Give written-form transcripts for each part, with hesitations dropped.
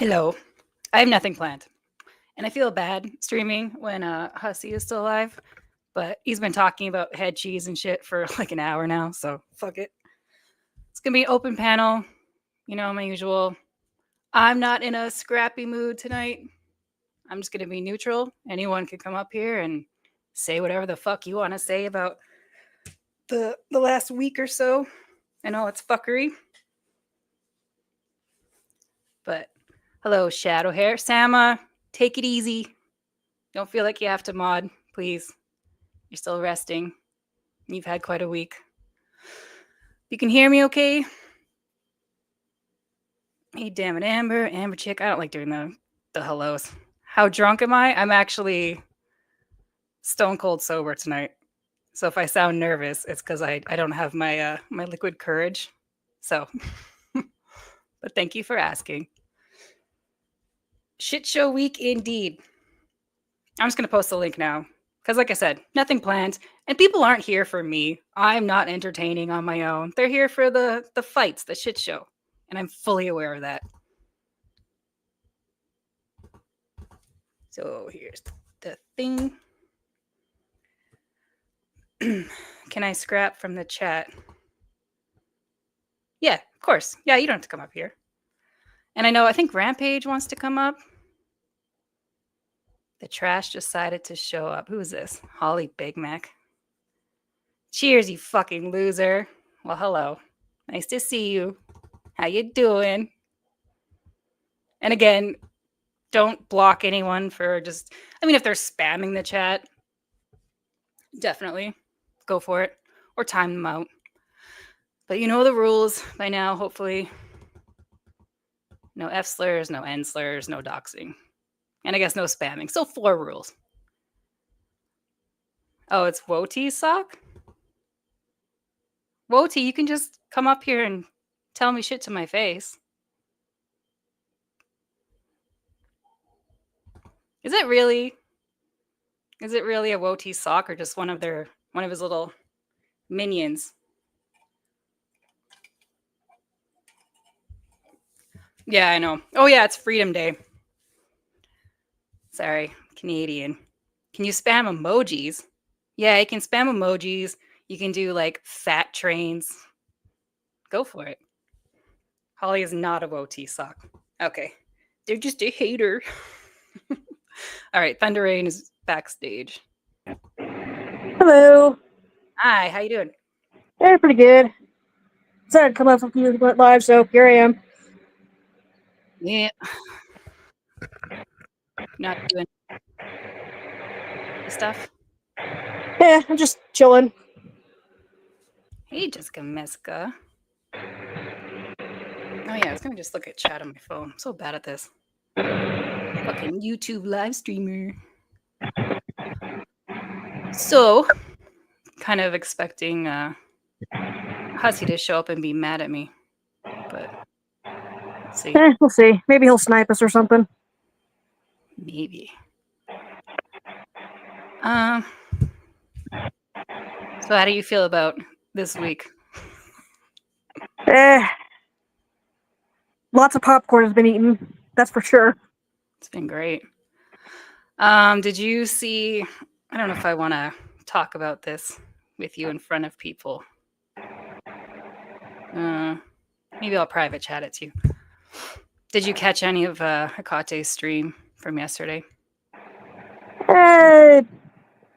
Hello. I have nothing planned. And I feel bad streaming when Hussy is still alive, but he's been talking about head cheese and shit for like an hour now, so fuck it. It's gonna be an open panel, my usual. I'm not in a scrappy mood tonight. I'm just gonna be neutral. Anyone can come up here and say whatever the fuck you want to say about the last week or so and all its fuckery. But hello, Shadow Hair. Sama, take it easy. Don't feel like you have to mod, please. You're still resting. You've had quite a week. You can hear me okay? Hey, damn it, Amber chick. I don't like doing the hellos. How drunk am I? I'm actually stone cold sober tonight. So if I sound nervous, it's because I don't have my my liquid courage. So, but thank you for asking. Shit show week indeed. I'm just gonna post the link now because, like I said, nothing planned, and people aren't here for me. I'm not entertaining on my own. They're here for the fights, the shit show, and I'm fully aware of that. So here's the thing. Can I scrap from the chat? Yeah, of course. Yeah, you don't have to come up here. And I think Rampage wants to come up. The trash decided to show up. Who is this? Holly Big Mac. Cheers, you fucking loser. Well, hello. Nice to see you. How you doing? And again, don't block anyone for just... if they're spamming the chat, definitely go for it. Or time them out. But you know the rules by now, hopefully. No F slurs, no N slurs, no doxing. And I guess no spamming. So 4 rules. Oh, it's Woti's sock? Woti, you can just come up here and tell me shit to my face. Is it really a Woti sock or just one of his little minions? Yeah, I know. Oh yeah, it's Freedom Day. Sorry, Canadian. Can you spam emojis? Yeah, you can spam emojis. You can do like fat trains. Go for it. Holly is not a Woti sock. Okay. They're just a hater. All right, Thunder Rain is backstage. Hello. Hi, how you doing? Yeah, pretty good. Decided to come up with you went live, so here I am. Yeah. Not doing stuff. Yeah, I'm just chilling. Hey, Jessica Meska. Oh yeah, I was gonna just look at chat on my phone. I'm so bad at this. Fucking YouTube live streamer. So, kind of expecting Hussy to show up and be mad at me. But let's see. We'll see. Maybe he'll snipe us or something. Maybe. So how do you feel about this week? Lots of popcorn has been eaten. That's for sure. It's been great. Did you see... I don't know if I want to talk about this with you in front of people. Maybe I'll private chat it to you. Did you catch any of Hikate's stream from yesterday?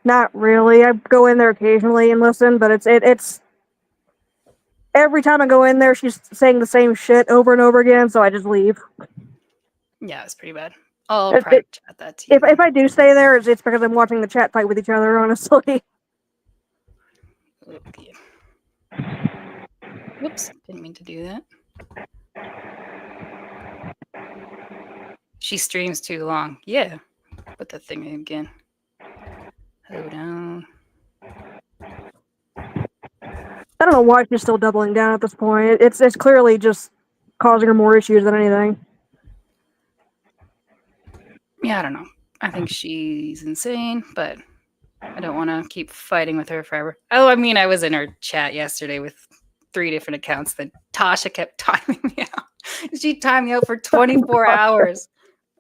Not really. I go in there occasionally and listen, but it's every time I go in there, she's saying the same shit over and over again, so I just leave. Yeah, it's pretty bad. I'll private chat that to you. If I do stay there, it's because I'm watching the chat fight with each other, honestly. Okay. Whoops, didn't mean to do that. She streams too long. Yeah. Put the thing in again. Hold on. I don't know why she's still doubling down at this point. It's clearly just causing her more issues than anything. Yeah, I don't know. I think she's insane, but I don't want to keep fighting with her forever. Oh, I was in her chat yesterday with 3 different accounts that Tasha kept timing me out. She timed me out for 24 hours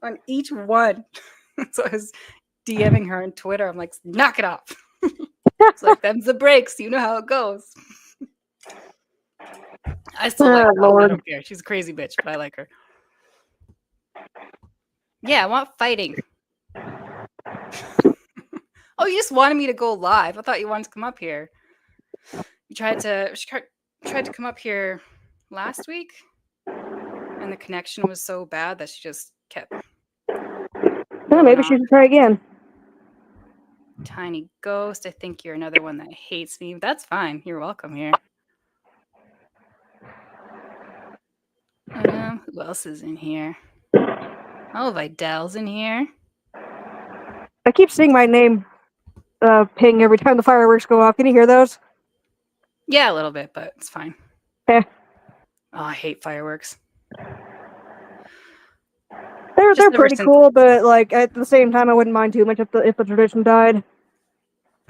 on each one. So I was DMing her on Twitter. I'm like, knock it off. It's like, them's the breaks. You know how it goes. I still like her. I Lord. don't care. She's a crazy bitch, but I like her. Yeah, I want fighting. Oh, you just wanted me to go live. I thought you wanted to come up here. She tried to come up here last week, and the connection was so bad that she just kept Well, going maybe off. she should try again. Tiny Ghost, I think you're another one that hates me. That's fine. You're welcome here. Who else is in here? Oh, Vidal's in here. I keep seeing my name ping every time the fireworks go off. Can you hear those? Yeah, a little bit, but it's fine. Eh. Oh, I hate fireworks. They're pretty cool, but like at the same time, I wouldn't mind too much if the tradition died.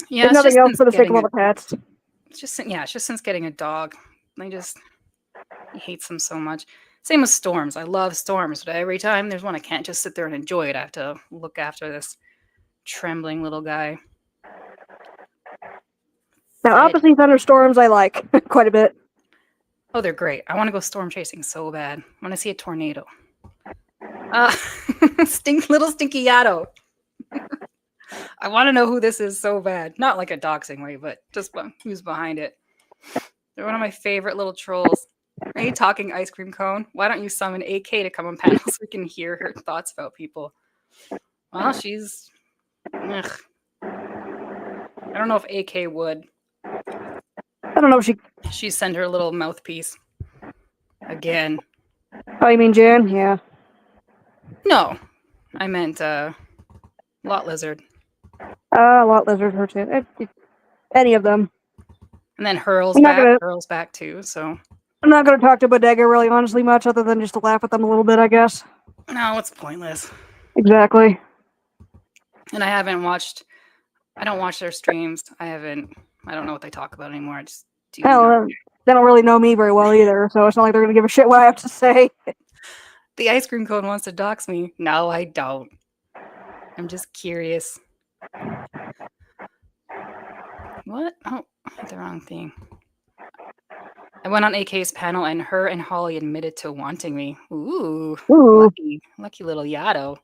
Yeah, if nothing else, for the sake of all the pets. It's just since getting a dog. He hates them so much. Same with storms. I love storms, but every time there's one, I can't just sit there and enjoy it. I have to look after this trembling little guy. Now, opposite thunderstorms, I like quite a bit. Oh, they're great. I want to go storm chasing so bad. I want to see a tornado. Little Stinky Yaddo. I want to know who this is so bad. Not like a doxing way, but just who's behind it. They're one of my favorite little trolls. Are you talking ice cream cone? Why don't you summon AK to come on panel so we can hear her thoughts about people? Well, she's... Ugh. I don't know if AK would. I don't know if she sent her little mouthpiece. Again. Oh, you mean Jan? Yeah. No. I meant Lot Lizard. Lot Lizard, her too. Any of them. And then Hurl's back too, so... I'm not going to talk to Bodega really honestly much, other than just to laugh at them a little bit, I guess. No, it's pointless. Exactly. And I don't watch their streams. I don't know what they talk about anymore. I just do not. They don't really know me very well either, so it's not like they're going to give a shit what I have to say. The ice cream cone wants to dox me. No, I don't. I'm just curious. What? Oh, I hit the wrong thing. I went on AK's panel and her and Holly admitted to wanting me. Ooh. Lucky little Yaddo.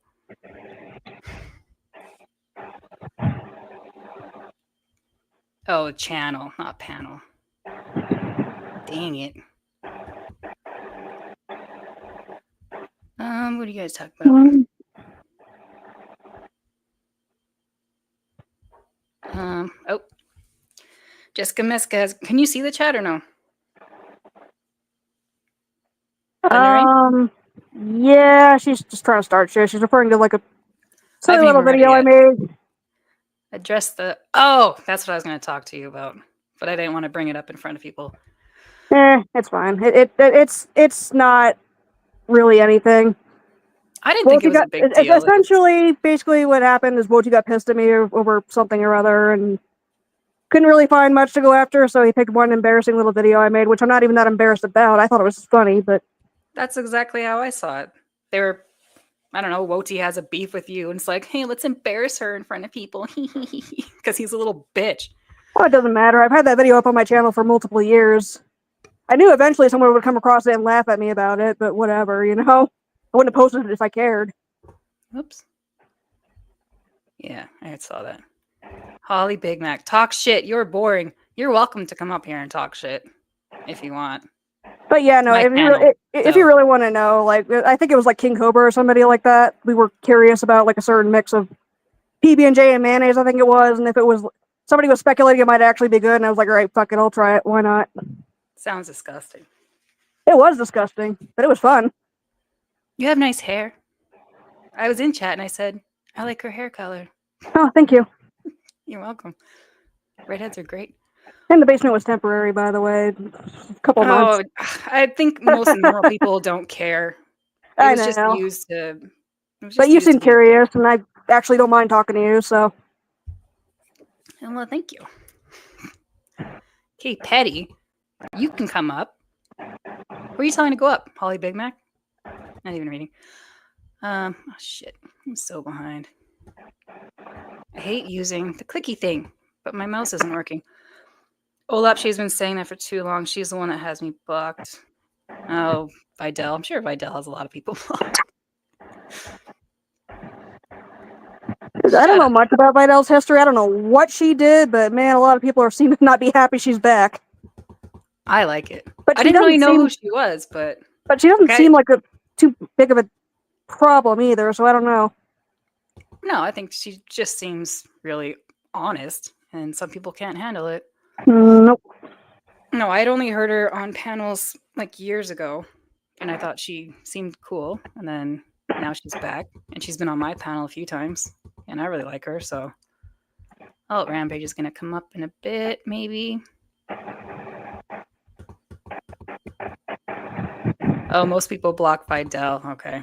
Oh, channel, not panel. Dang it. What do you guys talk about? Oh. Jessica Mesca can you see the chat or no? Yeah, she's just trying to start shit. She's referring to like a silly little video I made. Address that's what I was going to talk to you about, but I didn't want to bring it up in front of people. It's fine. It's not really anything. I didn't think it was a big deal. Essentially, basically what happened is Woti got pissed at me over something or other and couldn't really find much to go after, so he picked one embarrassing little video I made, which I'm not even that embarrassed about. I thought it was funny, but... That's exactly how I saw it. I don't know, Woti has a beef with you, and it's like, hey, let's embarrass her in front of people. Because he's a little bitch. Oh, it doesn't matter. I've had that video up on my channel for multiple years. I knew eventually someone would come across it and laugh at me about it, but whatever, you know? I wouldn't have posted it if I cared. Oops. Yeah, I saw that. Holly Big Mac, talk shit. You're boring. You're welcome to come up here and talk shit if you want. But yeah, no, if you really want to know, like, I think it was like King Cobra or somebody like that. We were curious about like a certain mix of PB&J and mayonnaise, I think it was, and if it was, somebody was speculating it might actually be good, and I was like, all right, fuck it, I'll try it. Why not? Sounds disgusting. It was disgusting, but it was fun. You have nice hair. I was in chat and I said, I like her hair color. Oh, thank you. You're welcome. Redheads are great. And the basement was temporary, by the way. A couple months. I think most normal people don't care. It was just used to... But you seem curious, and I actually don't mind talking to you, so... Well, thank you. Okay, Petty, you can come up. Where are you telling to go up? Holly Big Mac? Not even reading. Oh shit. I'm so behind. I hate using the clicky thing, but my mouse isn't working. Olap, she's been saying that for too long. She's the one that has me blocked. Oh, Vidal. I'm sure Vidal has a lot of people blocked. I don't know much about Vidal's history. I don't know what she did, but man, a lot of people seem to not be happy she's back. I like it. But I didn't really know who she was, but she doesn't seem like too big of a problem either. So I don't know. No, I think she just seems really honest, and some people can't handle it. Nope. No, I'd only heard her on panels like years ago, and I thought she seemed cool. And then now she's back, and she's been on my panel a few times, and I really like her. So, oh, Rampage is gonna come up in a bit, maybe. Oh, most people block Vidal. Okay.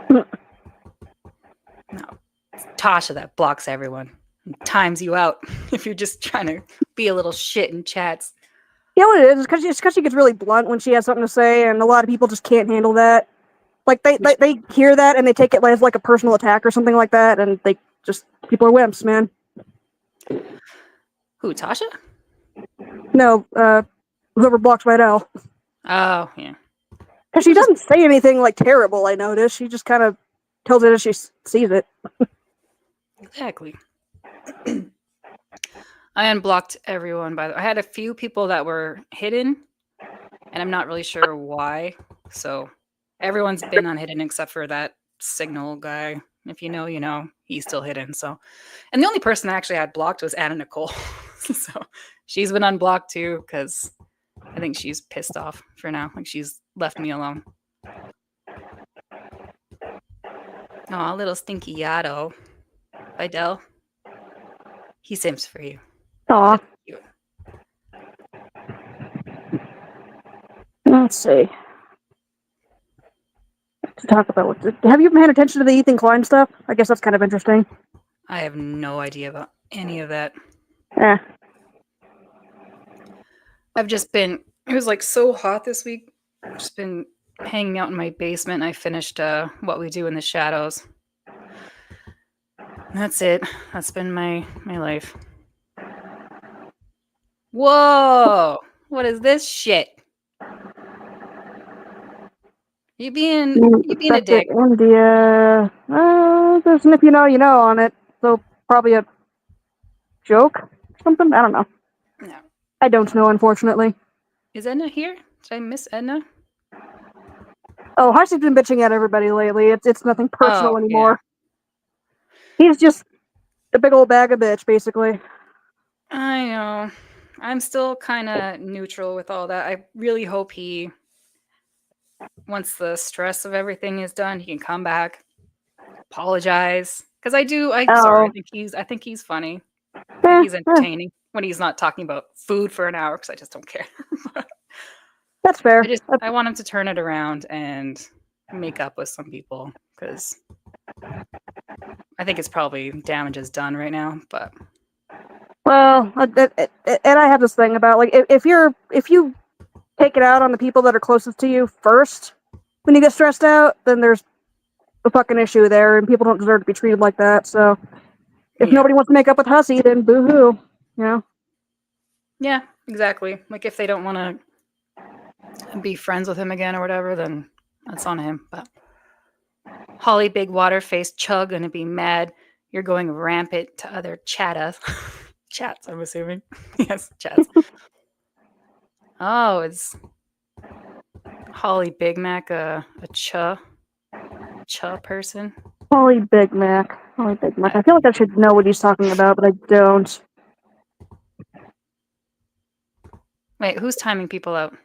No, it's Tasha that blocks everyone and times you out if you're just trying to be a little shit in chats. Yeah, what it is because she gets really blunt when she has something to say, and a lot of people just can't handle that. Like they hear that and they take it as like a personal attack or something like that, and people are wimps, man. Who, Tasha? No, whoever blocks Vidal. Oh, yeah. Because she doesn't say anything like terrible. I notice she just kind of tells it as she sees it. Exactly. I unblocked everyone. I had a few people that were hidden, and I'm not really sure why. So everyone's been unhidden except for that Signal guy. If you know, you know. He's still hidden. So, and the only person I actually had blocked was Anna Nicole. So she's been unblocked too because I think she's pissed off for now. Like she's left me alone. Oh, little stinky Yato. Vidal. He sims for you. Aw. Let's see. To talk about have you been paying attention to the Ethan Klein stuff? I guess that's kind of interesting. I have no idea about any of that. Yeah. I've just been, it was like so hot this week. I've just been hanging out in my basement. I finished What We Do in the Shadows. That's it. That's been my life. Whoa! What is this shit? You being a dick. India. There's an if you know, you know on it. So probably a joke or something? I don't know. No. I don't know, unfortunately. Is Edna here? Did I miss Edna? Oh, Hussy's been bitching at everybody lately. It's nothing personal anymore. Yeah. He's just a big old bag of bitch, basically. I know. I'm still kind of neutral with all that. I really hope once the stress of everything is done, he can come back, apologize. Because sorry. I think he's funny. I think he's entertaining when he's not talking about food for an hour because I just don't care. That's fair. I want him to turn it around and make up with some people because I think it's probably damage is done right now. But well, and I have this thing about like if you take it out on the people that are closest to you first when you get stressed out, then there's a fucking issue there, and people don't deserve to be treated like that. So if nobody wants to make up with Hussy, then boo-hoo, you know? Yeah, exactly. Like if they don't want to be friends with him again or whatever, then that's on him. But Holly Big Water-faced Chug gonna be mad. You're going rampant to other chats, I'm assuming. Yes, chats. Oh, it's Holly Big Mac a cha person? Holly Big Mac. I feel like I should know what he's talking about, but I don't. Wait, who's timing people out?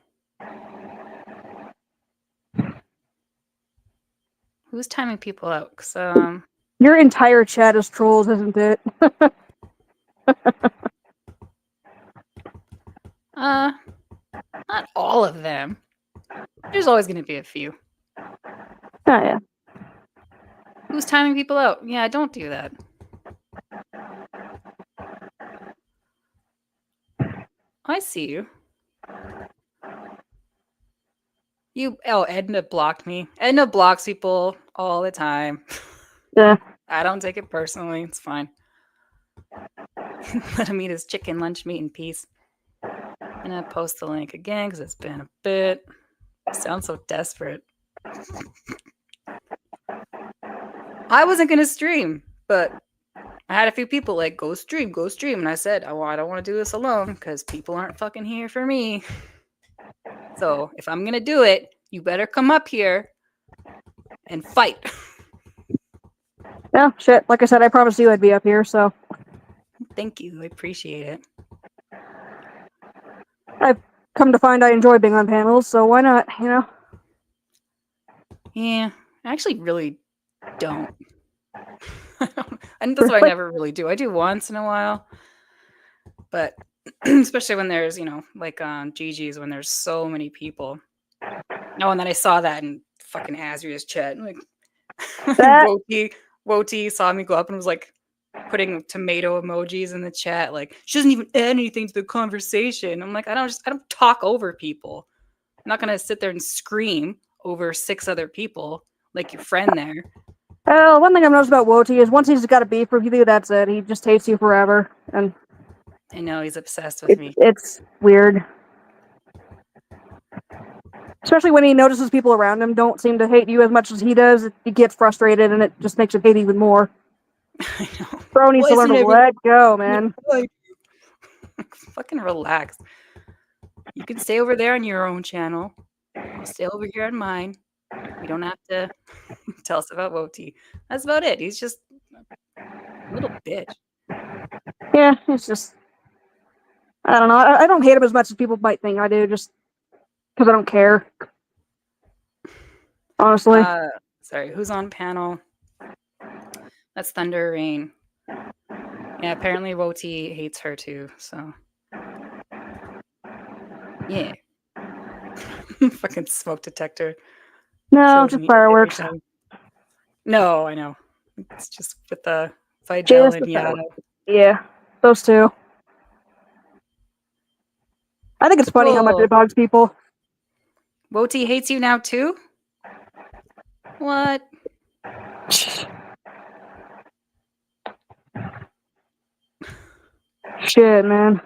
Who's timing people out? 'Cause, your entire chat is trolls, isn't it? Not all of them. There's always going to be a few. Oh, yeah. Who's timing people out? Yeah, don't do that. I see you. Edna blocked me. Edna blocks people all the time. Yeah. I don't take it personally. It's fine. Let him eat his chicken lunch meat in peace. I'm gonna post the link again because it's been a bit. I sound so desperate. I wasn't gonna stream, but I had a few people like, go stream, and I said, oh, I don't want to do this alone because people aren't fucking here for me. So if I'm gonna do it, you better come up here and fight. Yeah, shit. Like I said, I promised you I'd be up here, so. Thank you. I appreciate it. I've come to find I enjoy being on panels, so why not, you know? Yeah, I actually really don't. And that's what I never really do. I do once in a while. But especially when there's, like on GG's when there's so many people. Oh, and then I saw that in fucking Azria's chat. Like Woti saw me go up and was like putting tomato emojis in the chat. Like, she doesn't even add anything to the conversation. I'm like, I don't talk over people. I'm not gonna sit there and scream over 6 other people like your friend there. Well, one thing I've noticed about Woti is once he's got a beef with you, that's it. He just hates you forever. And I know he's obsessed with me. It's weird. Especially when he notices people around him don't seem to hate you as much as he does. He gets frustrated and it just makes him hate even more. I know. Bro needs to learn to let go, man. Fucking relax. You can stay over there on your own channel. I'll stay over here on mine. We don't have to tell us about Woti. That's about it. He's just a little bitch. Yeah, it's just... I don't know. I don't hate him as much as people might think I do, just because I don't care. Honestly. Sorry, who's on panel? That's Thunder Rain. Yeah, apparently Woti hates her too, so... Yeah. Fucking smoke detector. No, just fireworks. No, I know. It's just with the Figel and Yada. Yeah, those two. I think it's funny how much it bugs people. Woti hates you now too? What? Shit, man.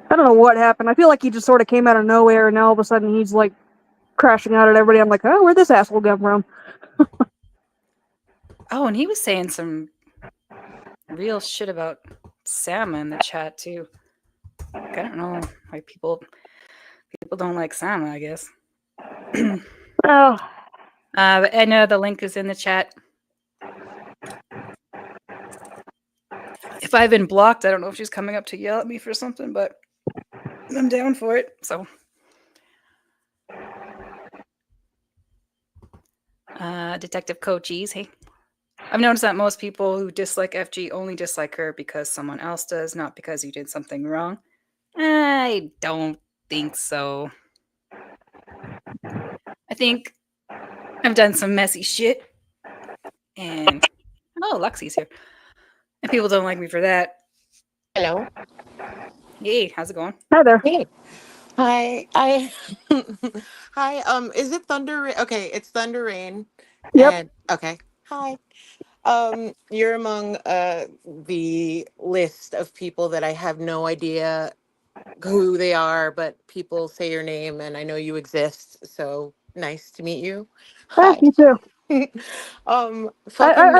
I don't know what happened. I feel like he just sort of came out of nowhere and now all of a sudden he's like crashing out at everybody. I'm like, oh, where'd this asshole come from? Oh, and he was saying some real shit about Sama in the chat too. Like, I don't know why people don't like Sama, I guess. Oh. But Edna, the link is in the chat. If I've been blocked, I don't know if she's coming up to yell at me for something, but I'm down for it, so. Detective Coaches, hey. I've noticed that most people who dislike FG only dislike her because someone else does, not because you did something wrong. I don't think so. I think I've done some messy shit. And, oh, Lexi's here. And people don't like me for that. Hello. Hey, how's it going? Hi there. Hey. Hi. Hi. Is it Thunder? Okay, it's Thunder Rain. Yep. And okay. Hi. You're among the list of people that I have no idea who they are, but people say your name and I know you exist. So nice to meet you. Hi. You too. Fucking I'm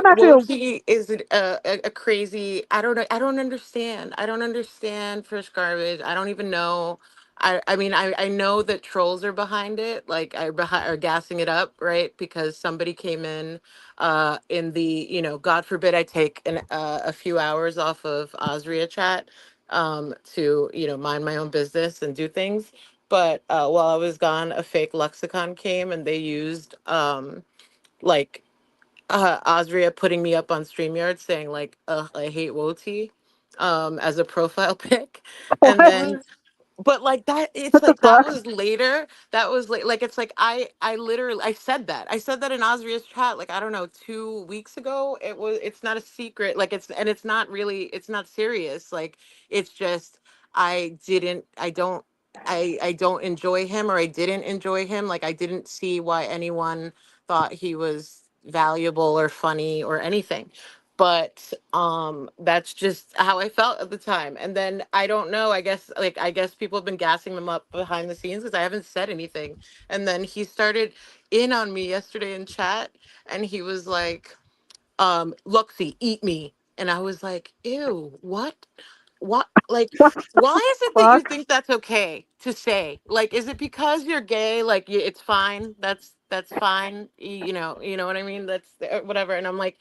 actually Woki is a crazy. I don't know. I don't understand. I don't understand Fresh Garbage. I don't even know. I mean, I know that trolls are behind it, like are gassing it up, right? Because somebody came in the, God forbid I take a few hours off of Osria chat, to, mind my own business and do things. But while I was gone, a fake lexicon came and they used, like Osria putting me up on StreamYard saying like, ugh, I hate Woti, as a profile pic. And then, but like that, it's what the like, that fuck? was later. That was like, it's like, I literally, I said that in Osria's chat, like, I don't know, 2 weeks ago. It's not a secret. Like and it's not really, it's not serious. Like, it's just, I don't, I don't enjoy him, or I didn't enjoy him. Like I didn't see why anyone thought he was valuable or funny or anything. But that's just how I felt at the time. And then I don't know, I guess people have been gassing him up behind the scenes because I haven't said anything. And then he started in on me yesterday in chat, and he was like, Luxy, eat me. And I was like, ew, what? What? Like, What why is the it that you fuck? think that's okay to say? Like, is it because you're gay? Like, it's fine. That's fine. You know what I mean? That's whatever. And I'm like,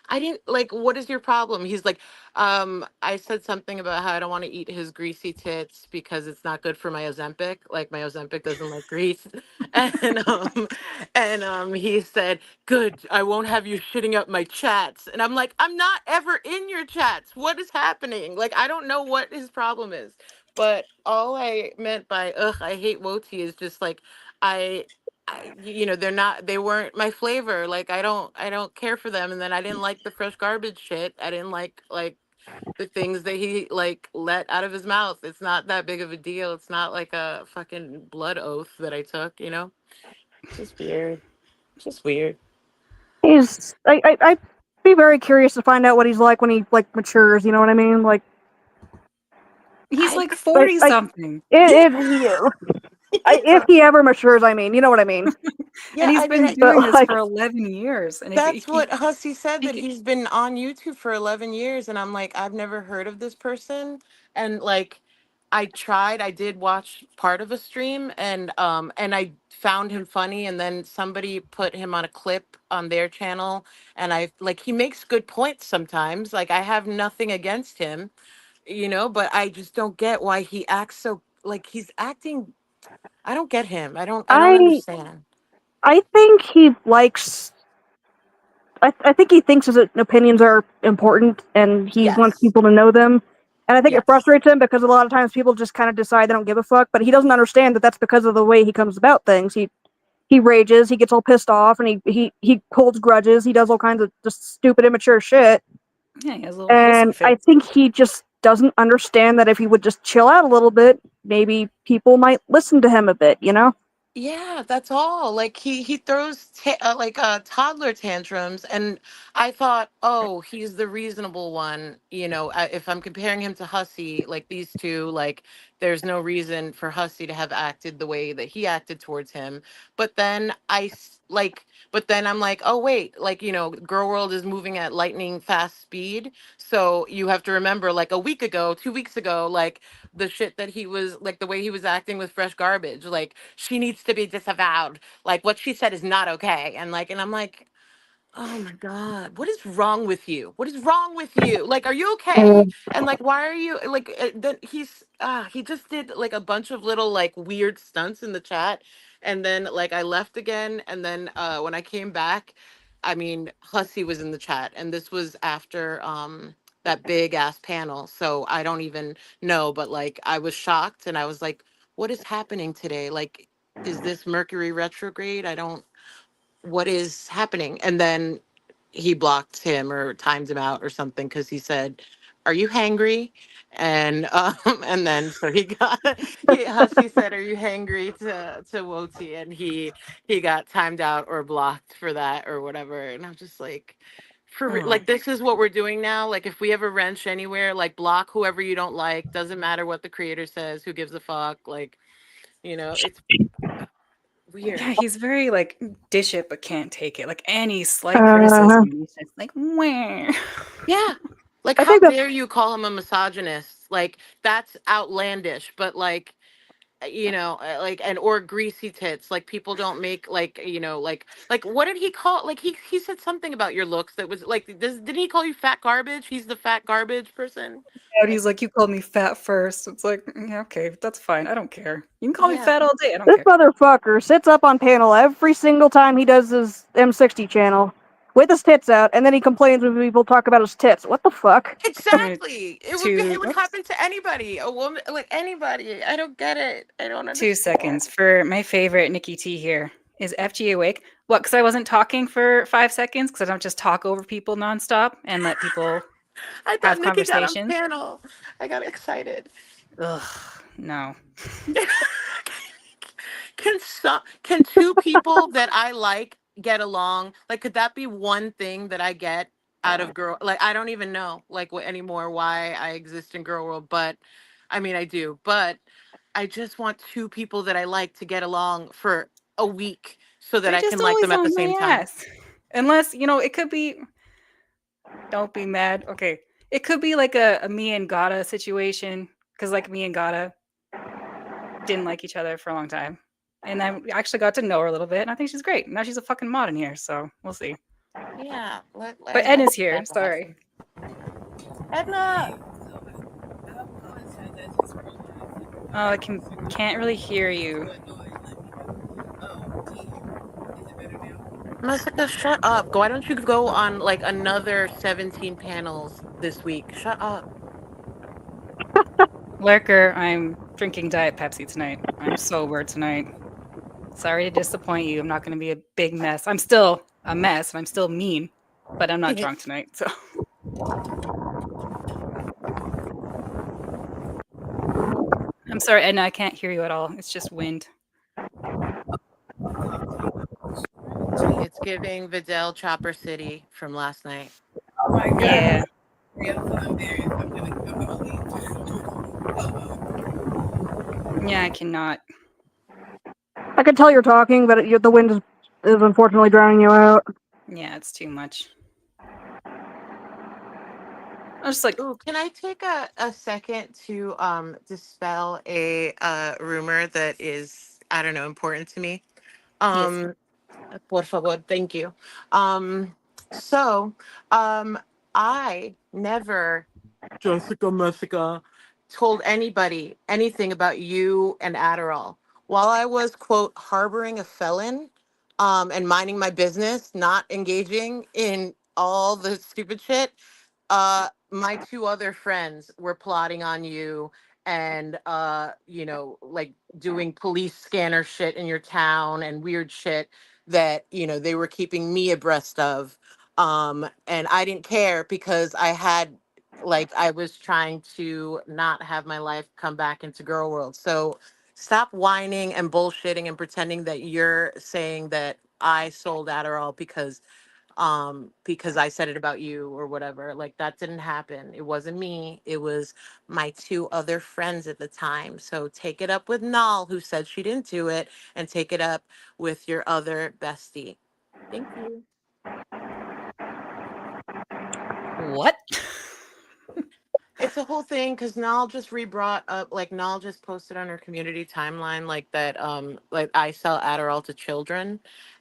I didn't like. What is your problem? He's like, I said something about how I don't want to eat his greasy tits because it's not good for my Ozempic. Like, my Ozempic doesn't like grease. And he said, good, I won't have you shitting up my chats. And I'm like, I'm not ever in your chats. What is happening? Like, I don't know what his problem is. But all I meant by ugh, I hate Woti is just like I they weren't my flavor. Like I don't care for them. And then I didn't like the fresh garbage shit. I didn't like the things that he like let out of his mouth. It's not that big of a deal. It's not like a fucking blood oath that I took, you know? It's just weird. It's just weird. I'd be very curious to find out what he's like when he like matures. You know what I mean? Like, He's I like 40 something. yeah, if yeah. he ever matures, I mean, you know what I mean? Yeah, And he's I mean, been But doing this like, for 11 years. And if that's what Hussy said, he that could, he's been on YouTube for 11 years. And I'm like, I've never heard of this person. And like, I did watch part of a stream, and I found him funny. And then somebody put him on a clip on their channel. And I like, he makes good points sometimes. Like, I have nothing against him, but I just don't get why he acts so like he's acting. I don't get him. I don't I understand. I think he likes. I think he thinks his opinions are important, and he wants Yes. people to know them. And I think it Yes. frustrates him because a lot of times people just kind of decide they don't give a fuck. But he doesn't understand that that's because of the way he comes about things. He rages, he gets all pissed off, and he holds grudges. He does all kinds of just stupid, immature shit. yeah, he has a little hissy And I fit. think he just doesn't understand that if he would just chill out a little bit, maybe people might listen to him a bit. You know? Yeah, that's all. Like he throws toddler tantrums, and I thought, oh, he's the reasonable one. If I'm comparing him to Hussy, like these two, like there's no reason for Hussy to have acted the way that he acted towards him. But then but then I'm like, oh wait, like Girl World is moving at lightning fast speed, so you have to remember, like a week ago, 2 weeks ago, like the shit that he was like the way he was acting with fresh garbage, like she needs to be disavowed, like what she said is not okay, and I'm like, oh my God, what is wrong with you? What is wrong with you? Like, are you okay? And like, why are you like then he just did like a bunch of little like weird stunts in the chat. And then like I left again, and then when I came back, I mean, Hussy was in the chat, and this was after that big ass panel. So I don't even know, but like I was shocked, and I was like, what is happening today? Like, is this Mercury retrograde? I don't what is happening? And then he blocked him or timed him out or something because he said, are you hangry? And and then so he got Hussy said, are you hangry to Woti? And he got timed out or blocked for that or whatever. And I'm just like, Oh. like this is what we're doing now. Like if we ever wrench anywhere, like block whoever you don't like. Doesn't matter what the creator says. Who gives a fuck? Like, it's Yeah, weird. he's very like dish it but can't take it. Like any slight Uh, criticism, he's just like, where? Yeah. Like, I how think that's dare you call him a misogynist? Like, that's outlandish. But like, like, and or greasy tits. Like, people don't make like, like what did he call? Like, he said something about your looks that was like, didn't he call you fat garbage? He's the fat garbage person. And Like, he's like, you called me fat first. It's like, yeah, okay, that's fine. I don't care. You can call me yeah. fat all day. I don't this care. motherfucker sits up on panel every single time he does his M60 channel with his tits out, and then he complains when people talk about his tits. What the fuck? Give me Exactly. It would oops, happen to anybody, a woman, like anybody. I don't get it. I don't 2 seconds understand. for my favorite Nikki T here. Is FG awake? What? Because I wasn't talking for 5 seconds? Because I don't just talk over people nonstop and let people I thought have Nikki got on conversations? panel. I got excited. Ugh. No. Can two people that I like get along? Like, could that be one thing that I get out of girl? Like, I don't even know like what anymore why I exist in girl world, but I mean I do. But I just want two people that I like to get along for a week so that They're I can just like always them at the on same my time. ass. Unless, it could be. Don't be mad. Okay. It could be like a me and Gata situation. Because, like, me and Gata didn't like each other for a long time. And I actually got to know her a little bit. And I think she's great. Now she's a fucking mod in here. So we'll see. Yeah. But Edna's here. Sorry. Edna. Oh, I can't really hear you. Jessica, shut up. Why don't you go on like another 17 panels this week? Shut up. Lurker, I'm drinking Diet Pepsi tonight. I'm sober tonight. Sorry to disappoint you. I'm not going to be a big mess. I'm still a mess and I'm still mean, but I'm not drunk tonight. So I'm sorry, Edna. I can't hear you at all. It's just wind. It's giving Vidal Chopper City from last night. Oh my god. Yeah. Yeah, I cannot. I can tell you're talking, but the wind is unfortunately drowning you out. Yeah, it's too much. I was just like, Ooh, can I take a second to dispel a rumor that is, I don't know, important to me? yes. Por favor, thank you. Um, so, um, I never, Jessica, told anybody anything about you and Adderall. While I was, quote, harboring a felon, and minding my business, not engaging in all the stupid shit, my two other friends were plotting on you and like doing police scanner shit in your town and weird shit that they were keeping me abreast of, and I didn't care because I was trying to not have my life come back into girl world. So stop whining and bullshitting and pretending that you're saying that I sold Adderall because I said it about you or whatever. Like, that didn't happen. It wasn't me. It was my two other friends at the time. So take it up with Nal, who said she didn't do it, and take it up with your other bestie. Thank you. What? It's a whole thing because Nal just re-brought up, like, Nal just posted on her community timeline like that, like, I sell Adderall to children,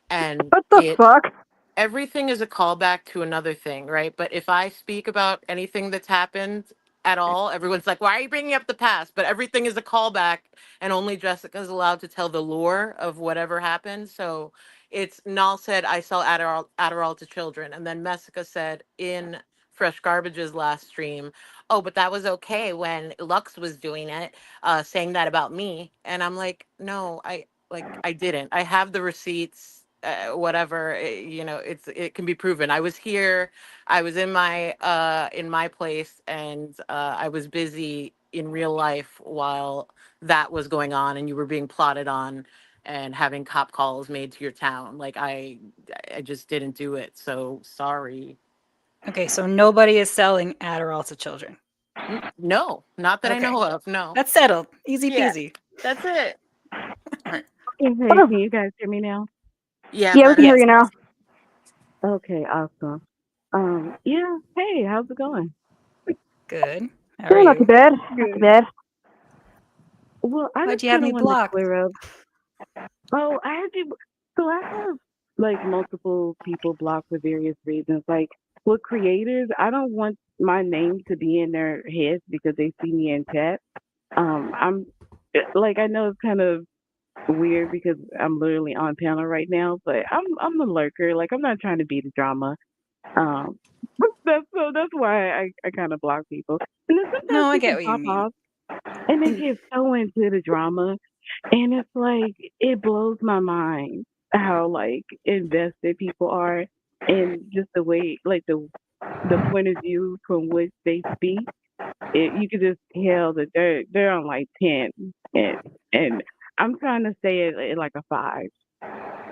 and What the fuck? everything is a callback to another thing, right? But if I speak about anything that's happened at all, everyone's like, why are you bringing up the past? But everything is a callback, and only Jessica's allowed to tell the lore of whatever happened. So it's Nal said, I sell Adderall to children. And then Messica said in Fresh Garbage's last stream, oh, but that was okay when Lux was doing it, saying that about me. And I'm like, no, I didn't. I have the receipts. Whatever, it can be proven. I was here. I was in my place, and I was busy in real life while that was going on, and you were being plotted on, and having cop calls made to your town. Like, I just didn't do it. So sorry. Okay, so nobody is selling Adderall to children. No, not that I Okay. know of. No. That's settled. Easy Yeah, peasy. that's it. Hey, can you guys hear me now? Yeah, Yeah, we can better. hear Yes. you now. Okay, awesome. Yeah. Hey, how's it going? Good. How Yeah, are not too you? bad. Not too bad. Well, I Why'd just you have kind of me wanted to blocked? clear up. Oh, I had you. So I have like multiple people blocked for various reasons. Like with creators, I don't want my name to be in their heads because they see me in chat. I'm like I know it's kind of weird because I'm literally on panel right now, but I'm a lurker. Like I'm not trying to be the drama. Um, that's why I kind of block people. And then No, sometimes I get people what you pop mean. off and they get so into the drama, and it's like it blows my mind how like invested people are in just the way like the point of view from which they speak. you could just tell that they're on like 10, and I'm trying to say it at like a 5.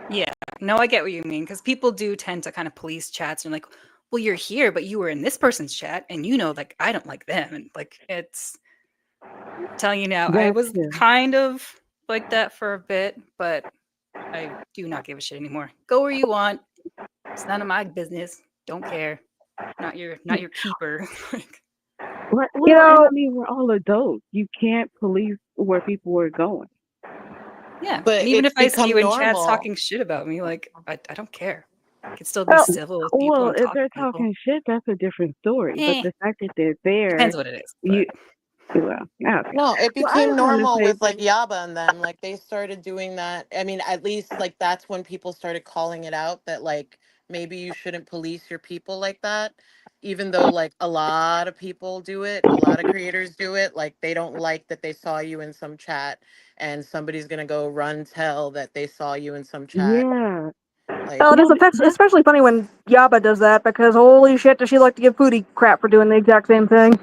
Yeah, no, I get what you mean because people do tend to kind of police chats and like, well, you're here, but you were in this person's chat, and like I don't like them, and like it's telling you now. I That's was it. kind of like that for a bit, but I do not give a shit anymore. Go where you want. It's none of my business. Don't care. Not your keeper. Well, You and know, I mean, we're all adults. You can't police where people are going. Yeah, But and even if it's I see become you in chats normal. talking shit about me, like I don't care. I can still be well, civil with people Well, and if talk they're to people. talking shit, that's a different story. But Eh, the fact that they're there, depends what it is, you but well, okay. No, it Well, I became just want to normal say, with like Yaba and them. Like they started doing that. I mean, at least like that's when people started calling it out that like maybe you shouldn't police your people like that. Even though like a lot of people do it, a lot of creators do it. Like they don't like that they saw you in some chat and somebody's gonna go run tell that they saw you in some chat. yeah, Like well, it is well, that's especially funny when Yaba does that because holy shit, does she like to give Pootie crap for doing the exact same thing?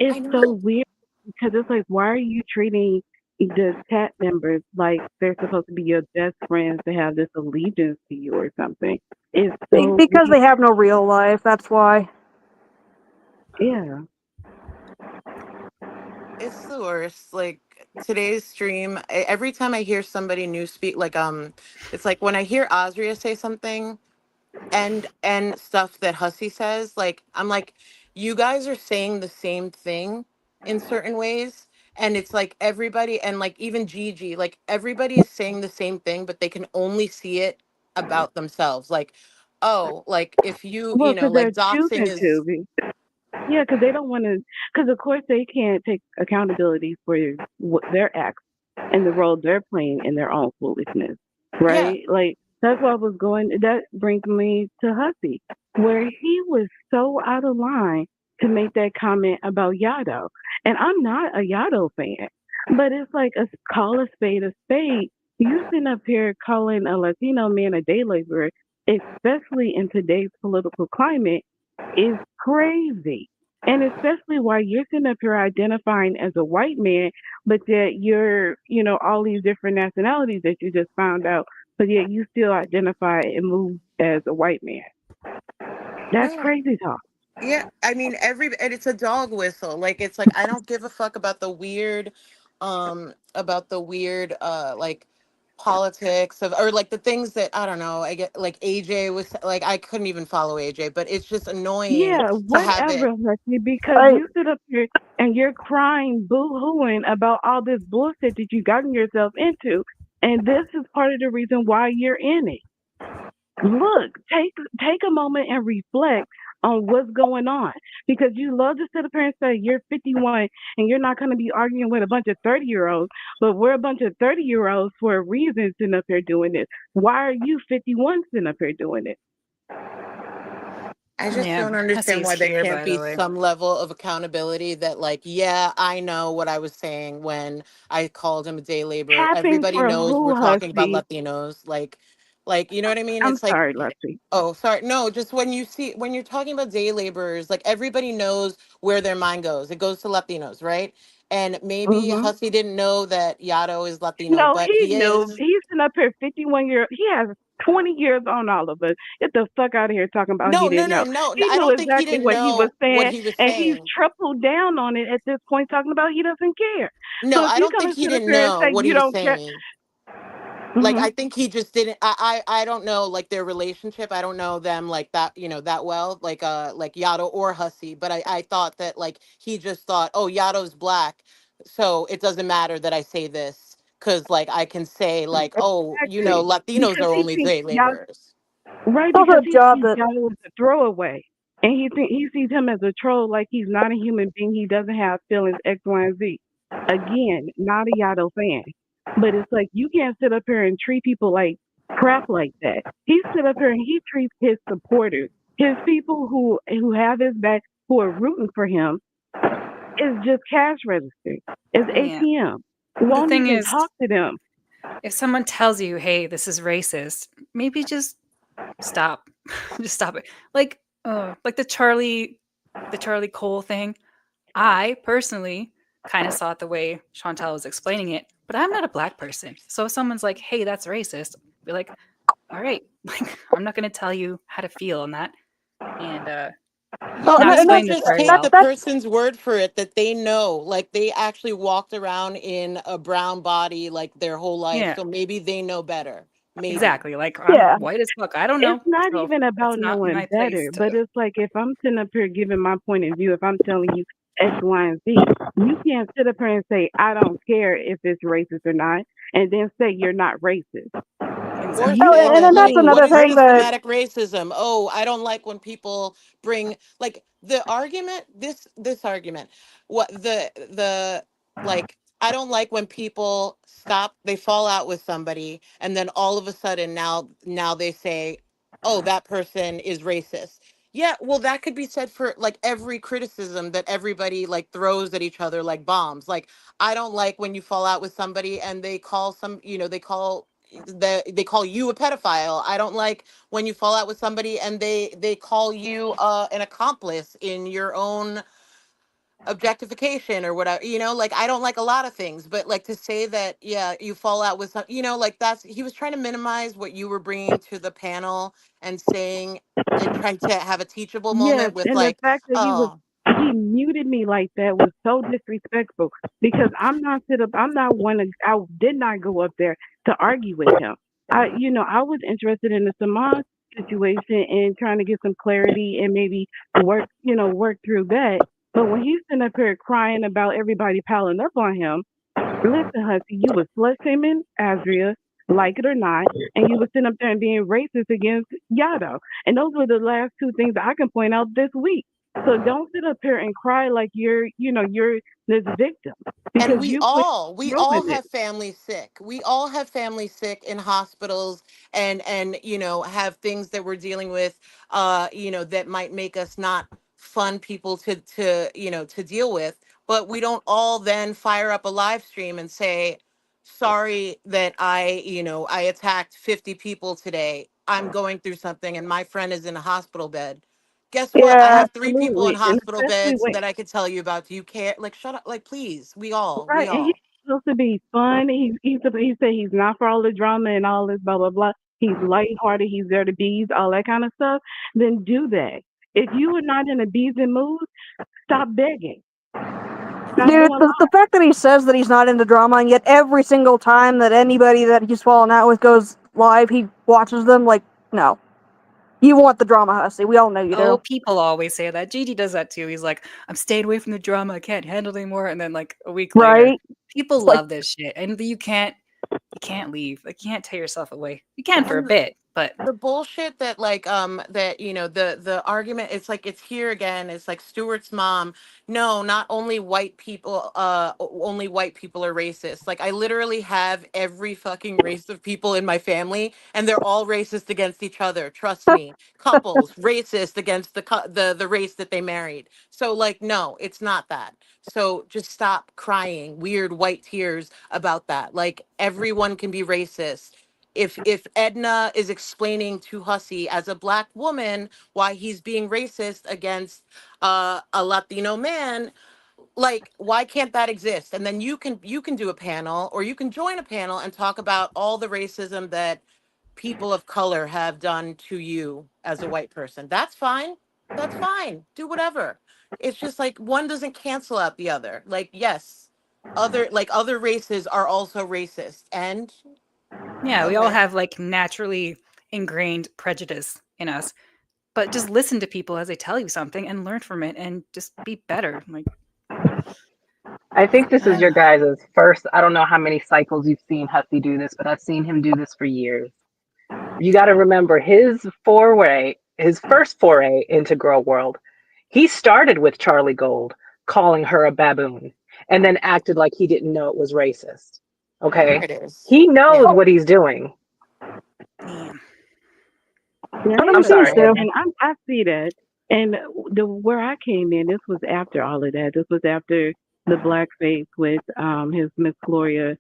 I it's so know. weird because it's like, why are you treating the chat members like they're supposed to be your best friends to have this allegiance to you or something? It's so Because weird. they have no real life. That's why. Yeah. It's the worst. Like today's stream, every time I hear somebody new speak, like it's like when I hear Azria say something and stuff that Hussy says, like I'm like, you guys are saying the same thing in certain ways, and it's like everybody and like even Gigi, like everybody is saying the same thing, but they can only see it about themselves. Like, oh, like if Well, know, because like they're doxing choosing is to. Yeah, because they don't want to. Because of course they can't take accountability for what their acts and the role they're playing in their own foolishness, yeah. right? Like that's why I was going. That brings me to Hussy, where he was so out of line to make that comment about Yado, and I'm not a Yado fan, but it's like a call a spade a spade. You sitting up here calling a Latino man a day laborer, especially in today's political climate, is crazy. And especially while you're sitting up here identifying as a white man, but yet you're, all these different nationalities that you just found out, but yet you still identify and move as a white man. That's No. crazy talk. Yeah, I mean and it's a dog whistle. Like it's like I don't give a fuck about the weird like politics of or like the things that I don't know. I get like AJ was like I couldn't even follow AJ, but it's just annoying Yeah, to have it. whatever, Lexi, because I you sit up here and you're crying, boo-hooing about all this bullshit that you've gotten yourself into. And this is part of the reason why you're in it. Look, take a moment and reflect on what's going on because you love to sit up here and say you're 51 and you're not going to be arguing with a bunch of 30-year-olds, but we're a bunch of 30-year-olds for a reason sitting up here doing this. Why are you 51 sitting up here doing it? I just yeah, don't Hussy understand is why there here, can't by the be way. some level of accountability that like, yeah, I know what I was saying when I called him a day laborer. Tapping Everybody for knows we're who, talking about Hussy? Latinos. Like you know what I mean? I'm It's like sorry, Lexi. oh, sorry. No, just when you're talking about day laborers, like everybody knows where their mind goes. It goes to Latinos, right? And maybe Hmm. Hussy didn't know that Yato is Latino, No, but he he knew. is. He's sitting up here 51 years. He has 20 years on all of us. Get the fuck out of here talking about he No, no, didn't no, know. no. He I knew don't think he exactly didn't what he was know what saying, he was and he's saying. tripled down on it at this point, talking about he doesn't care. No, So if I you're don't think gonna he sit up didn't here and know say what he you was don't care, saying. Like hmm I think he just didn't I don't know like their relationship. I don't know them like that, that well, like Yato or Hussy, but I thought that like he just thought, "Oh, Yato's black, so it doesn't matter that I say this cuz like I can say like, "Oh, exactly, Latinos because are he only thinks day y'all laborers." right it's also because a he job sees that y'all as a throwaway, and he sees him as a troll, like he's not a human being. He doesn't have feelings X, Y, and Z. Again, not a Yato fan, but it's like you can't sit up here and treat people like crap like that. He sit up here and he treats his supporters, his people who have his back, who are rooting for him, is just cash register. It's Yeah. ATM. The Won't thing even is, talk to them. if someone tells you, "Hey, this is racist," maybe just stop. Just stop it. Like the Charlie the Charlie Cole thing. I personally kind of saw it the way Chantal was explaining it, but I'm not a black person. So if someone's like, "Hey, that's racist," I'll be like, "All right, like I'm not going to tell you how to feel on that." And Yeah, Oh, not we and can't explained this just very take that's the well. that's person's word for it that they know. Like they actually walked around in a brown body like their whole life. Yeah, So maybe they know better. Maybe. exactly. Like I'm yeah. white as fuck. I don't It's know. not So even that's about not knowing my place better, to. but it's like if I'm sitting up here giving my point of view, if I'm telling you X, Y, and Z, you can't sit up here and say, I don't care if it's racist or not, and then say you're not racist. Or You Exactly. Oh, say and are that, then that's like, being what another is thing racist. that systematic racism? Oh, I don't like when people bring like the argument, this argument. What the like I don't like when people stop, they fall out with somebody, and then all of a sudden now they say, oh, that person is racist. Yeah, well, that could be said for like every criticism that everybody like throws at each other like bombs. Like, I don't like when you fall out with somebody and they call they call you a pedophile. I don't like when you fall out with somebody and they call you an accomplice in your own objectification or whatever. Like I don't like a lot of things, but like to say that, yeah, you fall out with some, like that's he was trying to minimize what you were bringing to the panel and saying and trying to have a teachable Yes, moment with and the like, fact that oh, he muted me like that was so disrespectful because I'm not one of, I did not go up there to argue with him. I was interested in the Samaj situation and trying to get some clarity and maybe work through that. But when he's sitting up here crying about everybody piling up on him, listen, Hussy, you was slut shaming Azria, like it or not, and you was sitting up there and being racist against Yado. And those were the last two things that I can point out this week. So don't sit up here and cry like you're this victim and because we you put all we yourself all in it. have family sick. We all have family sick in hospitals, and have things that we're dealing with, that might make us not fun people to deal with. But we don't all then fire up a live stream and say, sorry that I attacked 50 people today. I'm going through something and my friend is in a hospital bed. Guess what? I yeah. have three people in Absolutely, and hospital especially beds when that I could tell you about. Do you care? Like, shut up. Like, please. We all, we right, and he's all. supposed to be fun. He said he's not for all the drama and all this blah blah blah. He's lighthearted. He's there to bees, all that kind of stuff. Then do that. If you are not in a bees and mood, stop begging. Stop Right. Dude, doing the fact that he says that he's not into drama, and yet every single time that anybody that he's fallen out with goes live, he watches them. Like, no, you want the drama, Hussy. We all know you Oh, do. people always say that. Gigi does that too. He's like, I'm staying away from the drama. I can't handle it anymore. And then like a week later, Right? people It's like, love this shit. And you can't leave. Like you can't tear yourself away. You can for a And bit, but the bullshit that like that the argument, it's like it's here again. It's like Stewart's mom. No, not only white people, only white people are racist. Like I literally have every fucking race of people in my family and they're all racist against each other. Trust me. Couples racist against the race that they married. So like no, it's not that. So just stop crying weird white tears about that. Like everyone can be racist. If Edna is explaining to Hussy as a black woman why he's being racist against a Latino man, like why can't that exist? And then you can do a panel or you can join a panel and talk about all the racism that people of color have done to you as a white person. That's fine. That's fine. Do whatever. It's just like one doesn't cancel out the other. Like yes, other races are also racist. And yeah, we all okay. have like naturally ingrained prejudice in us. But just listen to people as they tell you something and learn from it and just be better. Like I think this is uh, your guys' first. I don't know how many cycles you've seen Hussey do this, but I've seen him do this for years. You got to remember his first foray into Girl World. He started with Charlie Gold calling her a baboon and then acted like he didn't know it was racist. There Okay? it is. He knows Yeah. oh, what he's doing. damn. Yeah, I'm sometimes sorry, do. Edna. and I see that. And the where I came in, this was after all of that. This was after the blackface with his Miss Gloria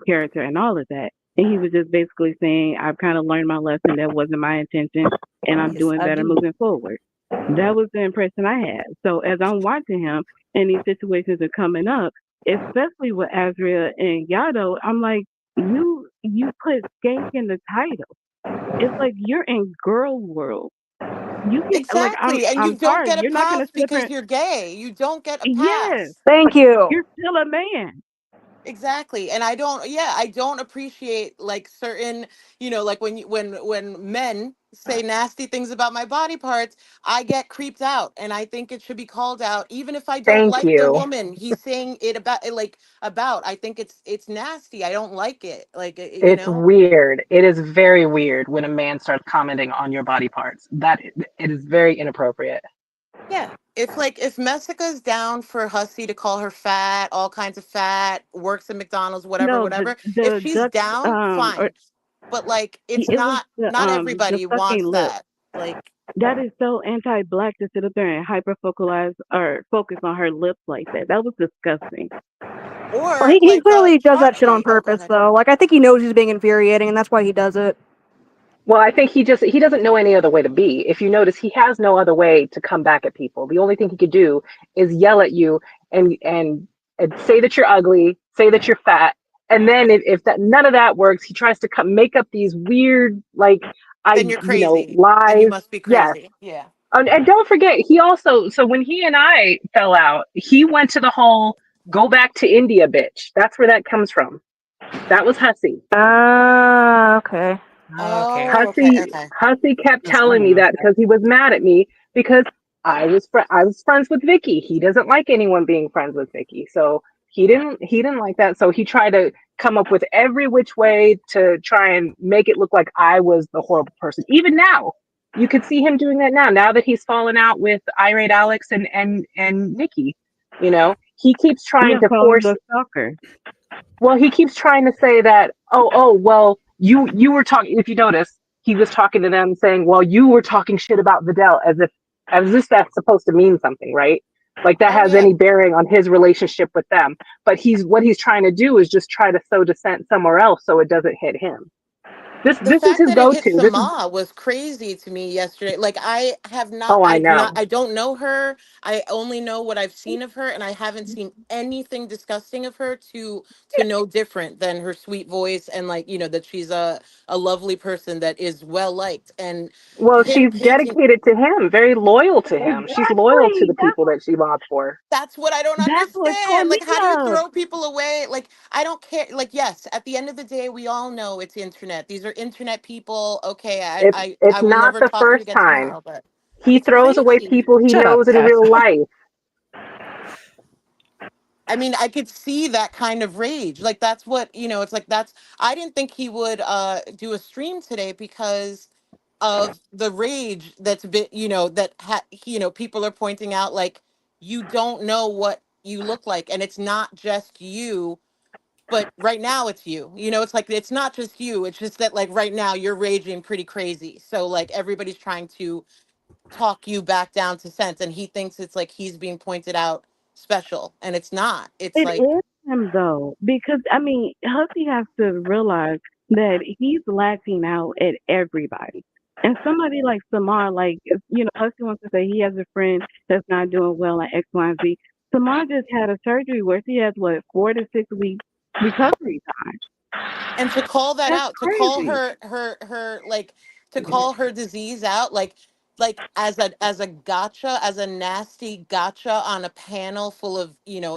character and all of that. And he was just basically saying, I've kind of learned my lesson. That wasn't my intention, and I'm Yes, doing I better do. moving forward. That was the impression I had. So as I'm watching him and these situations are coming up, especially with Azria and Yado, I'm like, you put skank in the title. It's like you're in girl world. You can like Exactly. And you I'm don't sorry, get a you're not gonna pass sit up because here. you're gay. You don't get a Yes, pass. Thank you. you're still a man. Exactly. And I don't appreciate like certain, like when men say nasty things about my body parts, I get creeped out and I think it should be called out even if I don't Thank like the you. woman he's saying it about. I think it's nasty. I don't like it. Like It's weird. It is very weird when a man starts commenting on your body parts. It is very inappropriate. Yeah. If Messica's down for Hussy to call her fat, all kinds of fat, works at McDonald's, whatever, No, whatever. If the she's Dutch down, or fine. But like it's it was not the everybody sucking wants lip. that. Like That is so anti-black to sit up there and hyperfocalize or focus on her lips like that. That was disgusting. Well, or he like clearly does that shit on Chauncey. Oh, go purpose, ahead. though. Like, I think he knows he's being infuriating, and that's why he does it. Well, I think he doesn't know any other way to be. If you notice, he has no other way to come back at people. The only thing he could do is yell at you and say that you're ugly, say that you're fat, and then if that none of that works, he tries to make up these weird Then you're crazy. Then you lies. must be Yes. crazy. Yeah. And don't forget, he also, so when he and I fell out, he went to the whole go back to India bitch. That's where that comes from. That was Hussy. Ah, okay. Okay. Oh, okay, Hussy okay. Hussy kept That's funny telling me though. that because he was mad at me because I was friends with Vicky. He doesn't like anyone being friends with Vicky. So he didn't like that. So he tried to come up with every which way to try and make it look like I was the horrible person. Even now, you could see him doing that now. Now that he's fallen out with Irate Alex and Nikki, he keeps trying Yeah, to call him force. the stalker. Well, he keeps trying to say that, well, you were talking. If you notice, he was talking to them, saying, well, you were talking shit about Vidal, as if that's supposed to mean something, right? Like that Oh has yeah. any bearing on his relationship with them. But what he's trying to do is just try to sow dissent somewhere else so it doesn't hit him. The This is fact his that it hit go-to. This is Sama was crazy to me yesterday. Like oh, I know. I don't know her. I only know what I've seen of her, and I haven't seen anything disgusting of her to know different than her sweet voice and like that she's a lovely person that is well liked. And Well, him she's painting dedicated to him, very loyal to him. She's loyal to Exactly. the people that she mobs for. that's what I don't That's what tore understand. me Like, how do you up. throw people away? Like, I don't care. Like, yes, at the end of the day, we all know it's internet. These are internet people. Okay, I It's will not never the talk to you first again time. tomorrow, but He it's throws away crazy. people he Shut up, knows in Beth. real life. I mean, I could see that kind of rage. Like, that's what, it's like I didn't think he would do a stream today because of the rage that's been, people are pointing out like you don't know what you look like and it's not just you, but right now it's you. It's like it's not just you. It's just that like right now you're raging pretty crazy. So like everybody's trying to talk you back down to sense and he thinks it's like he's being pointed out special and it's not. It's It like is him though, because I mean, Hussey has to realize that he's lacking out at everybody. And somebody like Samar, like Hussey wants to say he has a friend that's not doing well at X, Y, and Z. Samar just had a surgery where she has 4 to 6 weeks recovery time. and to call that That's out, to call crazy. her like to call her disease out like as a gotcha, as a nasty gotcha on a panel full of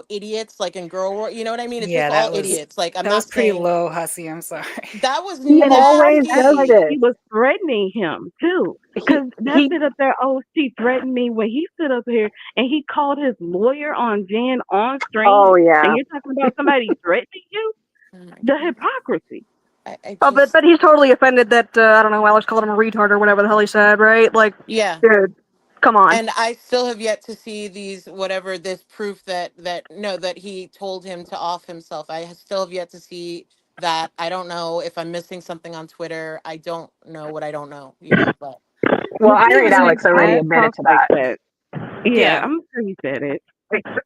idiots like in girl world, you know what I mean? It's just Yeah, all idiots. Like I'm that was not pretty saying low, Hussy. I'm sorry. that was He And it always acted does like nasty. this. she was threatening him too. He Cause that he sit up there, oh, she threatened me when he stood up here and he called his lawyer on Jan on stream. oh And yeah. you're talking about somebody threatening you? Oh my The god. hypocrisy. I Oh, but just he's totally offended that I don't know, Alex called him a retard or whatever the hell he said, right? Like, yeah. dude, come on. And I still have yet to see these whatever this proof that no that he told him to off himself. Still have yet to see that. I don't know if I'm missing something on Twitter. I don't know what I don't know, but Well, But see, Irate when his Alex already dad admitted talks to like that. that, yeah, Yeah, I'm sure he said it.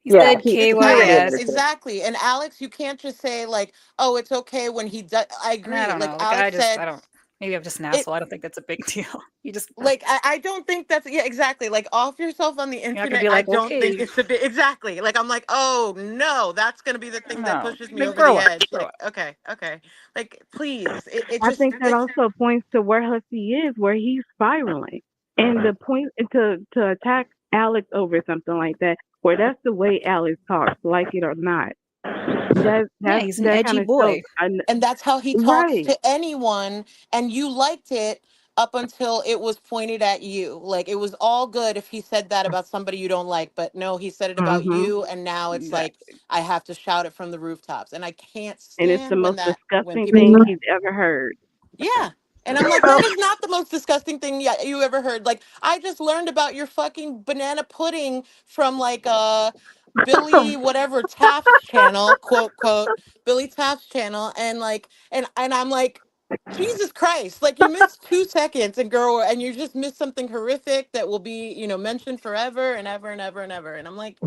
he Yeah, said he already Alex, admitted KYS. to it. exactly. And Alex, you can't just say like, "Oh, it's okay when he does." I And I agree. don't Like know. Like Alex said, I don't. Maybe I'm just an It asshole. I don't think that's a big deal. You just like I don't think that's, yeah, exactly. Like off yourself on the you're not gonna internet. be I like, don't think okay, it should be exactly. Like I'm like, oh no, that's gonna be the thing that no, pushes me like over the grow up, edge. grow Like up. okay, okay, like please, it I just think that also points to where Hussy is, where he's spiraling, and the point to attack Alex over something like that, where that's the way Alex talks, like it or not. Yeah, he's an That edgy kind of shows. boy. and that's how he talks Right. to anyone, and you liked it up until it was pointed at you. Like it was all good if he said that about somebody you don't like, but no, he said it about Mhm. you, and now it's like Exactly. I have to shout it from the rooftops, and I can't And it's the stand most when disgusting people thing do Mhm. that. he's ever heard. Yeah. And I'm like, that is not the most disgusting thing you ever heard. Like, I just learned about your fucking banana pudding from like Billy whatever Taft's channel, quote quote, Billy Taft's channel, and like and I'm like, Jesus Christ, like you missed 2 seconds and girl, and you just missed something horrific that will be, mentioned forever and ever and ever and ever. And I'm like,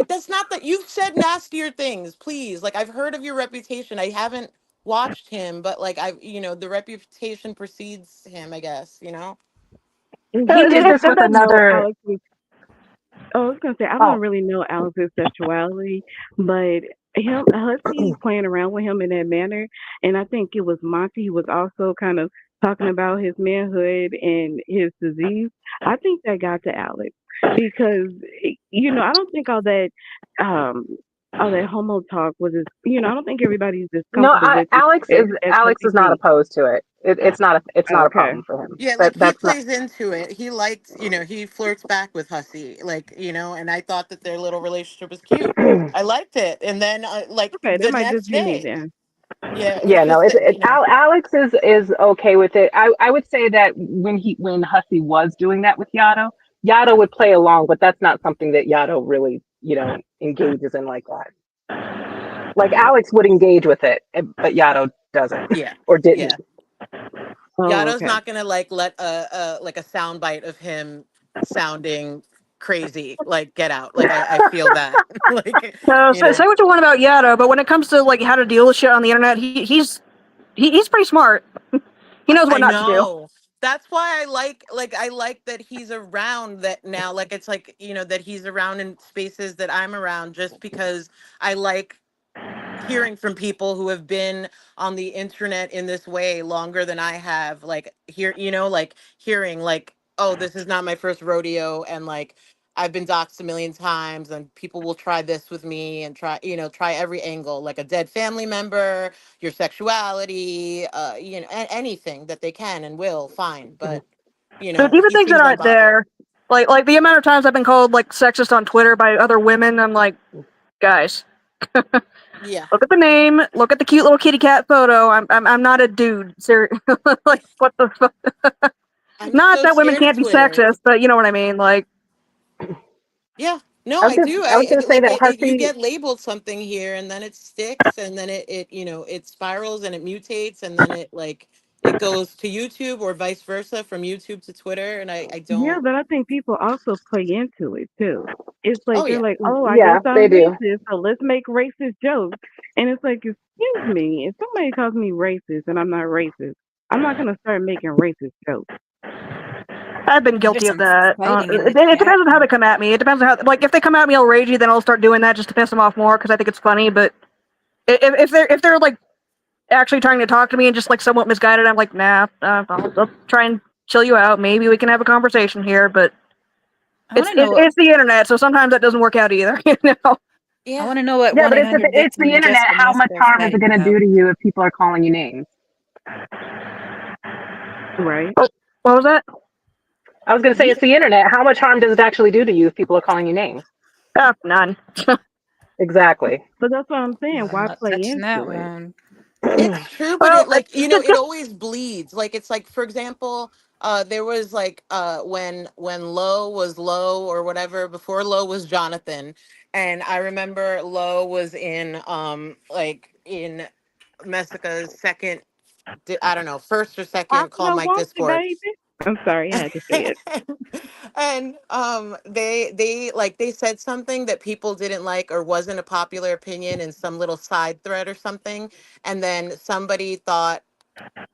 that's not that you've said nastier things, please. Like I've heard of your reputation. I haven't watched him, but like the reputation precedes him, I guess. And So he is doesn't this with know another? Alex. Oh, I was gonna say I don't Oh, really know Alex's sexuality, but Hussey playing around with him in that manner, and I think it was Monty who was also kind of talking about his manhood and his disease. I think that got to Alex because I don't think um all that homo talk was as I don't think everybody's as no, comfortable with it as Alex Hussey is not thinks. opposed to it. It's not a Okay. problem for him. Yeah, like he That's not. plays into it. He liked, he flirts back with Hussy, like, and I thought that their little relationship was cute. I liked it. And then, like, Okay, that the might just next be me day, then. yeah, it was Yeah, no, just that, Alex is okay with it. I would say that when Hussey was doing that with Yato, Yato would play along, but that's not something that Yato really engages in like that. Like Alex would engage with it, but Yato doesn't yeah, or yeah. didn't. Oh, Yato's okay. not gonna like let a sound bite of him sounding crazy like get out. Like I feel that. Like, So you know. say what you want about Yato, but when it comes to like how to deal with shit on the internet, he's pretty smart. He knows what I not to do. know. That's why I like that he's around that now. Like it's like, that he's around in spaces that I'm around just because I like hearing from people who have been on the internet in this way longer than I have. Like like hearing like, oh, this is not my first rodeo, and like I've been doxxed a million times, and people will try this with me and try every angle, like a dead family member, your sexuality, anything that they can and will find. But Dude, even he things that seems aren't unbothered. there, like the amount of times I've been called like sexist on Twitter by other women, I'm like, guys, Yeah. look at the name, look at the cute little kitty cat photo. I'm not a dude. Like what the fuck? I'm Not so that women scared of can't be Twitter. sexist, but you know what I mean. Like, Yeah, no, I do. I was gonna say that You Hussey. get labeled something here, and then it sticks, and then it spirals and it mutates, and then it goes to YouTube or vice versa from YouTube to Twitter, and I Yeah, don't. but I think people also play into it too. It's like Oh they're yeah, like, "Oh, I guess Yeah, they I'm do. racist, so let's make racist jokes." And it's like, excuse me, if somebody calls me racist and I'm not racist, I'm not gonna start making racist jokes. I've been There's guilty of some that. fighting in the It chat. depends on how they come at me. It depends on how, like, if they come at me all ragey, then I'll start doing that just to piss them off more because I think it's funny. But if they're like actually trying to talk to me and just like somewhat misguided, I'm like, nah, I'll try and chill you out. Maybe we can have a conversation here. But I want it's to know it's, what it's the internet, so sometimes that doesn't work out either. I yeah. want to know what Yeah, one but eight hundred it's the victim and internet. Jessica How much Massacre are harm is it fighting going to do about. to you if people are calling you names? Right? Oh, what was that? I was going to say Yeah. it's the internet. How much harm does it actually do to you if people are calling you names? Oh, none. Exactly. But that's what I'm saying. I'm Why not play touching that into it? one. It's true, but Well, it like it just always bleeds. Like it's like, for example, there was like when Lowe was Lowe or whatever, before Lowe was Jonathan, and I remember Lowe was in like in Messica's second, I don't know, first or I second Call don't Mike want you, Discord. baby. I'm sorry, I had to say it. And they said something that people didn't like or wasn't a popular opinion in some little side thread or something, and then somebody thought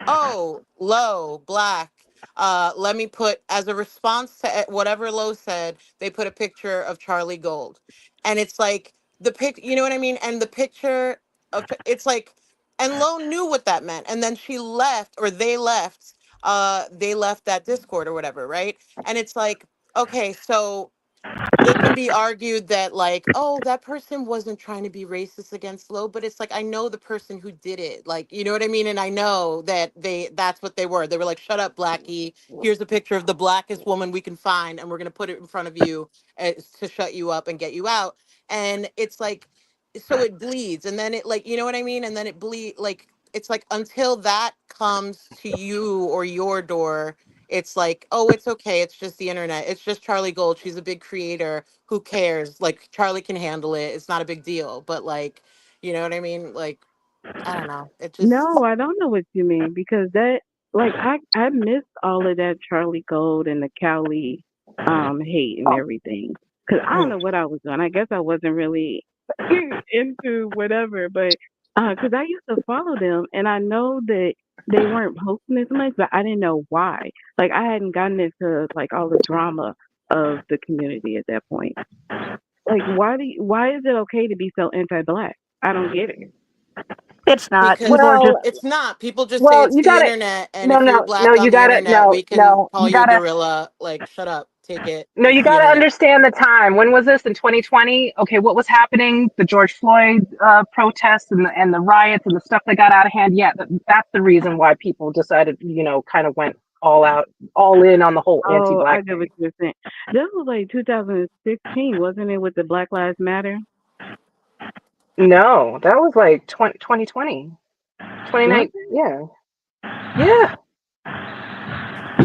Oh, Low, Black. Let me put, as a response to whatever Low said, they put a picture of Charlie Gold. And it's like the pic, you know what I mean? And the picture of, it's like, and Low knew what that meant. And then she left, or they left that Discord or whatever, right? And it's like, okay, so it can be argued that, like, oh, that person wasn't trying to be racist against Low, but it's like, I know the person who did it, like, you know what I mean? And I know that that's what they were like, shut up, Blackie, here's a picture of the blackest woman we can find, and we're going to put it in front of you, to shut you up and get you out. And it's like, so it bleeds, and then it, like, you know what I mean? And then it bleed, like, it's like, until that comes to you or your door, it's like, oh, it's okay. It's just the internet. It's just Charlie Gold. She's a big creator. Who cares? Like, Charlie can handle it. It's not a big deal. But, like, you know what I mean? Like, I don't know. It No, just, I don't know what you mean because that like I missed all of that Charlie Gold and the Cali hate and everything. Cause I don't know what I was doing. I guess I wasn't really into whatever, but cause I used to follow them and I know that they weren't posting as much, but I didn't know why. Like I hadn't gotten into like all the drama of the community at that point. Like why is it okay to be so anti-black? I don't get it. It's not. People because are just Well, it's not. People just say well, it's you the gotta, internet. And no, if you're no, no, black on you the gotta, internet, no, we can no, call you you a gotta, gorilla. Like, shut up. Take it. no, It's you the gotta internet. understand the time. When was this? In 2020? Okay, what was happening? The George Floyd protests and the riots and the stuff that got out of hand. Yeah, that's the reason why people decided, kind of went all out, all in on the whole Oh, I anti-black get what thing. you're saying. This was like 2016, wasn't it, with the Black Lives Matter? No, that was like 2020, Was 29. it? Yeah, yeah.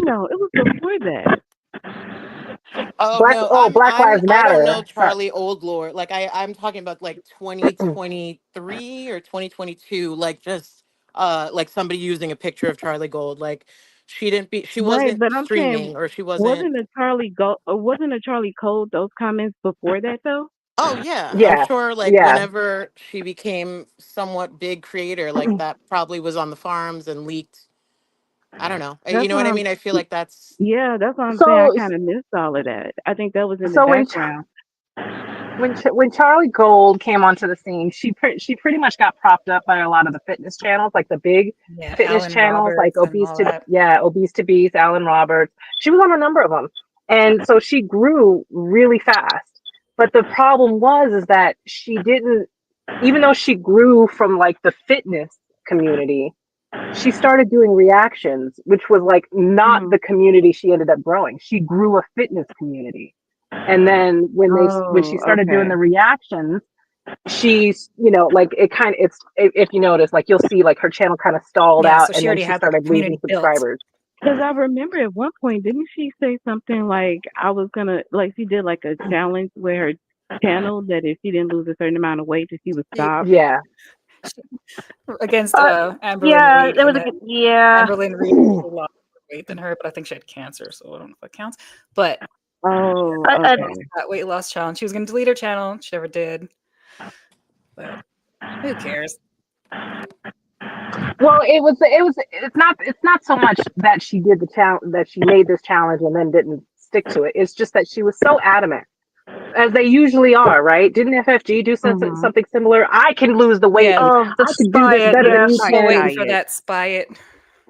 No, it was before that. Oh no, Black Lives I don't know Matter. Sorry. Charlie Oldlore. Like, I'm talking about like 2023 or 2022. Like, just like somebody using a picture of Charlie Gold. Like, she Right, wasn't but I'm saying, streaming, or she wasn't. wasn't a Charlie Cole those comments before that though? Oh yeah, I'm Yeah, sure. Like, yeah. whenever she became somewhat big creator, like, that probably was on the farms and leaked. I don't know. You That's know what what I I'm. mean? I feel like that's. Yeah, that's what I'm saying. I So, kind of missed all of that. I think that was in the so background. when Charlie Gold came onto the scene, she pretty much got propped up by a lot of the fitness channels, like the big Yeah, fitness Alan channels, like Roberts and all that. Obese to Beast, Alan Roberts. She was on a number of them, and so she grew really fast. But the problem was is that she didn't, even though she grew from like the fitness community, she started doing reactions, which was like not Hmm. the community she ended up growing. She grew a fitness community. And then when she Oh, started doing okay. the reactions, she's, like it kind of, if you notice, like you'll see like her channel kind of stalled Yeah, out so and she then already she had like a started losing community built. subscribers. Because I remember at one point, didn't she say something like I was gonna like she did like a challenge where her channel that if she didn't lose a certain amount of weight that she would She- stop. Yeah. Against uh, Amberlynn yeah, Reed, there was and a then yeah. Amberlynn Reed had a lot more weight than her, but I think she had cancer, so I don't know if that counts. But Oh, I, okay. that weight loss challenge, she was going to delete her channel. She never did. But who cares? Well, it's not so much that she did the challenge, that she made this challenge and then didn't stick to it. It's just that she was so adamant, as they usually are, right? Didn't FFG do Mhm. something similar? I can lose the weight Yeah, and Oh, the I can do spy this it. better than you Yes. still waiting can. for Diet. that spy it.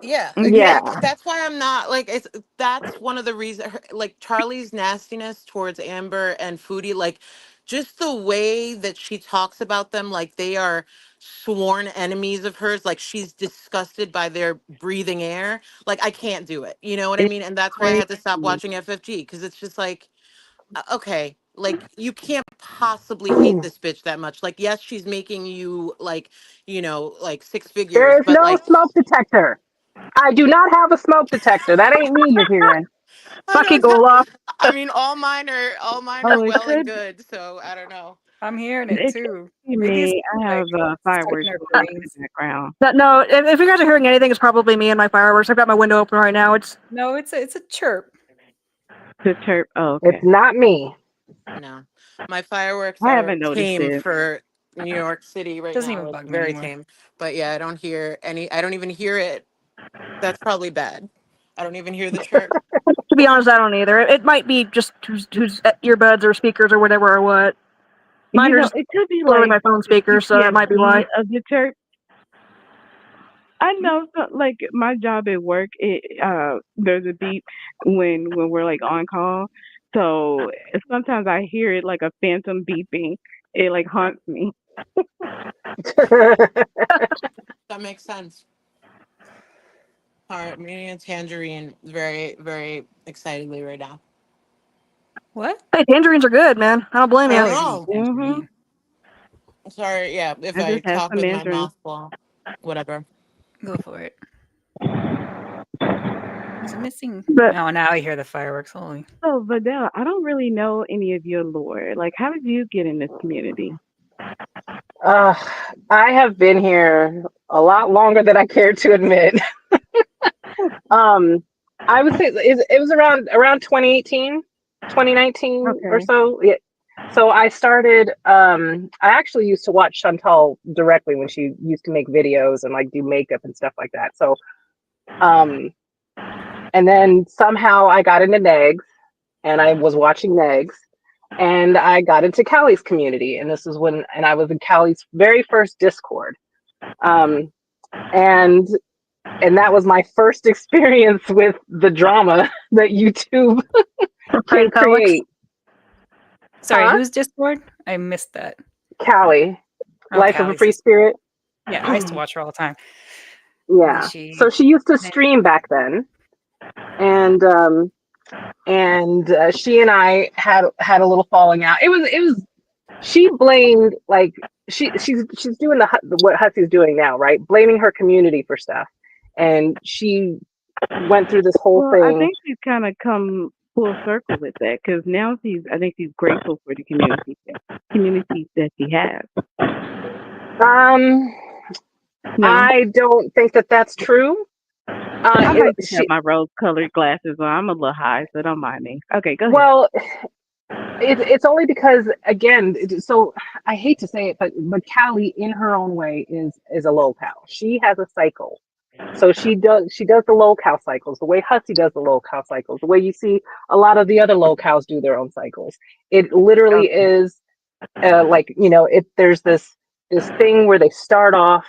Yeah, Yeah. and Yeah. that's why I'm not like, it's, that's one of the reasons, like, Charlie's nastiness towards Amber and Foodie, like, just the way that she talks about them, like they are sworn enemies of hers, like she's disgusted by their breathing air. Like, I can't do it. You know what I It's mean? And that's why I had to stop crazy. watching FFG, because it's just like, okay, like, you can't possibly hate this bitch that much. Like, yes, she's making you, like, like, six figures, There is but no like, smoke detector. I do not have a smoke detector. That ain't me you're hearing. I Fucking don't go know. off. I mean, all mine are Oh, it well and could good. So I don't know. I'm hearing it it could too. be Maybe it's me. I like have stuck in fireworks our going off in brains. the background. No, if you guys are hearing anything, it's probably me and my fireworks. I've got my window open right now. It's No, it's a chirp. The chirp. Oh, It's okay. not me. No, my fireworks I are haven't noticed tame it. for New York City right Doesn't now. even It's bug me very anymore. tame. But yeah, I don't hear any. I don't even hear it That's probably bad. I don't even hear the chirp. To be honest, I don't either. It might be just who's earbuds or speakers or whatever or what. Mine are just it could be literally like my phone the speakers, so that might be why. PTSD of the church. I know, like my job at work, there's a beep when we're like on call. So sometimes I hear it like a phantom beeping. It like haunts me. That makes sense. All right, me and Tangerine very, very excitedly right now. What? Hey, tangerines are good, man. I don't blame I you. don't I can eat know. tangerine. Sorry, yeah, if I I just had talk some with my mandarin. mouth full, whatever. Go for it. Was it missing? But Oh, now I hear the fireworks. Holy. So, Vidal, I don't really know any of your lore. Like, how did you get in this community? Uh, I have been here a lot longer than I care to admit. I would say it was around 2018, 2019 or Okay. so. Yeah. So I started. I actually used to watch Chantal directly when she used to make videos and like do makeup and stuff like that. So, and then somehow I got into Negs, and I was watching Negs, and I got into Callie's community, and this is when, and I was in Callie's very first Discord, um, and that was my first experience with the drama that YouTube can create. Sorry, Huh? who's Discord? I missed that. Callie, Oh, Life of a Callie's Free just Spirit. yeah. I used to watch her all the time. And Yeah. So she used to then- stream back then, and she and I had a little falling out. It was she blamed like she's doing what Hussy's doing now, right? Blaming her community for stuff, and she went through this whole Well, I thing. think she's kind of come full circle with that because now I think she's grateful for the community that she has. No, I don't think that that's true. I might just have my rose-colored glasses on. I'm a little high, so don't mind me. Okay, go ahead. Well, it's only because, again, so I hate to say it, but Callie in her own way is a low-cow. She has a cycle. So she does the low-cow cycles, the way Hussy does the low-cow cycles, the way you see a lot of the other low-cows do their own cycles. It literally is like, there's this thing where they start off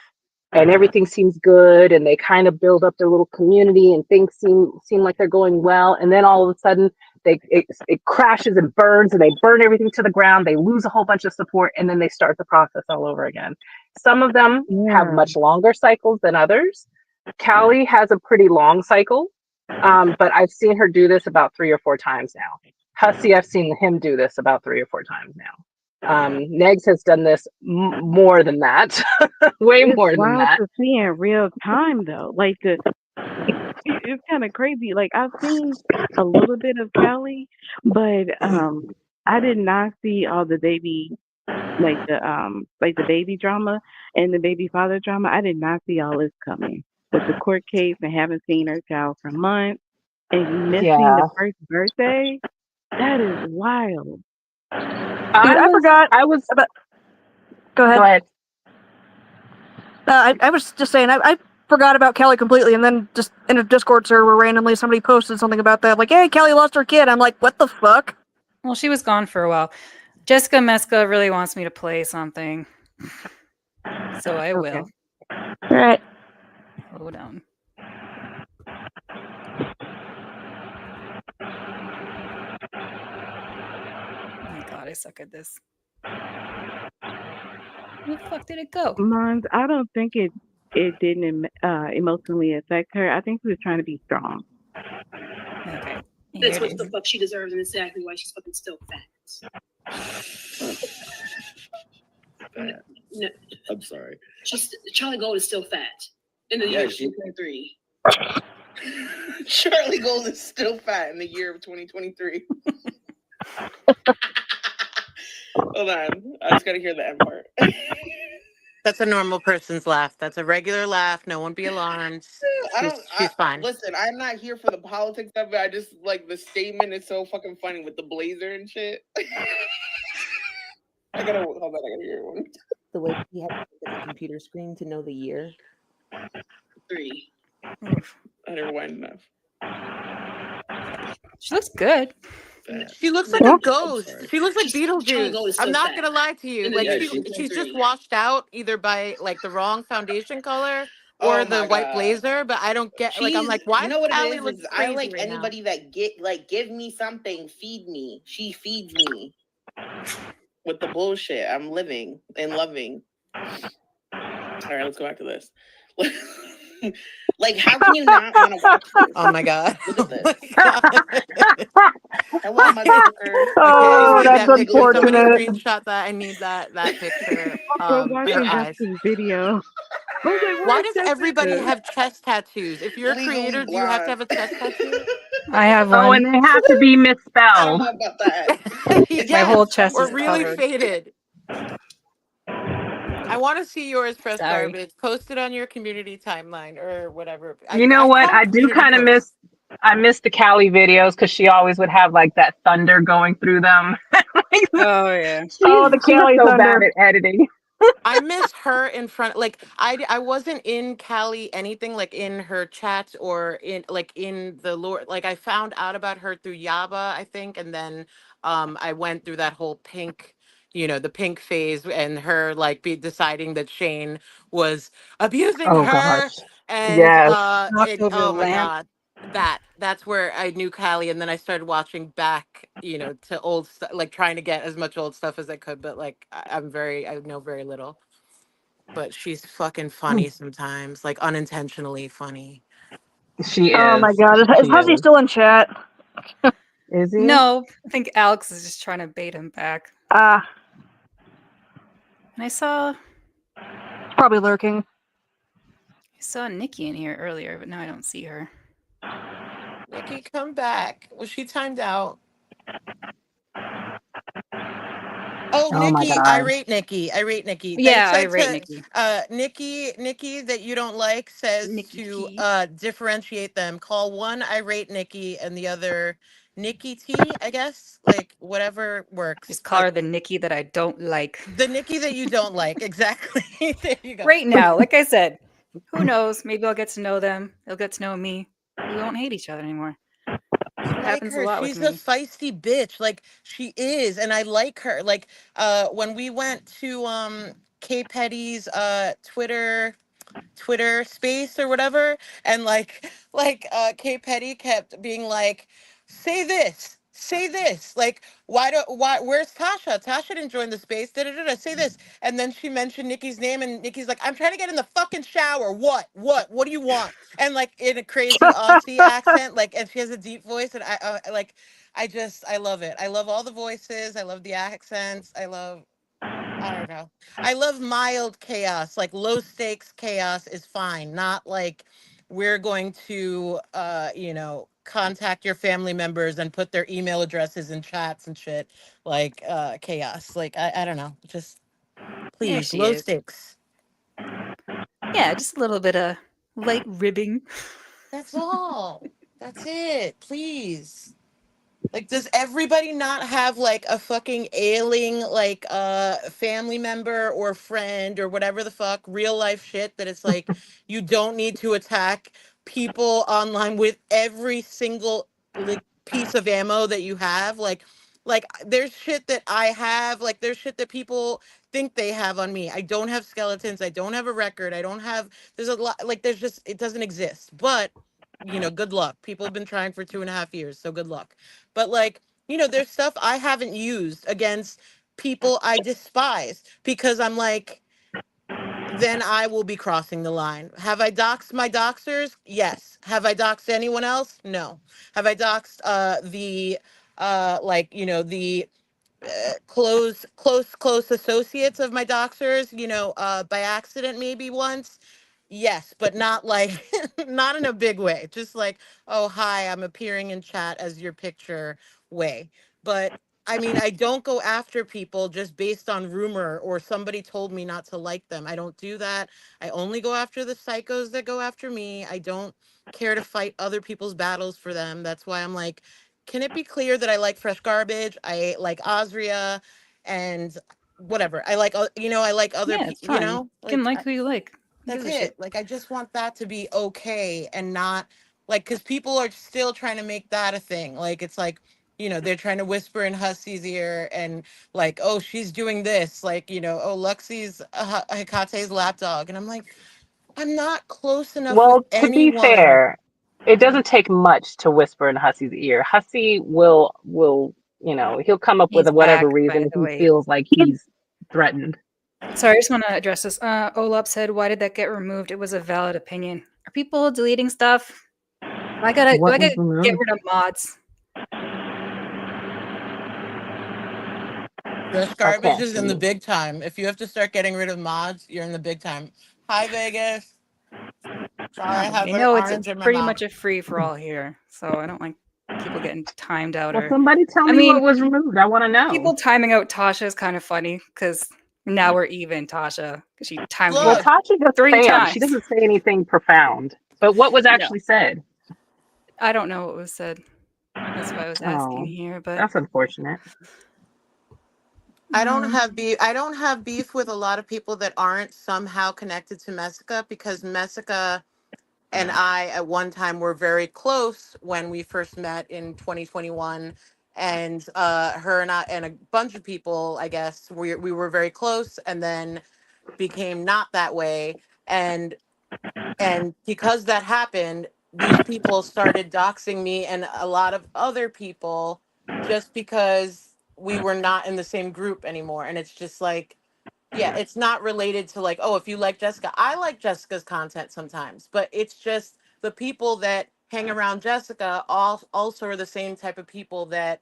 and everything seems good and they kind of build up their little community and things seem like they're going well, and then all of a sudden it crashes and burns and they burn everything to the ground, they lose a whole bunch of support, and then they start the process all over again. Some of them have much longer cycles than others. Callie has a pretty long cycle, but I've seen her do this about 3 or 4 times now. Hussy, I've seen him do this about 3 or 4 times now. Negs has done this more than that. Way more than that. It's wild to see in real time, though. Like, it's kind of crazy. Like, I've seen a little bit of Callie, but I did not see all the baby, like the baby drama and the baby father drama. I did not see all this coming with the court case and haven't seen her child for months and missing the first birthday. That is wild. I forgot. I was. Go ahead. Go ahead. I was just saying, I forgot about Callie completely, and then just in a Discord server randomly somebody posted something about that, like, hey, Callie lost her kid. I'm like, what the fuck? Well, she was gone for a while. Jessica Meska really wants me to play something, so I will. All right. Hold on. Oh my god, I suck at this. Where the fuck did it go? Mons, I don't think it didn't emotionally affect her. I think she was trying to be strong. Okay. That's what the fuck she deserves, and exactly why she's fucking still fat. No, I'm sorry. Charlie Gold is still fat in the year of 2023. Charlie Gold is still fat in the year of 2023. Hold on, I just gotta hear the end part. That's a normal person's laugh. That's a regular laugh. No one be alarmed. She's fine. Listen, I'm not here for the politics of it. I just like the statement is so fucking funny with the blazer and shit. I gotta hear one. The way he had to look at the computer screen to know the year. 3. I didn't rewind enough. She looks good. She looks like Yeah. a ghost. She looks like Beetlejuice. I'm not gonna lie to you. Like she's just washed out either by like the wrong foundation color or Oh the my white God. blazer. But I don't get like I'm She's, like, why you does know what Callie it look is? I crazy like right now? anybody that give me something, feed me. She feeds me with the bullshit I'm living and loving. All right, let's go back to this. Like, how can you not want to watch this? Oh my God. Look at Oh my this. God. Hello, motherfucker. Okay, I Oh, see that's that picture. Somebody unfortunate. screenshot that. I need that picture. We're Her watching eyes. Hussy video. I was like, Why what is does everybody Jessica? have chest tattoos? If you're a Legally creator, do you have to blonde. have a chest tattoo? I have Oh, one. and they have to be I don't misspelled. know about that. It's My whole Yes, chest or is really covered. faded. I want to see yours, Fresh Sorry. Garbage. Post it on your community timeline or whatever. You know I what? call it I do community kind of posts. miss. I miss the Callie videos because she always would have like that thunder going through them. Oh yeah. Oh, the She was Cali so bad Thunder. at editing. I miss her in front. Like I wasn't in Callie anything like in her chats or in like in the lore. Like I found out about her through Yaba, I think, and then I went through that whole pink, the pink phase and her like deciding that Shane was abusing Oh her gosh. and Yes. Knocked over the oh my lamp. God. That's where I knew Callie, and then I started watching back, to old stuff, like trying to get as much old stuff as I could, but like I know very little. But she's fucking funny sometimes, like unintentionally funny. She Oh my is. God, She is Hussy is. still in chat? Is he? No, I think Alex is just trying to bait him back. Ah, And probably lurking. I saw Nikki in here earlier, but now I don't see her. Nikki, come back. Was she timed out? Oh, Oh my Nikki, God. I rate Nikki. They Yeah, I said rate to Nikki. Nikki that you don't like says Nikki to T. differentiate them. Call one I rate Nikki and the other Nikki T, I guess. Like whatever works. Just call Like her the Nikki that I don't like. the Nikki that you don't like. Exactly. There you go. Right now, like I said, who knows? Maybe I'll get to know them. They'll get to know me. We won't hate each other anymore. I It like happens a her. lot with She's a me. feisty bitch. Like she is, and I like her. Like when we went to K Petty's Twitter space or whatever, and Kay Petty kept being like, say this, like why where's Tasha? Tasha didn't join the space, da, da, da, da, say this. And then she mentioned Nikki's name, and Nikki's like, I'm trying to get in the fucking shower. What do you want? And like in a crazy Aussie accent, like, and she has a deep voice, and I love it. I love all the voices, I love the accents, I don't know. I love mild chaos. Like low stakes chaos is fine. Not like we're going to contact your family members and put their email addresses in chats and shit. Like chaos. Like I don't know. Just There please, she low is. stakes. Yeah, just a little bit of light ribbing. That's all. That's it. Please. Like, does everybody not have like a fucking ailing like family member or friend or whatever the fuck real life shit that it's like you don't need to attack people online with every single like piece of ammo that you have? Like there's shit that I have, like there's shit that people think they have on me. I don't have skeletons, I don't have a record, I don't have there's a lot like there's just it doesn't exist. But good luck. People have been trying for 2.5 years, so good luck. But like, there's stuff I haven't used against people I despise because I'm like, then I will be crossing the line. Have I doxed my doxers? Yes. Have I doxed anyone else? No. Have I doxed the the close associates of my doxers, by accident maybe once? Yes, but not like not in a big way. Just like, oh hi, I'm appearing in chat as your picture way. But I mean, I don't go after people just based on rumor or somebody told me not to like them. I don't do that. I only go after the psychos that go after me. I don't care to fight other people's battles for them. That's why I'm like, can it be clear that I like Fresh Garbage? I like Osria and whatever. I like I like other Yeah, it's people, fine. You can like like who you like. Who that's gives a it. shit? Like I just want that to be okay and not Like, because people are still trying to make that a thing. Like, it's like, they're trying to whisper in Hussy's ear and like, oh, she's doing this. Like, oh, Lexi's Hikate's lapdog. And I'm like, I'm not close enough with Well, to be anyone. fair, it doesn't take much to whisper in Hussy's ear. Hussy will he'll come up with He's whatever back, by reason the he way. feels like he's threatened. Sorry, I just want to address this. Olap said, "Why did that get removed? It was a valid opinion." Are people deleting stuff? Do I gotta What was get removed? rid of mods? Fresh I garbage can't is in the see. big time. If you have to start getting rid of mods, you're in the big time. Hi, Vegas. Sorry, I have You an know, it's orange in my pretty mouth. much a free for all here, so I don't like people getting timed out. Well, Or, somebody tell I me mean, what was removed. I want to know. people timing out Tasha is kind of funny because now we're even, Tasha, because she timed me Well, out Look, Tasha just 3 spams. She times. doesn't say anything profound. But what was No, actually said? I don't know what was said. That's why I was asking Oh, here, but that's unfortunate. I don't have beef. I don't have beef with a lot of people that aren't somehow connected to Messica, because Messica and I at one time were very close when we first met in 2021. And her and I and a bunch of people, I guess, we were very close, and then became not that way. And because that happened, these people started doxing me and a lot of other people, just because we were not in the same group anymore. And it's just like, yeah, it's not related to like, oh, if you like Jessica, I like Jessica's content sometimes, but it's just the people that hang around Jessica all also are the same type of people that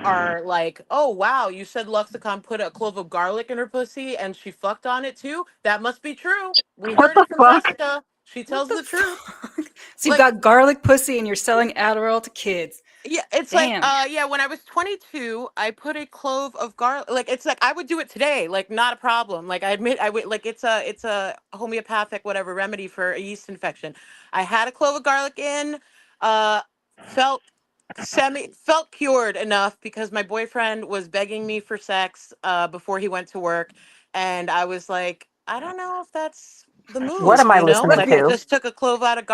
are like, oh wow, you said Luxicon put a clove of garlic in her pussy and she fucked on it too. That must be true. We What heard the it from fuck? Jessica. She what tells the the truth. fuck? So you've Like, got garlic pussy and you're selling Adderall to kids. yeah, it's like, Damn. yeah, when I was 22, I put a clove of garlic. Like, it's like I would do it today, like not a problem. Like, I admit I would, like, it's a homeopathic whatever remedy for a yeast infection. I had a clove of garlic in, uh, felt felt cured enough because my boyfriend was begging me for sex before he went to work, and I was like, I don't know if that's the What move, am I listening like it to? just took a clove out of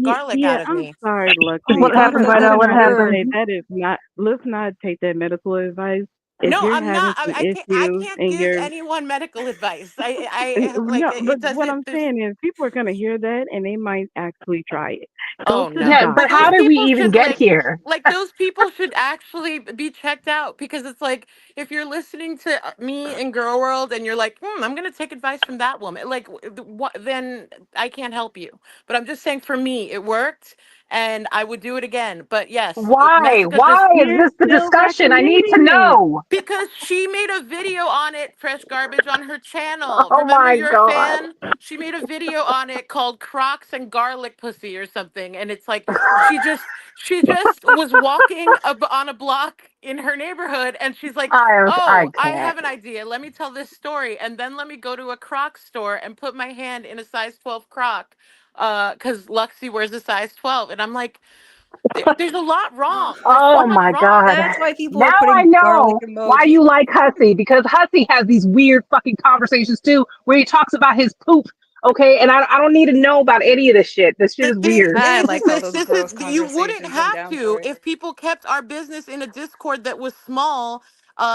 garlic Yeah, out of I'm me. sorry, What Luxie. Well, happens? that's I I'm know good what for sorry to her. say happened. that is not. Let's not take that medical advice. If No, you're I'm not. having some I issues can't and give you're anyone medical advice. I like no, but it what doesn't. I'm There's saying is people are gonna hear that and they might actually try it. Go Oh to the no. Yeah, Well, but doctor. how those did we people even should get here? like those people should actually be checked out, because it's like, if you're listening to me in Girl World and you're like, I'm gonna take advice from that woman, like what? Then I can't help you. But I'm just saying, for me, it worked, and I would do it again. But yes, Why? Messica just Why is You're this the still discussion? I need to recommending it. know. because she made a video on it, Fresh Garbage, on her channel. Oh Remember, my you're a god. fan? She made a video on it called Crocs and Garlic Pussy or something. And it's like, she just was walking on a block in her neighborhood, and she's like, I oh, I can't. have an idea. Let me tell this story. And then let me go to a Croc store and put my hand in a size 12 Croc. Because Luxy wears a size 12. And I'm like, there's a lot wrong. There's so Oh much my wrong. god. That's why people are Now I putting garlic know why emoji. you like Hussy, because Hussy has these weird fucking conversations too, where he talks about his poop. Okay, and I don't need to know about any of this shit. This shit The is thing weird. I is like all this those this is gross you wouldn't conversations. I'm have down for to it. if people kept our business in a Discord that was small,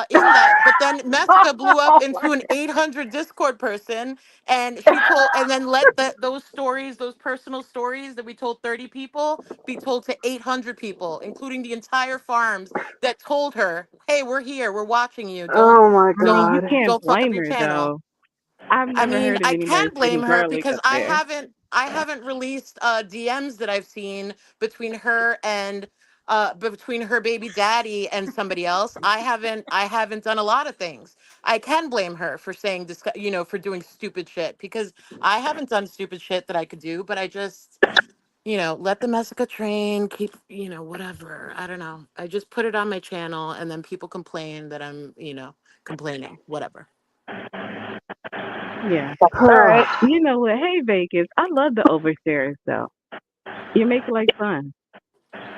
in that. But then Messica blew up into an 800 Discord person, and she told, and then let those stories, those personal stories that we told 30 people, be told to 800 people, including the entire farms that told her, hey, we're here, we're watching you, don't Oh my I mean, don't you god. can't don't fuck up blame your her channel. though. I've I never mean, heard of I anybody can blame putting her garlic because up I there. haven't I haven't released DMs that I've seen between her and between her baby daddy and somebody else. I haven't done a lot of things. I can blame her for saying this, for doing stupid shit, because I haven't done stupid shit that I could do, but I just, let the Messica train keep, whatever. I don't know. I just put it on my channel, and then people complain that I'm, complaining, whatever. Yeah. All right. You know what? Hey, Vegas. I love the overshares though. You make life fun.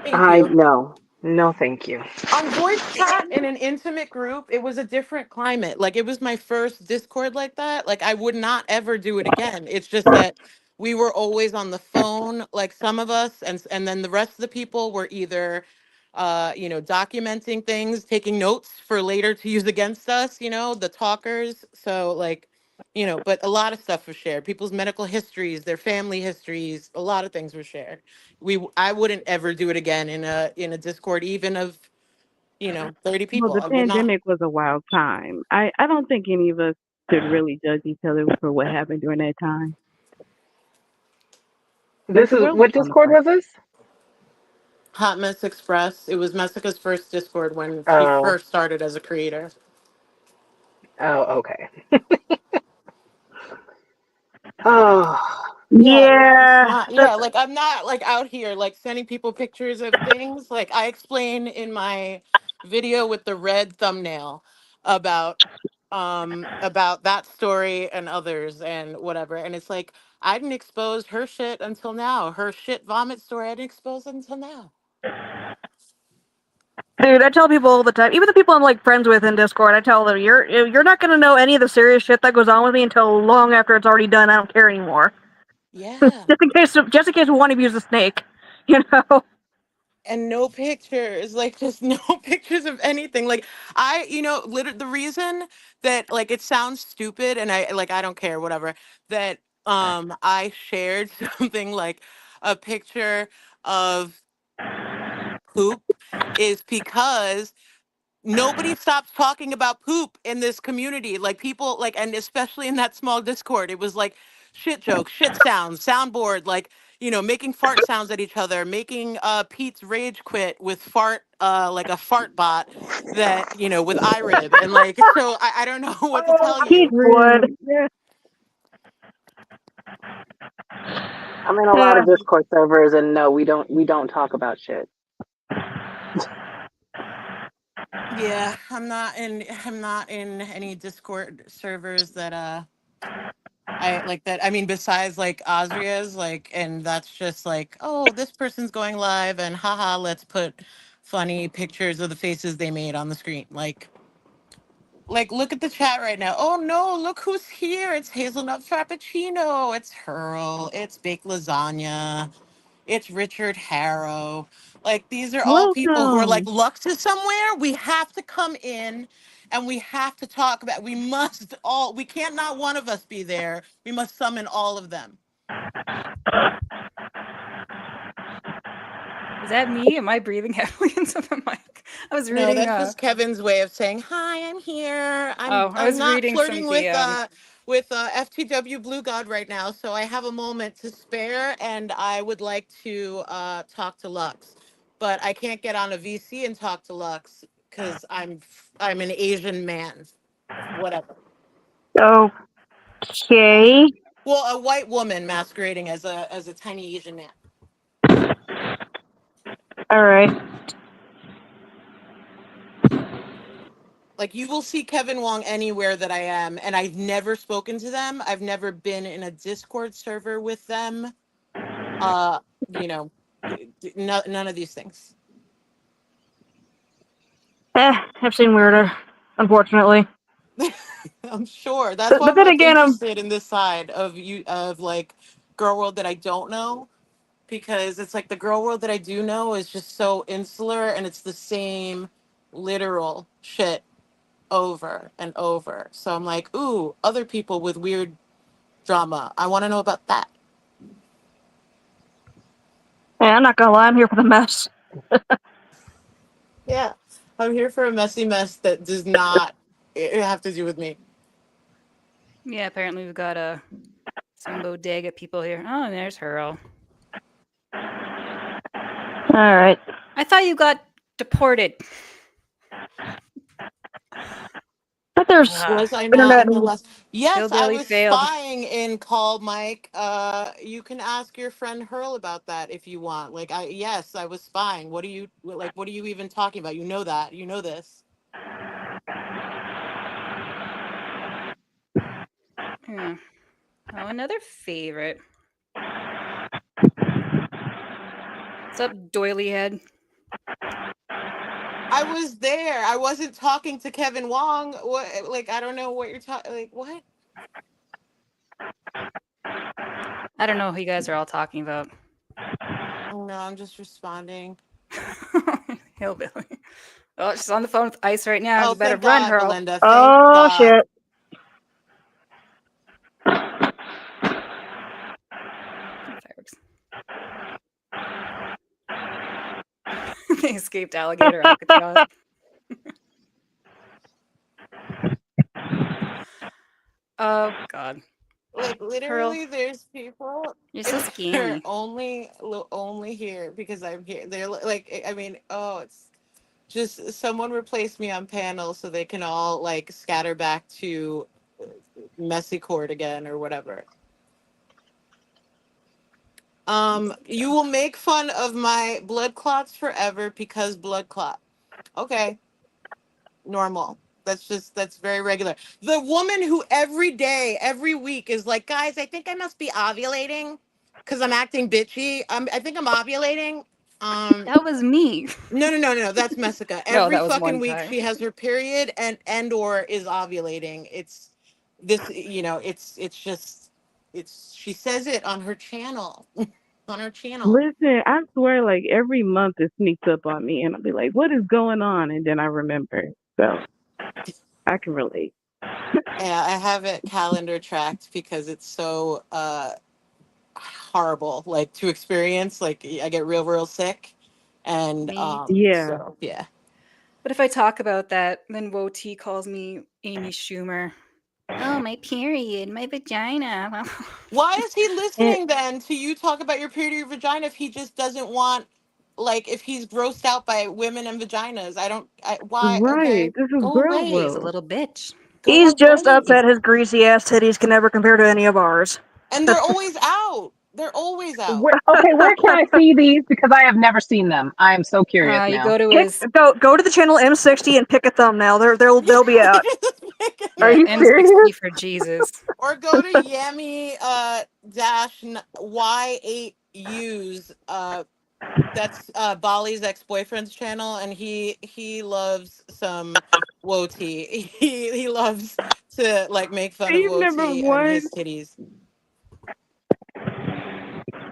Thank I you. no. No thank you. On voice chat in an intimate group, it was a different climate. Like, it was my first Discord like that. Like, I would not ever do it again. It's just that we were always on the phone, like some of us, and then the rest of the people were either documenting things, taking notes for later to use against us, the talkers. So like, but a lot of stuff was shared. People's medical histories, their family histories, a lot of things were shared. I wouldn't ever do it again in a Discord, even of 30 Well, people. the I would not. pandemic was a wild time. I don't think any of us should really judge each other for what happened during that time. Like This the is world was what falling Discord apart. was this? Hot Mess Express. It was Messica's first Discord when she Oh, first started as a creator. oh, okay. Oh, Yeah, it's Yeah, not. Yeah, like I'm not like out here like sending people pictures of things. Like I explain in my video with the red thumbnail about about that story and others and whatever. And it's like I didn't expose her shit until now. Her shit vomit story I didn't expose until now. dude, I tell people all the time, even the people I'm like friends with in Discord, I tell them you're not gonna know any of the serious shit that goes on with me until long after it's already done. I don't care anymore. Yeah. Just in case one of you is a snake, you know. And no pictures, like just no pictures of anything. Like the reason that like it sounds stupid and I don't care, whatever, that I shared something like a picture of poop is because nobody stops talking about poop in this community. Like people like, and especially in that small Discord, it was like shit jokes, shit sounds, soundboard, like, making fart sounds at each other, making Pete's rage quit with fart, like a fart bot that, with iRib. And like, so I don't know what to Oh, tell Pete you. would. Yeah. I'm in a lot of Discord servers, and no, we don't talk about shit. Yeah, I'm not in any Discord servers that I like that. I mean, besides like Azria's, like, and that's just like, oh, this person's going live, and haha, let's put funny pictures of the faces they made on the screen. Like, look at the chat right now. Oh no, look who's here! It's Hazelnut Frappuccino. It's Hurl. It's Baked Lasagna. It's Richard Harrow. Like, these are all people who are like, Welcome. Lux is somewhere. We have to come in and we have to talk about, we can't not one of us be there. We must summon all of them. Is that me? Am I breathing heavily into the mic? I was No, reading. that's just Kevin's way of saying, hi, I'm here. I'm, Oh, I I'm was not reading some flirting DM. with FTW Blue God right now. So I have a moment to spare and I would like to talk to Lux. But I can't get on a VC and talk to Lux because I'm an Asian man. Whatever. Okay. Well, a white woman masquerading as a tiny Asian man. All right. Like you will see Kevin Wong anywhere that I am, and I've never spoken to them. I've never been in a Discord server with them. Uh, you know, none of these things. I've seen weirder, unfortunately. I'm sure. That's why But I'm then like again, interested in this side of like girl world that I don't know, because it's like the girl world that I do know is just so insular and it's the same literal shit over and over. So I'm like, ooh, other people with weird drama. I want to know about that. I'm not gonna lie, I'm here for the mess. Yeah. I'm here for a messy mess that does not have to do with me. Yeah, apparently we've got some bodega people here. Oh, and there's Hurl. All right. I thought you got deported. But there's Was I not internet. in the last? Yes, I Hillbilly was failed. spying in Call Mike. You can ask your friend Hurl about that if you want. Like, yes, I was spying. What are you like? What are you even talking about? You know that. You know this. Yeah. Oh, another favorite. What's up, doily head? I was there. I wasn't talking to Kevin Wong. What? Like, I don't know what you're talking. Like, what? I don't know who you guys are all talking about. Oh no, I'm just responding. Hillbilly. Oh, she's on the phone with Ice right now. Oh, You better thank run, God, her. Belinda. Thank Oh God. shit. Fireworks. The escaped alligator Alcatraz. Oh God. Like literally, there's people. You're so They're skinny. only here because I'm here. They're like, I mean, oh, it's just someone replaced me on panel so they can all like scatter back to messy court again or whatever. You will make fun of my blood clots forever because blood clot. Okay, normal. That's very regular. The woman who every day, every week is like, guys, I think I must be ovulating because I'm acting bitchy. I think I'm ovulating. That was me. No. That's Messica. No, Every that was fucking one week time. she has her period and or is ovulating. It's this, it's just she says it on her channel. On her channel. Listen, I swear, like every month it sneaks up on me, and I'll be like, "What is going on?" And then I remember. So I can relate. Yeah, I have it calendar tracked because it's so horrible, like to experience. Like I get real sick, and Me. Yeah. so yeah. But if I talk about that, then Woti calls me Amy Schumer. Oh, my period, my vagina. Why is he And listening then to you talk about your period or your vagina if he just doesn't want, like, if he's grossed out by women and vaginas? Why? right, Okay, this is go girl He's a away. world. little bitch. Go He's just away. upset his greasy ass titties can never compare to any of ours. And they're always out. They're always out. Where can I see these? Because I have never seen them. I am so curious You now. go to his Go to the channel M60 and pick a thumbnail. They'll be out. Are yeah you M60 serious? for Jesus. Or go to Yami dash Y8U's that's Bali's ex-boyfriend's channel, and he loves some Woti. He loves to like make fun of He's number Woti and one. his titties.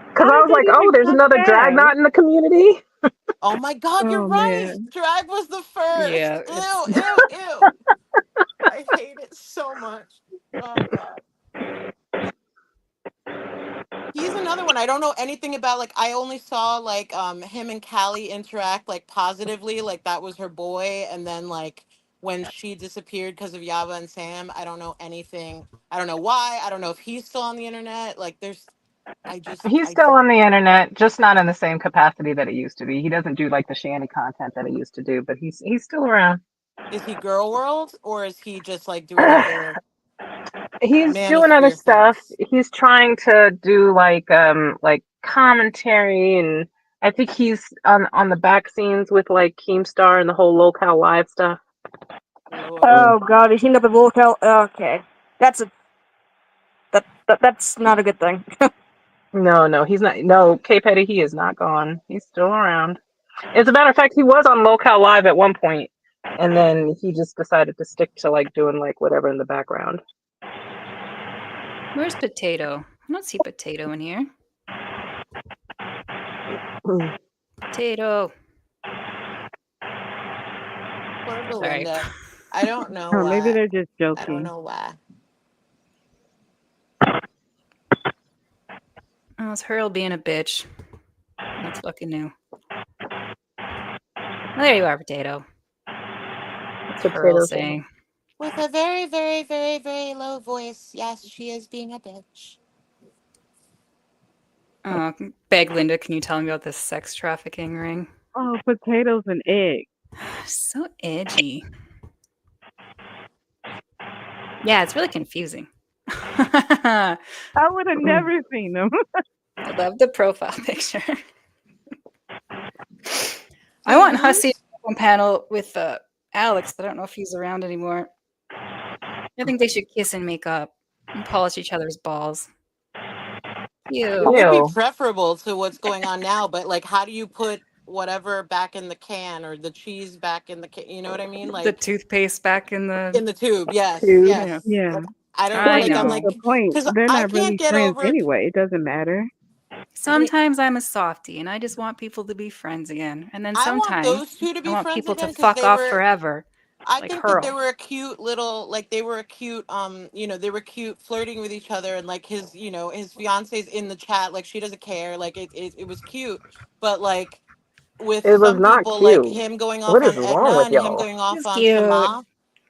Because How I did was that like, even oh, there's come another drag back? knot in the community. Oh my God, you're Oh right. man. Drag was the first. Yeah, Ew, it's ew, ew. I hate it so much. Oh God. He's another one. I don't know anything about. Like I only saw like him and Callie interact like positively, like that was her boy, and then like when she disappeared because of Yava and Sam, I don't know anything. I don't know why. I don't know if he's still on the internet. Like there's He's I still don't. on the internet, just not in the same capacity that it used to be. He doesn't do like the shanty content that he used to do, but he's still around. Is he girl world or is he just like doing other He's doing other manosphere stuff. things? He's trying to do like commentary, and I think he's on the back scenes with like Keemstar and the whole locale live stuff. Lord. Oh god, he teamed up with Volcal. Okay, that's that's not a good thing. No, he's not. No, K Petty, he is not gone. He's still around. As a matter of fact, he was on locale live at one point, and then he just decided to stick to like doing like whatever in the background. where's Potato? I don't see Potato in here. Potato. Poor Sorry. Belinda. I don't know Oh, maybe why. they're just I don't joking. know why. Oh, it's Hurl being a bitch. That's fucking new. Well, there you are, Potato. What's Hurl Potato. saying? With a very, very, very, very low voice. Yes, she is being a bitch. Oh, beg Linda, can you tell me about this sex trafficking ring? Oh, potatoes and eggs. So edgy. Yeah, it's really confusing. I I would have never seen them. love the profile picture. I Wait, want Hussy who's? on panel with Alex, but I don't know if he's around anymore. I think they should kiss and make up and polish each other's balls. It Ew. would be Ew. preferable to what's going on now, but like, how do you put whatever back in the can or the cheese back in the can? You know what I mean? The Like toothpaste back in the in the tube. Yes, Tube. yeah. yes. Yeah. Like, I don't I like. I'm know. like, the point. because They're I not can't really get friends over. anyway. It doesn't matter. Sometimes I'm a softie and I just want people to be friends again. And then I want sometimes those two to I be want friends people to again because fuck they off were. forever. I Like think that they Hurl. were a cute little, like they were a cute, they were cute flirting with each other, and like his fiance's in the chat, like she doesn't care, like it was cute, but like with It was some not people, like cute. him going off What is on wrong Edna with and him y'all? going off It's on cute. Sama,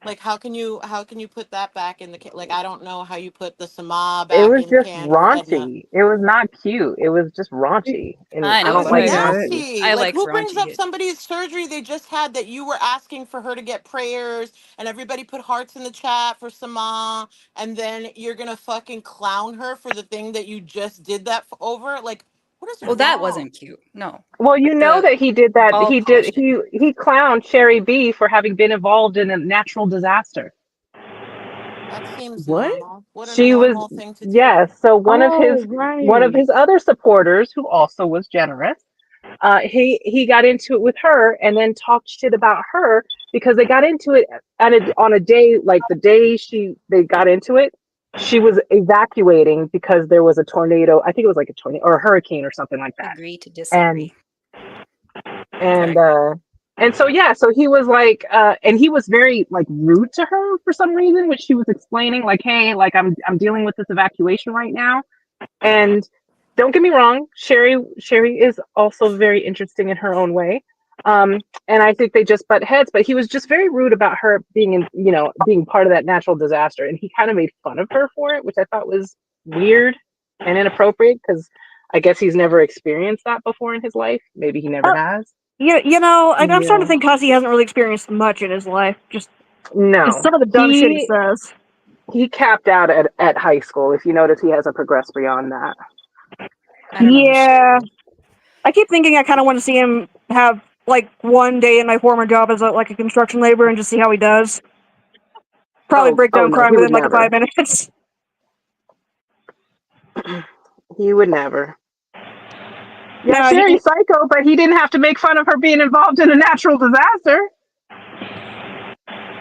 like how can you put that back in the like I don't know how you put the Sama It back was in the just can for Edna. raunchy. It was not cute. It was just raunchy, and I It I know, don't was but I like do. raunchy. nasty. I Like, like who brings raunchy up shit. somebody's surgery they just had that you were asking for her to get prayers and everybody put hearts in the chat for Sama, and then you're gonna fucking clown her for the thing that you just did that over? Like, what is Well, that wrong? wasn't cute. No. Well, you But know the that he did that. ball polishing. He clowned Sherry B for having been involved in a natural disaster. That seems What? normal. What a She was, normal thing to do. yes. So Oh, one of right. his other supporters, who also was generous, he got into it with her and then talked shit about her because they got into it on a day, like the day they got into it. She was evacuating because there was a tornado. I think it was like a tornado or a hurricane or something like that. Agree to And disagree. and Sorry. so yeah, so he was like, and he was very like rude to her for some reason, which she was explaining, like, hey, like I'm dealing with this evacuation right now. And don't get me wrong, Sherry is also very interesting in her own way. And I think they just butt heads, but he was just very rude about her being part of that natural disaster, and he kind of made fun of her for it, which I thought was weird and inappropriate because I guess he's never experienced that before in his life. Maybe he never has. I'm starting to Yeah. think Hussy hasn't really experienced much in his life. Just No, some of the dumb shit he says. he capped out at high school. If you notice, he hasn't progressed beyond that. I don't know who Yeah, Sherry. I keep thinking I kind of want to see him have like one day in my former job as like a construction laborer and just see how he does. Probably break Oh down no, crying he would within like never. 5 minutes. He would never. Yeah, No, Sherry's psycho, but he didn't have to make fun of her being involved in a natural disaster.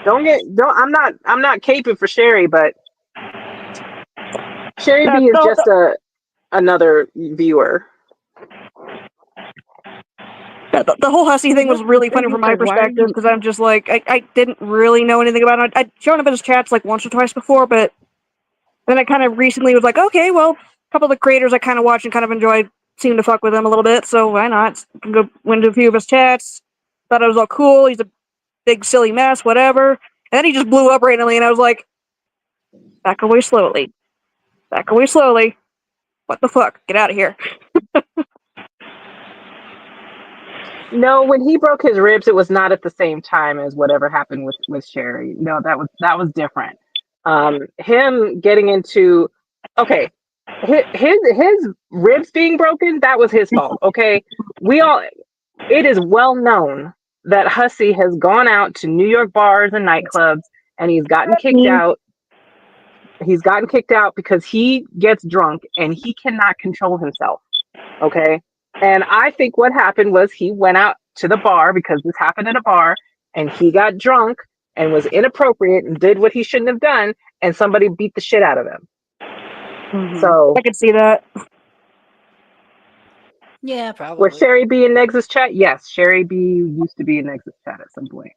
I'm not caping for Sherry, but Sherry B is just another viewer. the whole Hussy So thing was really it's funny from just my like, why are perspective you? because I'm just like I didn't really know anything about it. I'd shown up in his chats like once or twice before, but then I kind of recently was like, okay, well, a couple of the creators I kind of watch and kind of enjoyed seem to fuck with him a little bit, so why not? Went to a few of his chats, thought it was all cool. He's a big silly mess, whatever. And then he just blew up randomly, and I was like, back away slowly. Back away slowly. What the fuck? Get out of here. No, when he broke his ribs, it was not at the same time as whatever happened with Sherry. No, that was different. Him getting into okay, his ribs being broken, that was his fault. Okay, it is well known that Hussy has gone out to New York bars and nightclubs, and he's gotten kicked out. He's gotten kicked out because he gets drunk and he cannot control himself. Okay. And I think what happened was he went out to the bar because this happened at a bar and he got drunk and was inappropriate and did what he shouldn't have done. And somebody beat the shit out of him. Mm-hmm. So I could see that. Yeah, was probably. Sherry B in Nexus chat? Yes. Sherry B used to be in Nexus chat at some point.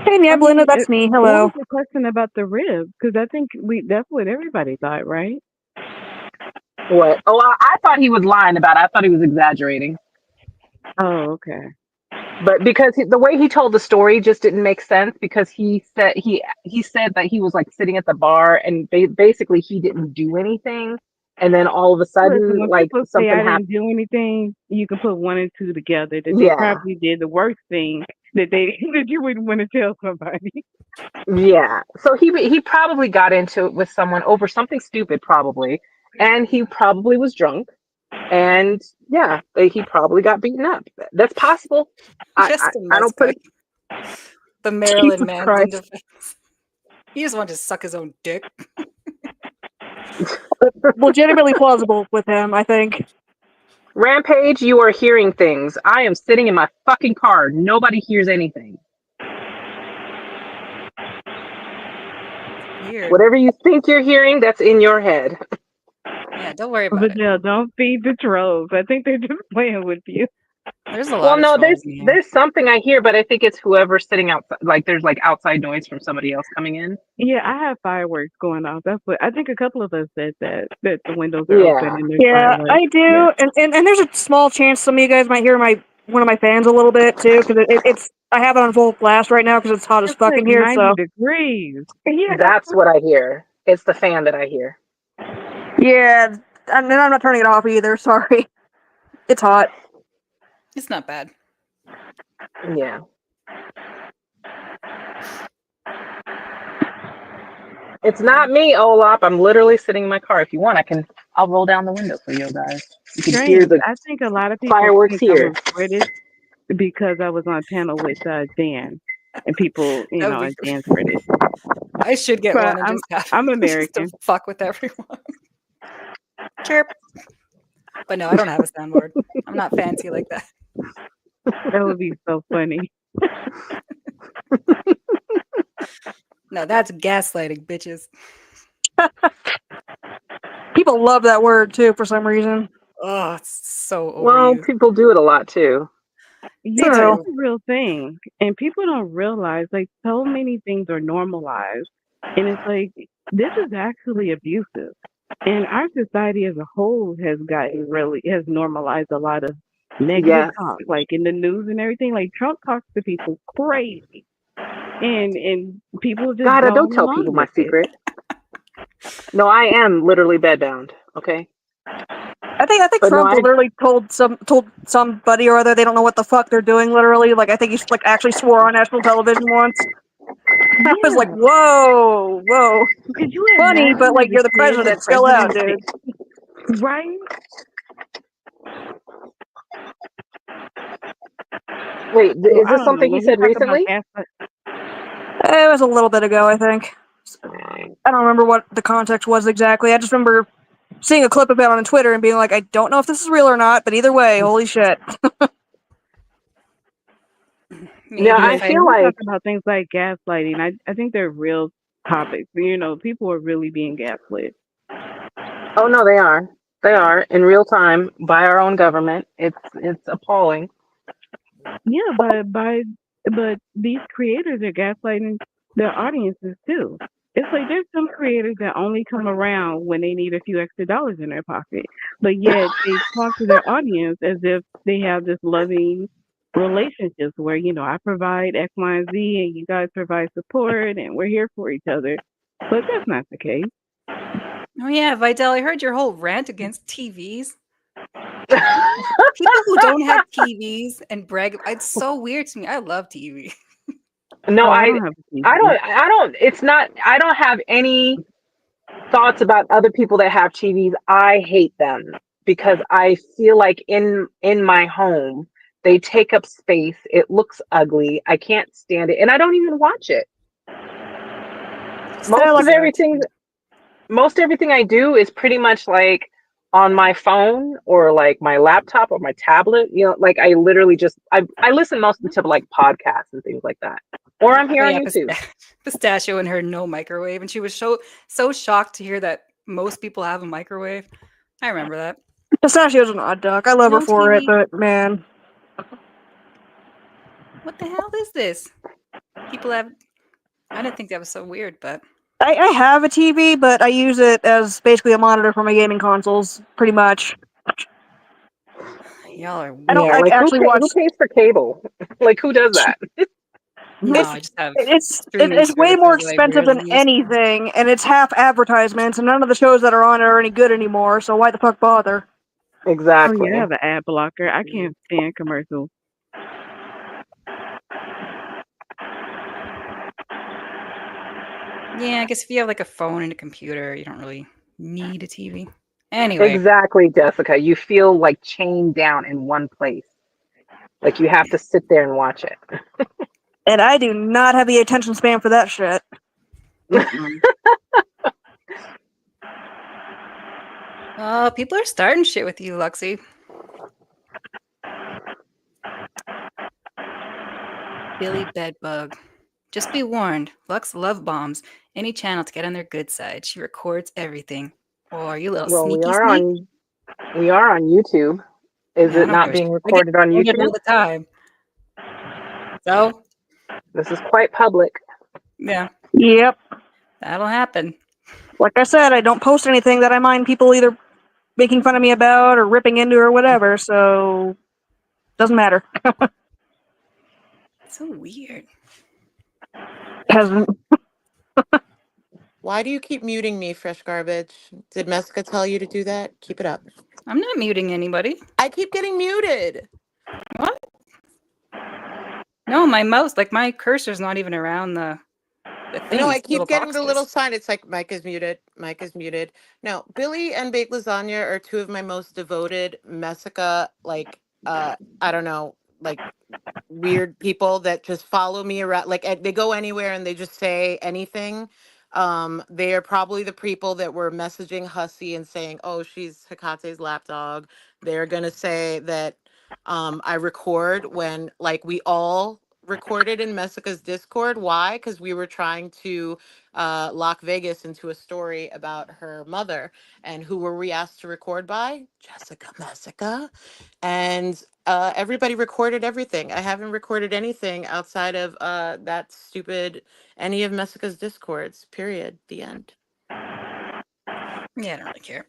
Hey, yeah, I Belinda, mean, that's me. what Hello. was the question about the rib? Because I think that's what everybody thought, right? What? Oh, I thought he was lying about it. I thought he was exaggerating. Oh, okay. But because the way he told the story just didn't make sense because he said that he was like sitting at the bar and basically he didn't do anything, and then all of a Listen, sudden when like people say something I happened. didn't do anything, you can put one and two together that they Yeah, probably did the worst thing that they that you wouldn't want to tell somebody. yeah. So he probably got into it with someone over something stupid probably, and he probably was drunk, and yeah, he probably got beaten up. That's possible. Just a I mess don't put bag. The Marilyn Jesus Manson Christ. defense. He just wanted to suck his own dick. Legitimately plausible with him, I think. Rampage, you are hearing things. I am sitting in my fucking car. Nobody hears anything. You weird. Whatever you think you're hearing, that's in your head. Yeah, don't worry about But it. yeah, don't feed the trolls. I think they're just playing with you. There's a lot Well, of no, trolls in here. there's something I hear, but I think it's whoever's sitting outside. Like there's like outside noise from somebody else coming in. Yeah, I have fireworks going off. That's what I think. A couple of us said that the windows are Yeah. open and there's Yeah, fireworks. I do, Yeah. and there's a small chance some of you guys might hear one of my fans a little bit too, because it's I have it on full blast right now because it's hot as It's fuck like in here. 90 So degrees. Yeah. That's what I hear. It's the fan that I hear. yeah, and then I'm not turning it off either. Sorry, it's hot. It's not bad. Yeah. It's not me, Olap. I'm literally sitting in my car. If you want, I'll roll down the window for you guys. You can hear Strange. the I think a lot of people fireworks think I'm here. a British because I was on panel with Dan, and people, That would and be Dan's British. I should get But one and just have I'm just American. to fuck with everyone. Chirp. But no, I don't have a soundboard. I'm not fancy like that. That would be so funny. No, that's gaslighting, bitches. People love that word too for some reason. Oh, it's so Well, overused. people do it a lot too. Yeah, True. it's a real thing. And people don't realize, like, so many things are normalized. And it's like, this is actually abusive. And our society as a whole has normalized a lot of negative Yes. talk, like in the news and everything. Like, Trump talks to people crazy. And people just God, go don't tell along people my with it. secret. No, I am literally bedbound. Okay. I think But no, Trump literally told somebody or other they don't know what the fuck they're doing. Literally, like I think he like actually swore on national television once. I was like, Yeah. whoa, Could you funny, but imagine like as you're a the kid, the president. Chill out, president, dude. right? wait, So is I this don't know. something he When we said talk about recently? gaslight, It was a little bit ago, I think. I don't remember what the context was exactly. I just remember seeing a clip of it on Twitter and being like, I don't know if this is real or not, but either way, holy shit. Maybe Yeah, I if I feel we like talk about things like gaslighting. I think they're real topics. People are really being gaslit. oh no, they are. They are in real time by our own government. It's appalling. Yeah, but these creators are gaslighting their audiences too. It's like there's some creators that only come around when they need a few extra dollars in their pocket, but yet they talk to their audience as if they have this loving relationships where I provide X, Y, and Z, and you guys provide support, and we're here for each other. But that's not the case. Oh yeah, Vidal, I heard your whole rant against TVs. People who don't have TVs and brag, it's so weird to me. I love TV. No, Oh, I I don't have a TV. I don't it's not I don't have any thoughts about other people that have TVs. I hate them because I feel like in my home they take up space. It looks ugly. I can't stand it and I don't even watch it. Most of everything most everything I do is pretty much like on my phone or like my laptop or my tablet. Like I literally just I listen mostly to like podcasts and things like that. Or I'm here Oh on yeah, YouTube. Pistachio and her no microwave, and she was so shocked to hear that most people have a microwave. I remember that. Pistachio's an odd duck. I love her No for it, TV. but man. What the hell is this? People have. I didn't think that was so weird, but I have a TV, but I use it as basically a monitor for my gaming consoles, pretty much. y'all are I don't Yeah, weird. like like actually watch. who pays for cable? Like who does that? No, It's I just have streaming it's way more services that I expensive than rarely use. anything, and it's half advertisements, and none of the shows that are on it are any good anymore. So why the fuck bother? Oh Exactly. yeah, I have an ad blocker. I can't stand commercials. Yeah, I guess if you have like a phone and a computer, you don't really need a TV. Anyway, Exactly, Jessica. You feel like chained down in one place. Like you have to sit there and watch it. And I do not have the attention span for that shit. people are starting shit with you, Lexi. Billy Bedbug. Just be warned, Lux love bombs any channel to get on their good side. She records everything. Oh, you little Well, sneaky sneak. we are on YouTube. Is Yeah, I it don't not give a being shit. I get recorded on recorded all YouTube? the time. So, This is quite public. yeah, Yep. that'll happen. Like I said, I don't post anything that I mind people either making fun of me about or ripping into or whatever, so doesn't matter. So weird. Hasn't. Why do you keep muting me, Fresh Garbage? Did Messica tell you to do that? Keep it up. I'm not muting anybody. I keep getting muted. What? No, my mouse, like my cursor's not even around the No, I things, little keep getting the little boxes. sign. It's like Mike is muted. Mike is muted. No, Billy and Baked Lasagna are two of my most devoted Messica, like I don't know, like weird people that just follow me around. Like they go anywhere and they just say anything. They are probably the people that were messaging Hussy and saying, "Oh, she's Hekate's lapdog." They're gonna say that I record when like we all recorded in Messica's Discord. Why? Because we were trying to lock Vegas into a story about her mother. And who were we asked to record by? Jessica Messica. And everybody recorded everything. I haven't recorded anything outside of that stupid any of Messica's Discords. Period. The end. Yeah, I don't really care.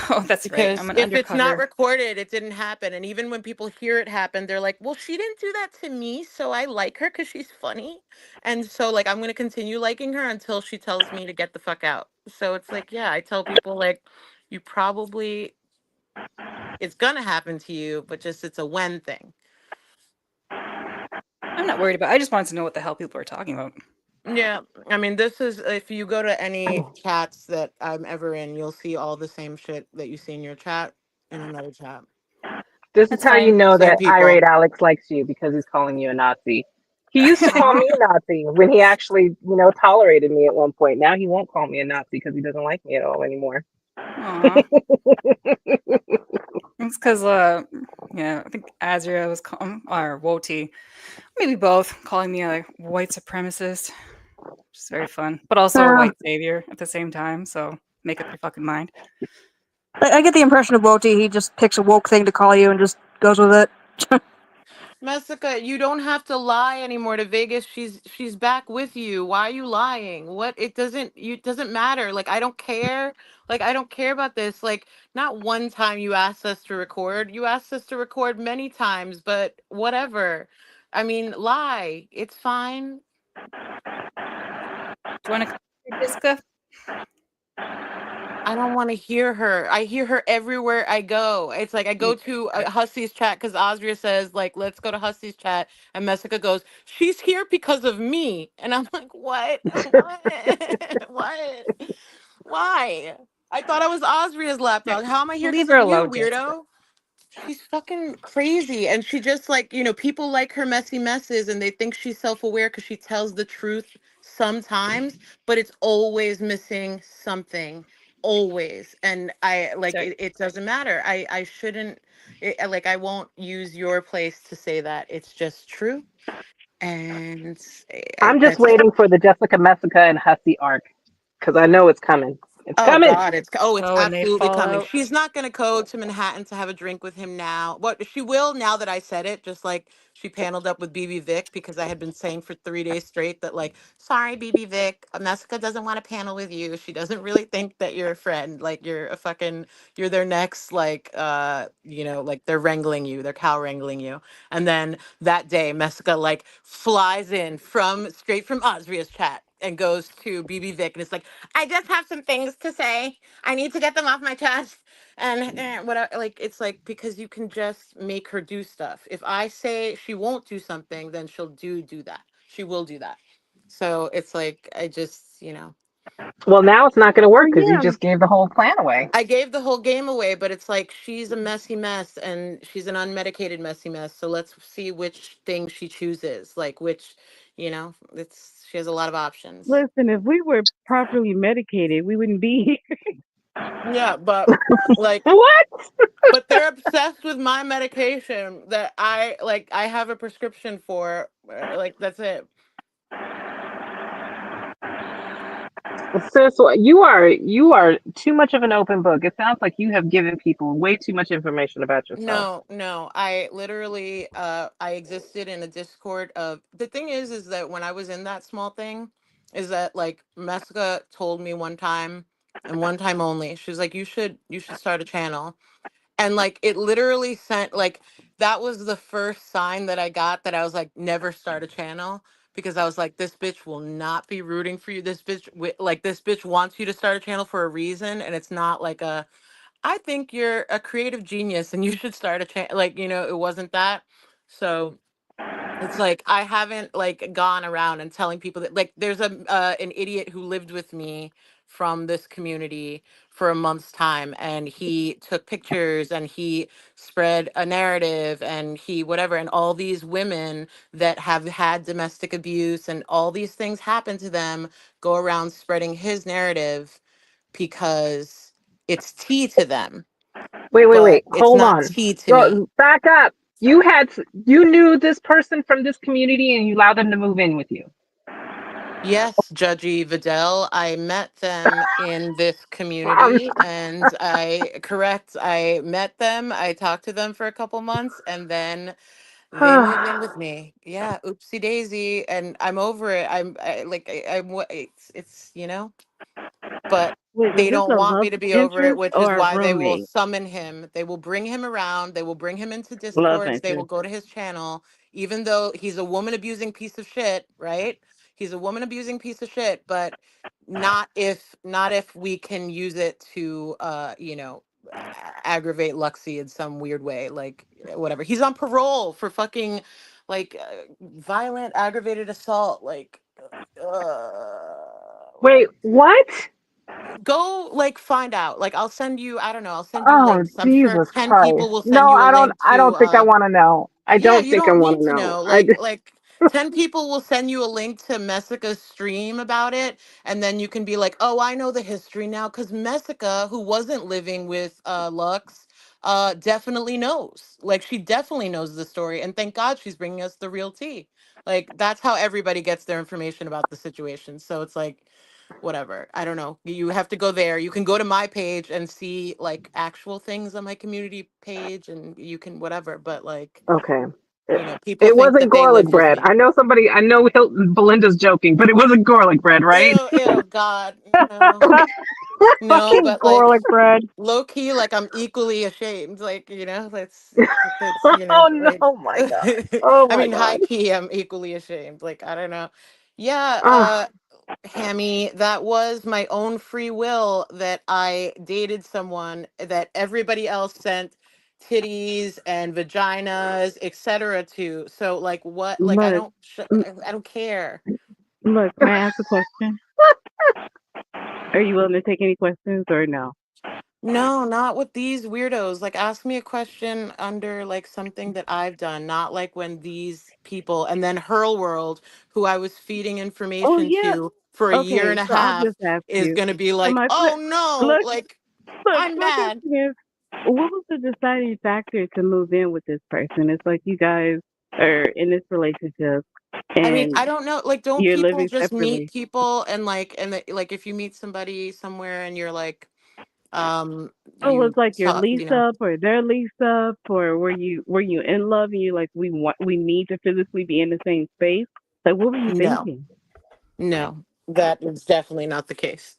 Oh, that's right. I'm Because an if it's not undercover. recorded, it didn't happen. And even when people hear it happen, they're like, well, she didn't do that to me. So I like her because she's funny. And so, like, I'm going to continue liking her until she tells me to get the fuck out. So it's like, yeah, I tell people, like, you probably, it's going to happen to you, but just it's a when thing. I'm not worried about it. I just wanted to know what the hell people are talking about. Yeah. I mean, this is, if you go to any chats that I'm ever in, you'll see all the same shit that you see in your chat in another chat. This is That's how you fine. know Same that people. irate Alex likes you because he's calling you a Nazi. He used to call Aw. me a Nazi when he actually, tolerated me at one point. Now he won't call me a Nazi because he doesn't like me at all anymore. Aw. It's because, yeah, I think Azria was calling, or Woti, maybe both, calling me a white supremacist. Which is very fun, but also a Uh, white savior at the same time. So make up your fucking mind. I get the impression of Woti, he just picks a woke thing to call you and just goes with it. Messica, you don't have to lie anymore to Vegas. She's back with you. Why are you lying? What it doesn't matter. Like I don't care. Like I don't care about this. Like not one time you asked us to record. You asked us to record many times, but whatever. I mean, lie. It's fine. Do you want to come here, Jessica? I don't want to hear her. I hear her everywhere I go. It's like I go You to Hussy's chat because Osria says like, "Let's go to Hussy's chat," and Messica goes, "She's here because of me," and I'm like, "What? What? What? Why? I thought I was Osria's yeah, lapdog. How am I here leave because her of you, alone, Jessica. weirdo?" She's fucking crazy. And she just like, people like her messy messes and they think she's self aware because she tells the truth sometimes, but it's always missing something. Always. And I like So it doesn't matter. I shouldn't, like, I won't use your place to say that. It's just true. And I'm just that's waiting for the Jessica Messica and Hussy arc because I know it's coming. It's Oh coming. God, it's and they absolutely fall coming. out. She's not gonna go to Manhattan to have a drink with him now. What she will now that I said it, just like she paneled up with BB Vic because I had been saying for 3 days straight that like, sorry BB Vic, Messica doesn't want to panel with you. She doesn't really think that you're a friend. Like you're their next like they're wrangling you, they're cow wrangling you. And then that day, Messica like flies in from straight from Osria's chat and goes to BB Vic and it's like I just have some things to say. I need to get them off my chest. And what like it's like because you can just make her do stuff. If I say she won't do something, then she'll do that. She will do that. So it's like I just, Well, now it's not going to Oh work because you yeah. just gave the whole plan away. I gave the whole game away, but it's like she's a messy mess and she's an unmedicated messy mess. So let's see which thing she chooses. Like which, it's she has a lot of options. Listen, if we were properly medicated, we wouldn't be here. Yeah, but like What? but they're obsessed with my medication that I have a prescription for. Like that's it. Sis, you are too much of an open book. It sounds like you have given people way too much information about yourself. No, no. I literally I existed in a Discord of the thing is that when I was in that small thing, is that like Mesca told me one time and one time only. She was like, you should start a channel. And like it literally sent like that was the first sign that I got that I was like, never start a channel. Because I was like, this bitch will not be rooting for you. This bitch, like, this bitch wants you to start a channel for a reason, and it's not like a I think you're a creative genius and you should start a channel. Like, it wasn't that. So it's like I haven't like gone around and telling people that like there's an idiot who lived with me from this community for a month's time, and he took pictures and he spread a narrative and he whatever, and all these women that have had domestic abuse and all these things happen to them go around spreading his narrative because it's tea to them, Wait. but it's Hold not on. tea to me. Go back up. You knew this person from this community and you allowed them to move in with you. Yes, Judgy Vidal, I met them in this Um, community, and I met them, I talked to them for a couple months, and then they moved in with me. Yeah, oopsie daisy, and I'm over it. It's but Wait, was they this don't a want love me to be over it, interest which is or a why they will roommate? summon him. They will bring him around. They will bring him into Love discords. They will interest. go to his channel, even though he's a woman abusing piece of shit, right? He's a woman abusing piece of shit, but not if we can use it to aggravate Luxie in some weird way, like whatever. He's on parole for fucking like violent aggravated assault, like Wait, what? go like find out, like I'll send you, I don't know, I'll send you Oh, links. I'm sure Jesus 10 Christ. people will No, send you a I don't link I to don't think I want to know. I yeah, don't you think I don't want need to to know. know. Like 10 people will send you a link to Messica's stream about it, and then you can be like, "Oh, I know the history now cuz Messica, who wasn't living with Lux, definitely knows. Like she definitely knows the story, and thank God she's bringing us the real tea." Like that's how everybody gets their information about the situation. So it's like whatever. I don't know. You have to go there. You can go to my page and see like actual things on my community page, and you can whatever, but like Okay. It, people it think wasn't that they garlic lived with bread. me. I know Belinda's joking, but it wasn't garlic bread, right? Ew, ew, God, no, Okay. no, Fucking but like garlic bread. low key, like I'm equally ashamed. Like that's Oh like, no, my God. Oh I my mean, high God. key, I'm equally ashamed. Like I don't know. Yeah, Ah, Hammy, that was my own free will that I dated someone that everybody else sent titties and vaginas, etc. to. So like what? Like Look, m- I don't care. look. May I ask a question? Are you willing to take any questions or no? No, not with these weirdos. Like, ask me a question under like something that I've done, not like when these people and then Hurl World, who I was feeding Oh information yeah. to for a year Okay, and a so I'll half, just ask is you. going to be So like, my oh no, look, like, look. I'm My mad. question is, what was the deciding factor to move in with this person? It's like you guys are in this relationship I mean, I and don't know. Like, don't you're people living just meet separately. people and like if you meet somebody somewhere and you're like, Oh, was you like your talk, lease up or their lease up, or were you in love and you like we need to physically be in the same space? Like what were you no, thinking? no, that is definitely not the case.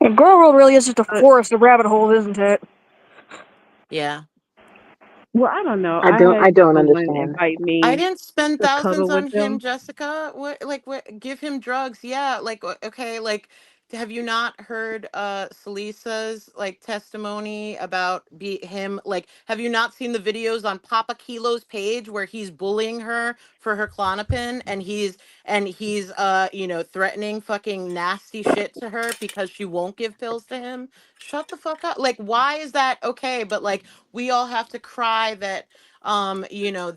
And Girl World really is just a Uh, forest of rabbit holes, isn't it? Yeah. well, I don't know. I I don't had I don't someone understand. invite I me didn't spend to cuddle thousands with on him, them. Jessica. What, give him drugs. Yeah, like okay, like have you not heard Salisa's like testimony about him, like have you not seen the videos on Papa Kilo's page where he's bullying her for her Clonopin, and he's threatening fucking nasty shit to her because she won't give pills to him? Shut the fuck up. Like why is that okay, but like we all have to cry that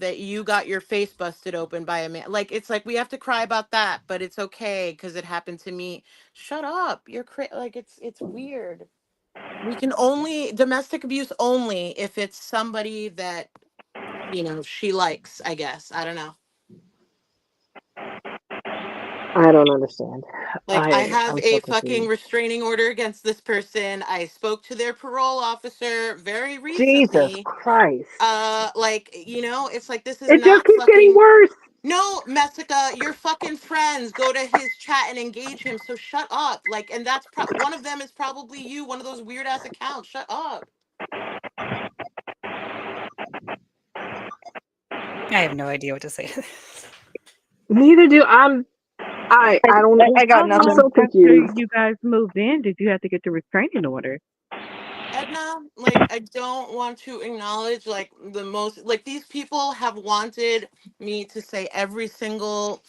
that you got your face busted open by a man. Like it's like we have to cry about that, but it's okay because it happened to me. Shut up. Like it's weird. We can only domestic abuse only if it's somebody that she likes, I guess. I don't know. I don't understand. Like, I have I'm a so fucking confused. restraining order against this person. I spoke to their parole officer very Jesus recently. Christ. Like, you know, it's like, this is It just not keeps getting fucking. worse. No, Messica, your fucking friends go to his chat and engage him. So shut up. Like, and that's one of them is probably you, one of those weird ass accounts. Shut up. I have no idea what to say. Neither do I don't. I got How I'm nothing. long so after confused. you guys moved in did you have to get the restraining order? Edna, like, I don't want to acknowledge, like, the most, like, these people have wanted me to say every single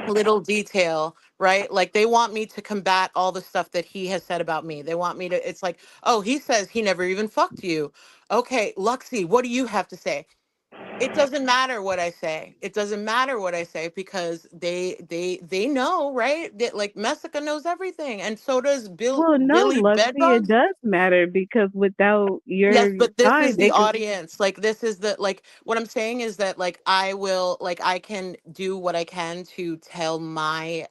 little detail, right? Like, they want me to combat all the stuff that he has said about me. They want me to, it's like, oh, he says he never even fucked you. Okay, Luxy, what do you have to say? It doesn't matter what I say. It doesn't matter what I say because they know, right? That, like, Messica knows everything, and so does Well, no, Billy Luxy, it Bedbugs. does matter because without Yes, your but this side, is the they could. audience. Like, this is the, like, what I'm saying is that, like, I will, like, I can do what I can to tell my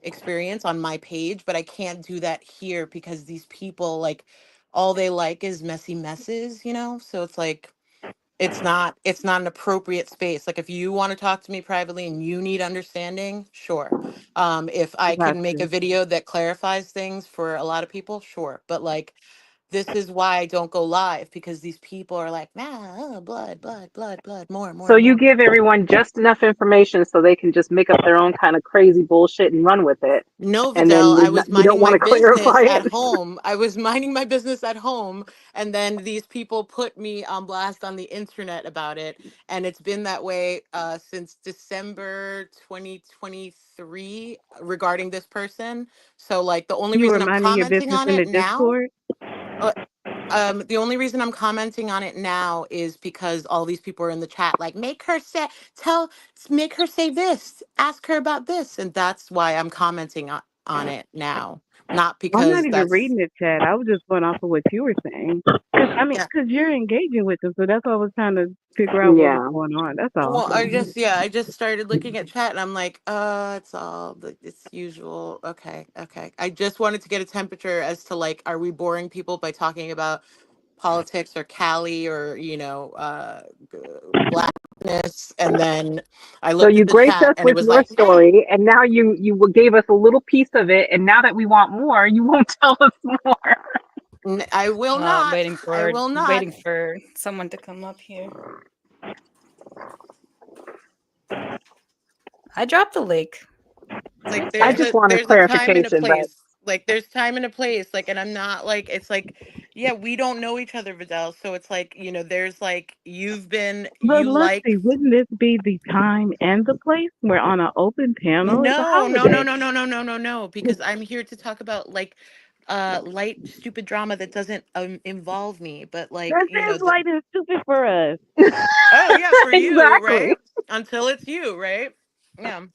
experience on my page, but I can't do that here because these people, like, all they like is messy messes, you know? So it's like, it's not an appropriate space. Like, if you want to talk to me privately and you need understanding, sure. If I can make a Gotcha. video that clarifies things for a lot of people, sure. But, like, this is why I don't go live, because these people are like, nah, blood, blood, blood, blood, more, So more, you more. give everyone just enough information so they can just make up their own kind of crazy bullshit and run with it, No, and Vidal, then I was you don't minding want my to clarify business at it. home. I was minding my business at home, and then these people put me on blast on the internet about it, and it's been that way since December 2023 regarding this person. So, like, the only You were reason I'm minding your commenting business on in the it now. Discord. uh, the only reason I'm commenting on it now is because all these people are in the chat, like, make her say, make her say this, ask her about this, and that's why I'm commenting on it now, not I'm not because even that's, reading the chat. I was just going off of what you were saying. Because I mean, yeah. because you're engaging with them, so that's why I was trying to figure out what was Yeah. going on. That's all. Well, I just started looking at chat and I'm like, it's all it's usual. Okay, okay. I just wanted to get a temperature as to, like, are we boring people by talking about politics or Cali or, blackness? And then I So looked you at the graced chat us and it with was your like, story, and now you gave us a little piece of it, and now that we want more, you won't tell us more. I will I'm not. waiting I for will not. waiting for someone to come up here. I dropped the link. Like, I there's just a want a there's a time and a clarification, but place. Like, there's time and a place. Like, and I'm not, like, it's like, yeah, we don't know each other, Vidal. So it's like, there's, like, But you let's like. see, wouldn't this be the time and the place? We're on an open panel. It's a No, no, no, holiday. no, no, no, no, no, no. Because I'm here to talk about, like, light, stupid drama that doesn't involve me. But, like, That is light and stupid for us. oh yeah, for you, exactly. right? Until it's you, right? Yeah.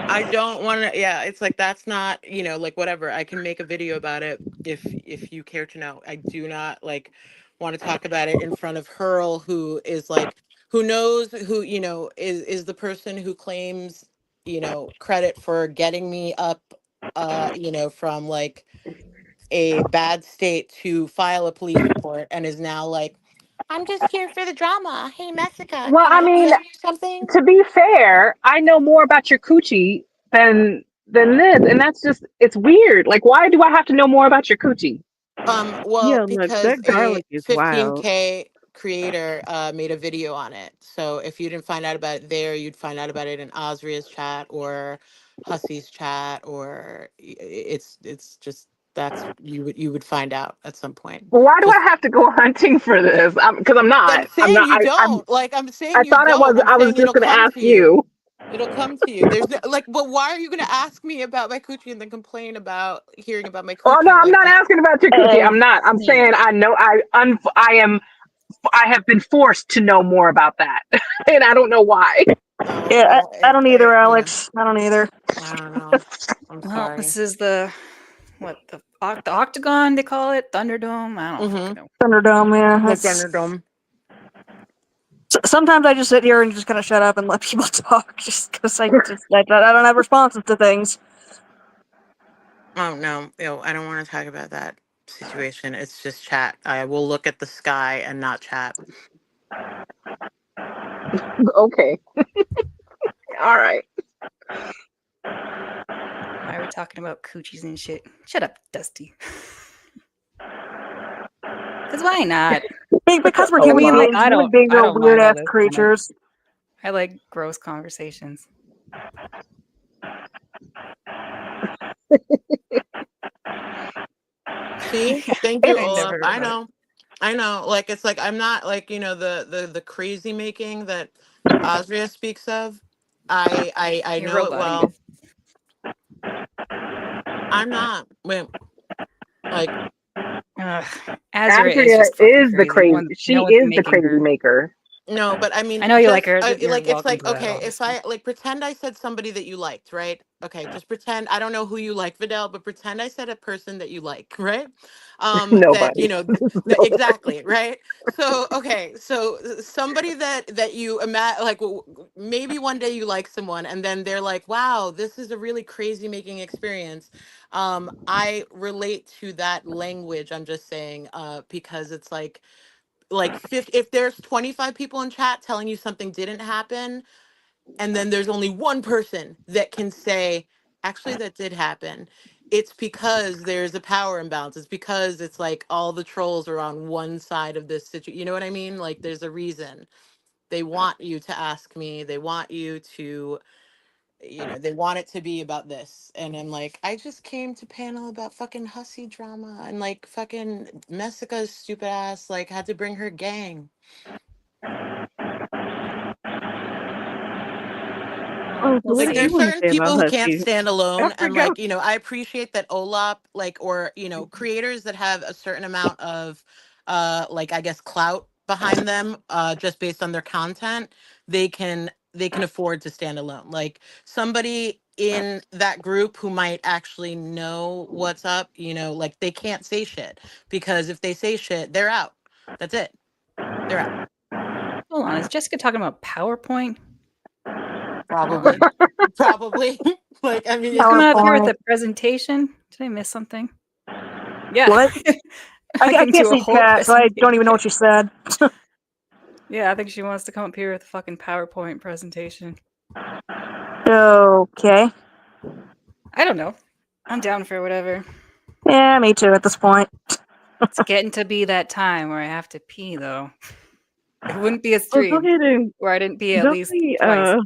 I don't want to. Yeah, it's like, that's not, like, whatever. I can make a video about it if you care to know. I do not, like, want to talk about it in front of Hurl, who is, like, who knows, who, is the person who claims, credit for getting me up, from, like, a bad state to file a police report, and is now like, I'm just here for the drama. Hey, Messica, Well, can I I mean, tell you something? to be fair, I know more about your coochie than this, and that's just it's weird. Like, why do I have to know more about your coochie? Well, Yeah, look, because that a garlic is wild. 15K creator made a video on it. So if you didn't find out about it there, you'd find out about it in Osria's chat or Hussy's chat, or it's just, that's, you would find out at some point. Well, why do I Just, have to go hunting for this? Because I'm I'm not. I'm saying not. you I'm. don't. Like, I'm I saying you thought don't. I'm I was saying just it'll going to come ask to you. you. It'll come to you. There's no, like, but why are you going to ask me about my coochie and then complain about hearing about my Oh no, coochie? I'm Like, not that's, asking about your coochie. I'm not. I'm saying I know. I am. I have been forced to know more about that, and I don't know why. Yeah, well, I don't either, yeah, Alex. I don't either. I don't know. I'm Well, sorry. this is the the octagon they call it, Thunderdome. I don't Mm-hmm. fucking know. Thunderdome, yeah. The That's Thunderdome. Sometimes I just sit here and just kind of shut up and let people talk, just because I don't have responses to things. Oh no, I don't want to talk about that situation. It's just chat. I will look at the sky and not chat. Okay. All right. Why are we talking about coochies and shit? Shut up, Dusty. Because why not? Because we're Oh, human wow. beings. I Human don't beings are mind weird all ass this. creatures. I like gross conversations. See, thank you, I never Olaf. heard I about it. know, I know. Like it's like I'm not like the crazy making that Osria speaks of. I You're know it roboting it. well. I'm not. Wait, like Ugh. Azura is Andrea just fucking is the crazy. crazy. No She one's is the making crazy her. maker. no, but I mean, I know you like just her. You're like it's welcome like to that, okay, if obviously. I like pretend I said somebody that you liked, right? Okay, just pretend I don't know who you like, Vidal, but pretend I said a person that you like, right? That Nobody. exactly, right? So okay, so somebody that you imagine like maybe one day you like someone, and then they're like, wow, this is a really crazy making experience. I relate to that language. I'm just saying, because it's like 50, if there's 25 people in chat telling you something didn't happen, and then there's only one person that can say actually that did happen, it's because there's a power imbalance. It's because it's like all the trolls are on one side of this situation. You know what I mean? Like there's a reason. They want you to ask me, they want you to, they want it to be about this. And I'm like, I just came to panel about fucking Hussy drama, and like fucking Messica's stupid ass like had to bring her gang. Oh, so what Like do you there's want to certain say about people who can't Hussy? stand I alone, and forgot. like I appreciate that Olap like or creators that have a certain amount of like I guess clout behind them just based on their content, they can afford to stand alone. Like somebody in that group who might actually know what's up, like they can't say shit, because if they say shit, they're out. That's it. They're out. Hold on. Is Jessica talking about PowerPoint? Probably. Probably. Like I mean She's it's coming just up like here with a presentation. Did I miss something? Yeah. What? I I can can't do a see whole chat, so I don't even know presentation. what she said. Yeah, I think she wants to come up here with a fucking PowerPoint presentation. Okay. I don't know. I'm down for whatever. Yeah, me too at this point. It's getting to be that time where I have to pee, though. It wouldn't be a Oh, go stream ahead and where I didn't pee at don't least be twice.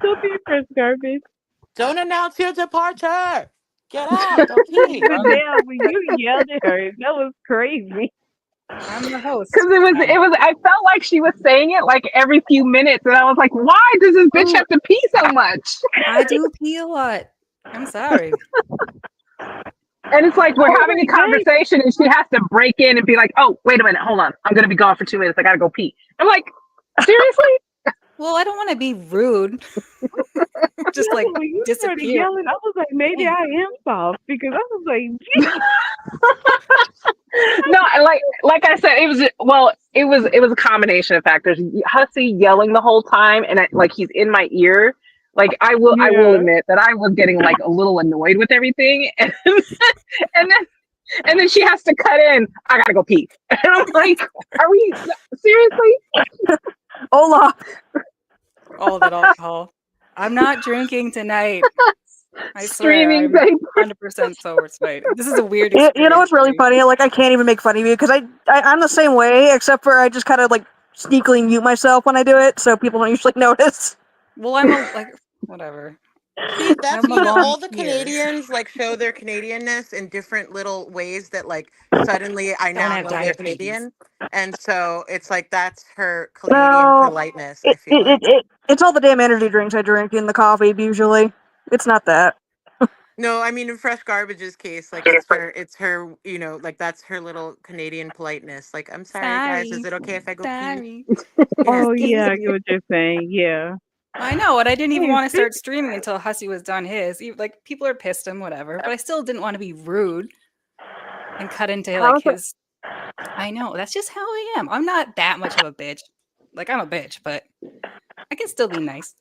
don't be first garbage. don't announce your departure. Get out. Don't pee. Vidal, when you yelled at her, that was crazy. I'm the host. Because I felt like she was saying it like every few minutes, and I was like, why does this bitch have to pee so much? I do pee a lot. I'm sorry. And it's like we're having a Every day. conversation, and she has to break in and be like, oh, wait a minute, hold on, I'm gonna be gone for 2 minutes. I gotta go pee. I'm like, seriously? Well, I don't want to be rude. Just No, like when you started disappear. yelling, I was like, maybe I am soft because I was like, geez. No, like I said, it was a combination of factors. Hussy yelling the whole time, and like he's in my ear. Like I will Yeah. admit that I was getting like a little annoyed with everything, and then she has to cut in. I gotta go pee, and I'm like, are we seriously? Hola. All that alcohol. I'm not drinking tonight. I swear, Streaming, I'm babe. 100% sober tonight. This is a weird You experience. know what's really for me. funny? Like, I can't even make fun of you because I'm the same way, except for I just kind of like sneakily mute myself when I do it, so people don't usually notice. Well, I'm like, whatever. See, that's I'm all alone the here. Canadians like show their Canadianness in different little ways that like suddenly I Don't now have know they're diabetes. Canadian. And so it's like that's her Canadian No, politeness, I it, feel it, like. it, it it's all the damn energy drinks I drink in the coffee usually. It's not that. No, I mean in Fresh Garbage's case, like it's her, like that's her little Canadian politeness. Like, I'm sorry guys, is Sorry. it okay if I go pee? Sorry. Yeah. Oh, yeah, I Excuse get me. what you're saying. Yeah. I know, and I didn't even Hey, want to speak. start streaming until Hussy was done his. Like, people are pissed and whatever, but I still didn't want to be rude and cut into like How's it? his. I know, that's just how I am. I'm not that much of a bitch. Like, I'm a bitch, but I can still be nice.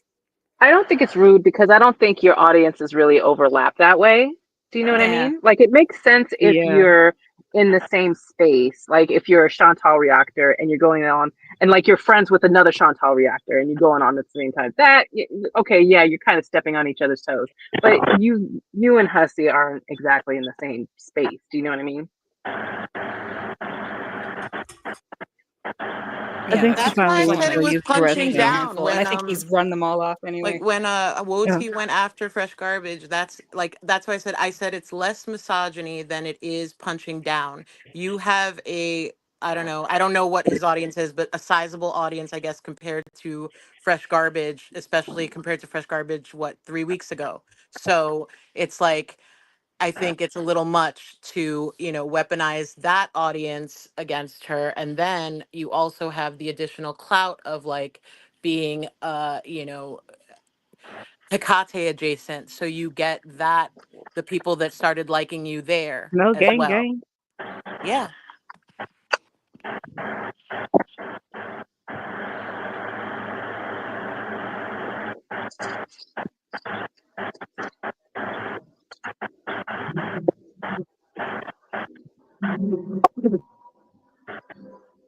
I don't think it's rude because I don't think your audiences really overlap that way. Do you know what I Yeah. mean? Like, it makes sense if Yeah. you're in the same space. Like, if you're a Chantal reactor and you're going on, and like you're friends with another Chantal reactor and you're going on at the same time. Okay, yeah, you're kind of stepping on each other's toes. But you and Hussy aren't exactly in the same space. Do you know what I mean? I Yeah, think that's she That's why probably I went to said fine. it go was use the punching Being a restroom. down handful, and I when think he's run them all off like anyway. when Yeah. Woti went after Fresh Garbage. That's like that's why I said it's less misogyny than it is punching down. You have a I don't know what his audience is, but a sizable audience, I guess, compared to Fresh Garbage, especially compared to Fresh Garbage, what, 3 weeks ago. So it's like I think it's a little much to, weaponize that audience against her. And then you also have the additional clout of like being, Hecate adjacent. So you get that, the people that started liking you there No as gang well. gang. Yeah.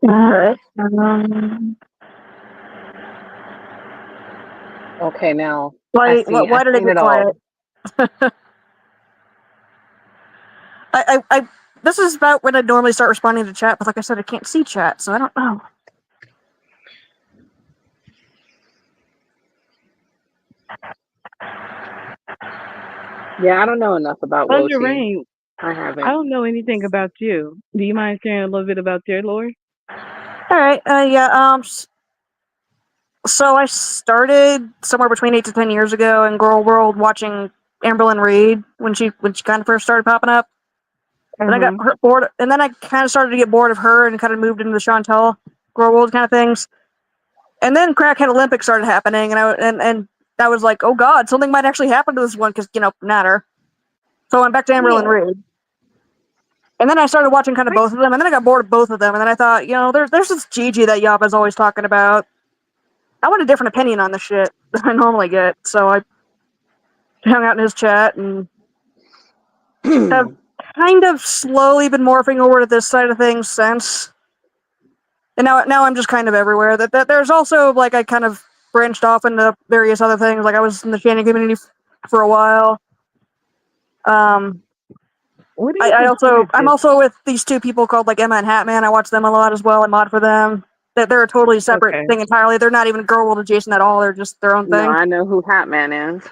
Alright. Okay, now Why? I Why did it seen get it all. quiet? I. This is about when I normally start responding to chat, but like I said, I can't see chat, so I don't know. Yeah, I don't know enough about Thunder Woti. Rain, I I haven't. don't know anything about you. Do you mind sharing a little bit about your lore? All right. Yeah. So I started somewhere between 8 to 10 years ago in Girl World watching Amberlyn Reed when she kind of first started popping up. And I got bored, and then I kind of started to get bored of her and kind of moved into the Chantel Girl World kind of things. And then Crackhead Olympics started happening, and I was like, oh god, something might actually happen to this one because not her. So I went back to Amberlyn Yeah. Reed. And then I started watching kind of both of them, and then I got bored of both of them, and then I thought, there's this Gigi that Yappa's always talking about. I want a different opinion on this shit than I normally get, so I hung out in his chat and have kind of slowly been morphing over to this side of things since. And now I'm just kind of everywhere. That there's also like I kind of branched off into various other things. Like I was in the Shannon community for a while. What do you consider I'm also with these two people called like Emma and Hatman. I watch them a lot as well. I mod for them. They're a totally separate Okay. thing entirely. They're not even Girl World adjacent at all. They're just their own No, thing. I know who Hatman is.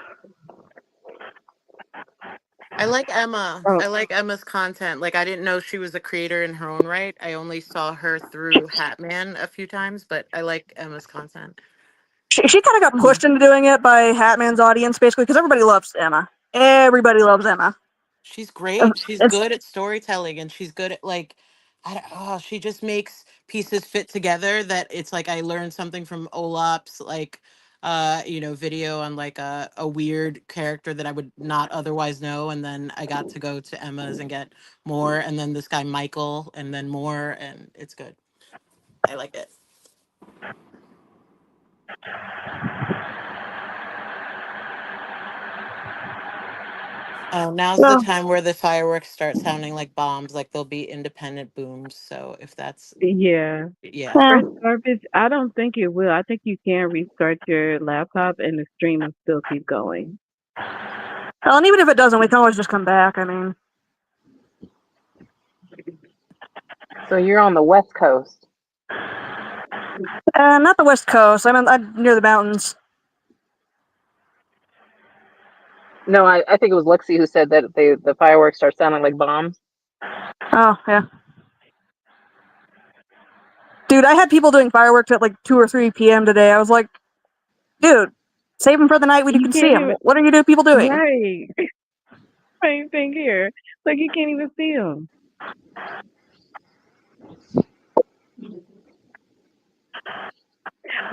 I like Emma. Oh, I like Emma's content. Like I didn't know she was a creator in her own right. I only saw her through Hatman a few times, but I like Emma's content. She kind of got pushed into doing it by Hatman's audience, basically, because everybody loves Emma. Everybody loves Emma. She's great. She's It's good at storytelling and she's good at like she just makes pieces fit together that it's like I learned something from Olap's like video on like a weird character that I would not otherwise know, and then I got to go to Emma's and get more, and then this guy Michael and then more, and it's good. I like it. Oh, now's the well, time where the fireworks start sounding like bombs, like they'll be independent booms. So if that's yeah. yeah. eh. Fresh garbage. I don't think it will. I think you can restart your laptop and the stream will still keep going. Well, and even if it doesn't, we can always just come back. I mean, So you're on the West Coast. not the West Coast. I'm near the mountains. No, I think it was Lexi who said that the fireworks start sounding like bombs. Oh yeah, dude. I had people doing fireworks at like 2 or 3 p.m. today. I was like, dude, save them for the night when you You can see can't them. even. What are you people doing? Right. Same thing here. Like you can't even see them.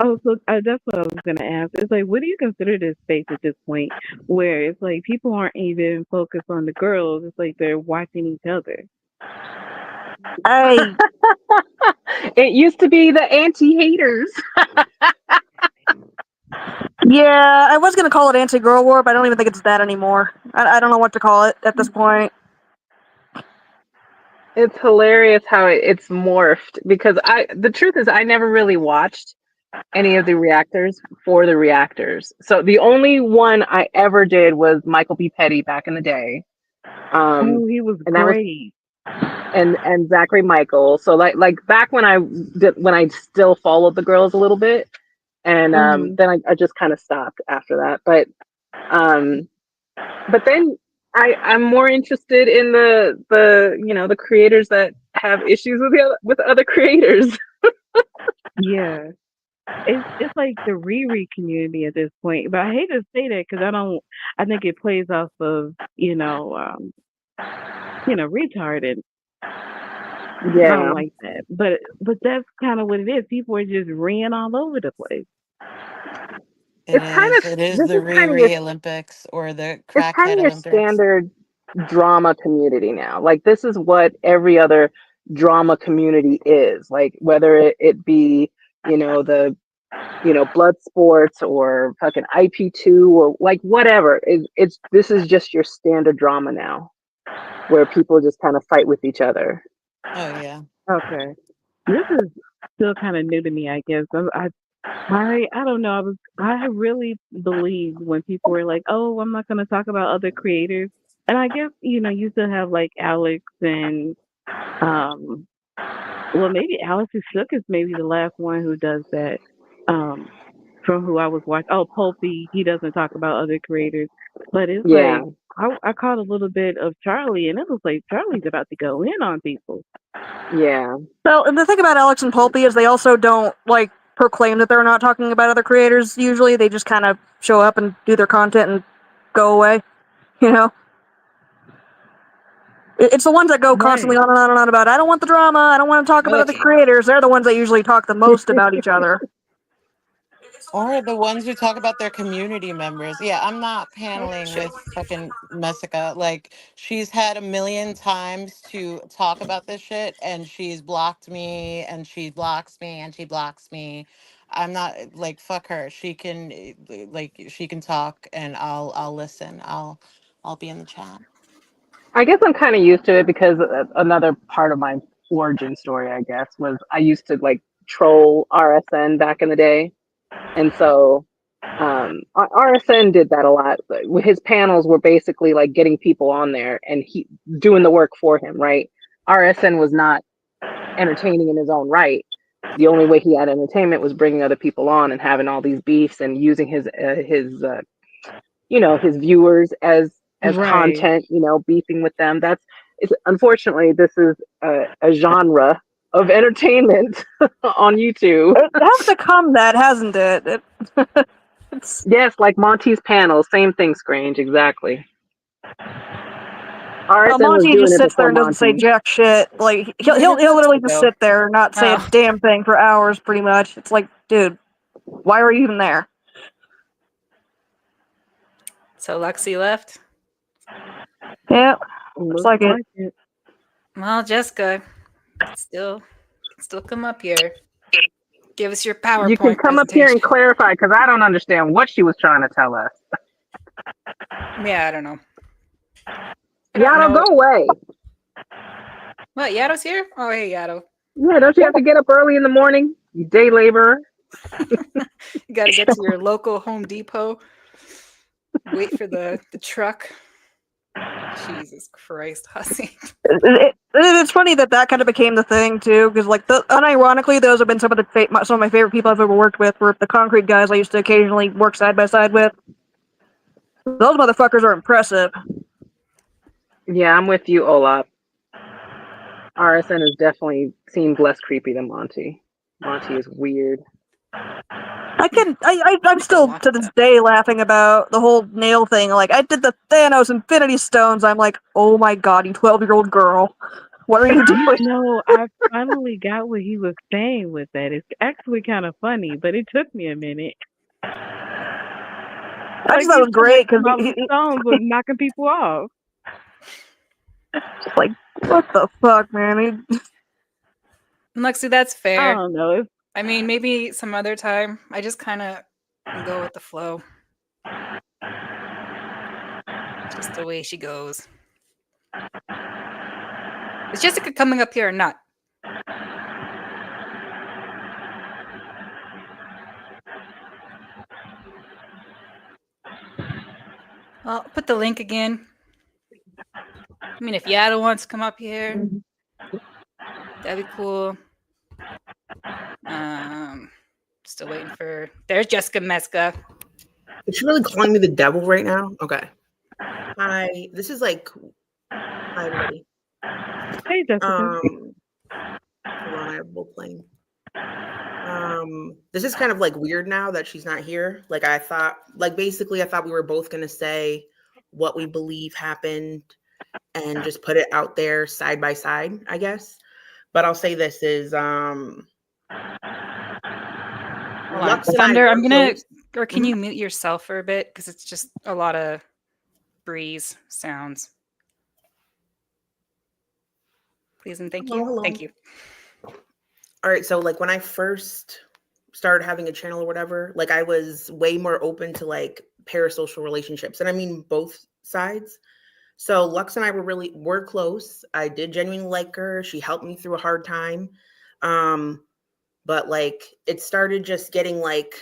Oh, so that's what I was gonna ask. It's like, what do you consider this space at this point, where it's like people aren't even focused on the girls? It's like they're watching each other. I It used to be the anti-haters. Yeah, I was gonna call it anti-girl war, but I don't even think it's that anymore. I don't know what to call it at this point. It's hilarious how it's morphed because the truth is I never really watched any of the reactors for the reactors. So the only one I ever did was Michael B. Petty back in the day. Oh, he was And that was great. and Zachary Michael. So like back when I still followed the girls a little bit, and then I just kind of stopped after that. Um, but then I'm more interested in the creators that have issues with other creators. Yeah. It's like the Riri community at this point. But I hate to say that because I think it plays off of, retarded. I Yeah, don't like that. But that's kind of what it is. People are just ran all over the place. It it's kind is. of It is this the is kind of your Riri Olympics or the it's kind crackhead of your Olympics. standard drama community now. Like this is what every other drama community is. Like whether it be the blood sports or fucking IP2 or like whatever. It's this is just your standard drama now, where people just kind of fight with each other. Oh yeah. Okay. This is still kind of new to me, I guess. I don't know. I really believe when people were like, "Oh, I'm not going to talk about other creators," and I guess you still have like Alex and um, well, maybe Alex Shook is maybe the last one who does that. Um, from who I was watching. Oh, Pulpy, he doesn't talk about other creators, but it's Yeah, like I caught a little bit of Charlie, and it was like Charlie's about to go in on people. yeah. So and the thing about Alex and Pulpy is they also don't like proclaim that they're not talking about other creators. Usually, they just kind of show up and do their content and go away. You know, it's the ones that go constantly Right. on and on and on about I don't want the drama. I don't want to talk about other creators. They're the ones that usually talk the most about each other. Or the ones who talk about their community members. Yeah, I'm not paneling Shit. with fucking Messica. Like, she's had a million times to talk about this shit, and she's blocked me, and she blocks me, and she blocks me. I'm not like fuck her. She can she can talk, and I'll listen. I'll be in the chat. I guess I'm kind of used to it because another part of my origin story, I guess, was I used to like troll RSN back in the day. And so RSN did that a lot. His panels were basically like getting people on there and he doing the work for him, right? RSN was not entertaining in his own right. The only way he had entertainment was bringing other people on and having all these beefs and using his viewers as Right. content, beefing with them. Unfortunately, this is a genre of entertainment on YouTube. It has become that, hasn't it? It's Yes, like Monty's panel, same thing, Scrange, exactly. RSN was Monty doing just it sits there before and doesn't say Monty. jack shit. Like he'll literally just sit there and not say a Oh, damn thing for hours, pretty much. It's like, dude, why are you even there? so Lexi left. Yeah, looks Looks like it. like it. Well, Jessica, still come up here. Give us your You can PowerPoint come up here presentation. and clarify because I don't understand what she was trying to tell us. Yeah, I don't know. I don't Yato, know. go away. What, Yato's here? Oh, hey, Yato. Yeah, don't you have to get up early in the morning? You day laborer. You got to get to your local Home Depot. Wait for the truck. Jesus Christ, Hussy. It's funny that kind of became the thing too, because like unironically, those have been some of my favorite people I've ever worked with. Were the concrete guys I used to occasionally work side by side with. Those motherfuckers are impressive. Yeah, I'm with you, Olaf. RSN has definitely seemed less creepy than Monty. Monty is weird. I'm still to this day laughing about the whole nail thing. Like I did the Thanos Infinity Stones. I'm like, oh my god, you 12-year-old girl, what are you doing? No, I finally got what he was saying with that. It's actually kind of funny, but it took me a minute. I just thought it was great because Rolling Stones was knocking people off. just like, what the fuck, man? Lexi, that's I fair. don't know. It's, I mean, maybe some other time. I just kind of go with the flow. Just the way she goes. Is Jessica coming up here or not? Well, I'll put the link again. I mean, if Yada wants to come up here, that'd be cool. Still waiting for. There's Jessica Meska. Is she really calling me the devil right now? Okay. Hi. This is like. Hi, everybody. hey, Jessica. Hold on, I have both playing. This is kind of like weird now that she's not here. Like I thought, like basically, I thought we were both gonna say what we believe happened and just put it out there side by side, I guess. But I'll say this is Hold on. Lux and I Thunder, are I'm gonna. close. Or can you mute yourself for a bit? Because it's just a lot of breeze sounds. Please and thank you. Hello. Thank you. All right, so like when I first started having a channel or whatever, like I was way more open to like parasocial relationships, and I mean both sides. So Lux and I were close. I did genuinely like her. She helped me through a hard time. But like it started just getting like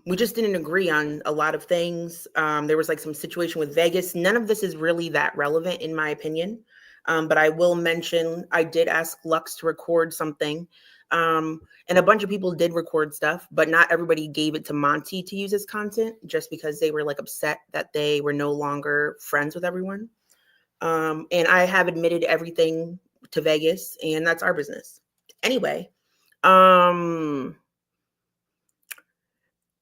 we just didn't agree on a lot of things. There was like some situation with Vegas. None of this is really that relevant in my opinion. But I will mention I did ask Lux to record something. And a bunch of people did record stuff, but not everybody gave it to Monty to use as content just because they were like upset that they were no longer friends with everyone. And I have admitted everything to Vegas, and that's our business. Anyway, I'm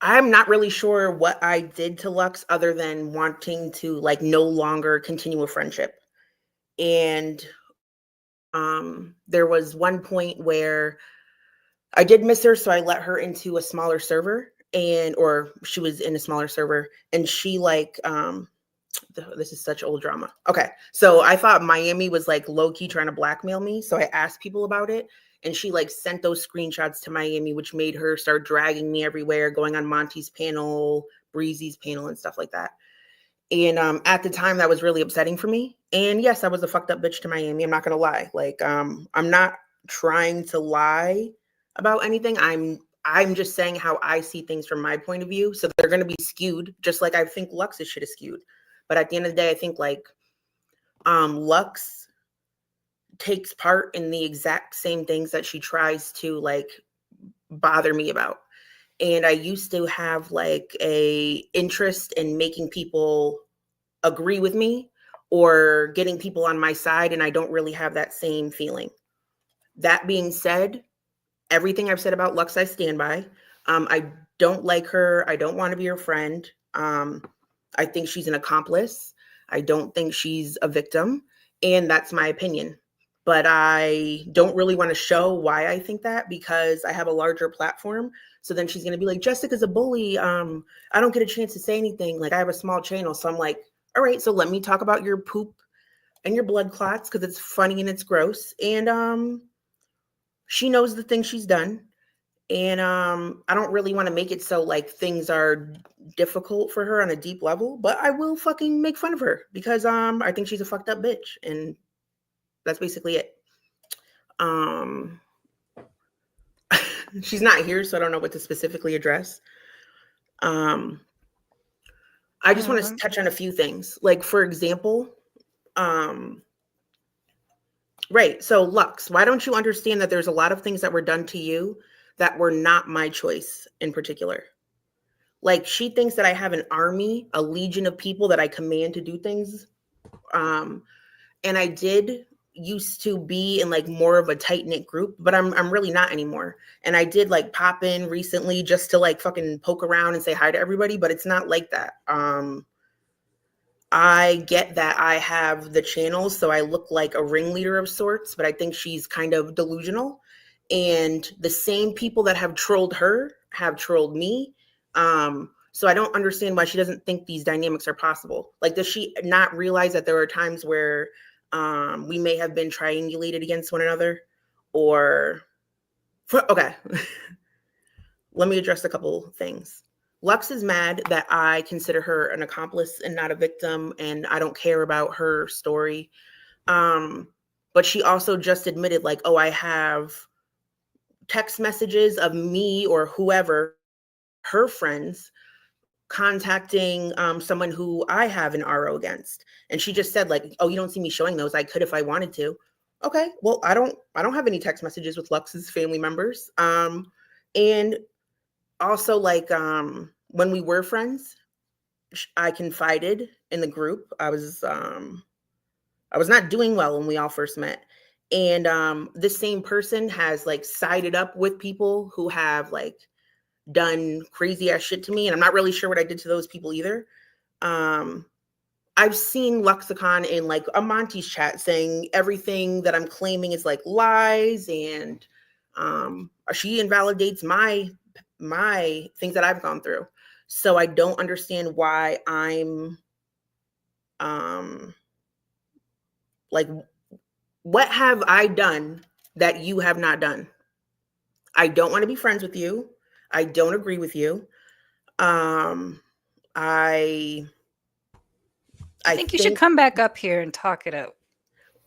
not really sure what I did to Lux other than wanting to like no longer continue a friendship. And there was one point where I did miss her, so I let her into a smaller server, or she was in a smaller server, and she like this is such old drama. Okay, so I thought Miami was like low-key trying to blackmail me, so I asked people about it, and she like sent those screenshots to Miami, which made her start dragging me everywhere, going on Monty's panel, Breezy's panel, and stuff like that. And at the time, that was really upsetting for me. And yes, I was a fucked up bitch to Miami. I'm not gonna lie. Like, I'm not trying to lie about anything. I'm just saying how I see things from my point of view. So they're gonna be skewed, just like I think Lux's shit is skewed. But at the end of the day, I think like Lux takes part in the exact same things that she tries to like bother me about. And I used to have like a interest in making people agree with me or getting people on my side, and I don't really have that same feeling. That being said, everything I've said about Lux, I stand by. I don't like her. I don't want to be her friend. I think she's an accomplice. I don't think she's a victim, and that's my opinion. But I don't really want to show why I think that because I have a larger platform. So then she's going to be like, Jessica's a bully. I don't get a chance to say anything. Like I have a small channel. So I'm like, all right, so let me talk about your poop and your blood clots because it's funny and it's gross. And she knows the things she's done. And I don't really want to make it so like things are difficult for her on a deep level, but I will fucking make fun of her because I think she's a fucked up bitch. And that's basically it. She's not here, so I don't know what to specifically address. I just want to touch on a few things. Like, for example, right. So Lux, why don't you understand that there's a lot of things that were done to you that were not my choice in particular? Like she thinks that I have an army, a legion of people that I command to do things. And I did used to be in like more of a tight-knit group, but I'm really not anymore. And I did like pop in recently just to like fucking poke around and say hi to everybody, but it's not like that. I get that I have the channel, so I look like a ringleader of sorts, but I think she's kind of delusional. And the same people that have trolled her have trolled me. So I don't understand why she doesn't think these dynamics are possible. Like, does she not realize that there are times where We may have been triangulated against one another, or okay. Let me address a couple things. Lux is mad that I consider her an accomplice and not a victim, and I don't care about her story. But she also just admitted, like, oh, I have text messages of me or whoever, her friends, contacting someone who I have an RO against. And she just said, like, oh, you don't see me showing those. I could if I wanted to. Okay, well, I don't have any text messages with Lux's family members. And also, like, when we were friends, I confided in the group. I was not doing well when we all first met. And this same person has like sided up with people who have like done crazy ass shit to me. And I'm not really sure what I did to those people either. I've seen Lexicon in like a Monty's chat saying everything that I'm claiming is like lies, and she invalidates my things that I've gone through. So I don't understand why I'm like, what have I done that you have not done? I don't want to be friends with you. I don't agree with you. I think you should come back up here and talk it out.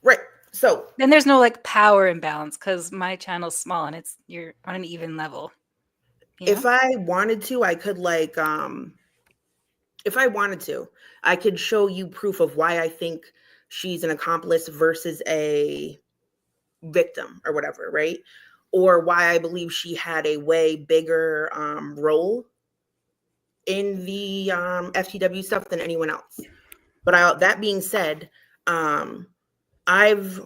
Right. So then there's no like power imbalance because my channel's small and you're on an even level. If I wanted to, I could like if I wanted to, I could show you proof of why I think she's an accomplice versus a victim or whatever, right? Or why I believe she had a way bigger role in the FTW stuff than anyone else. But that being said, I've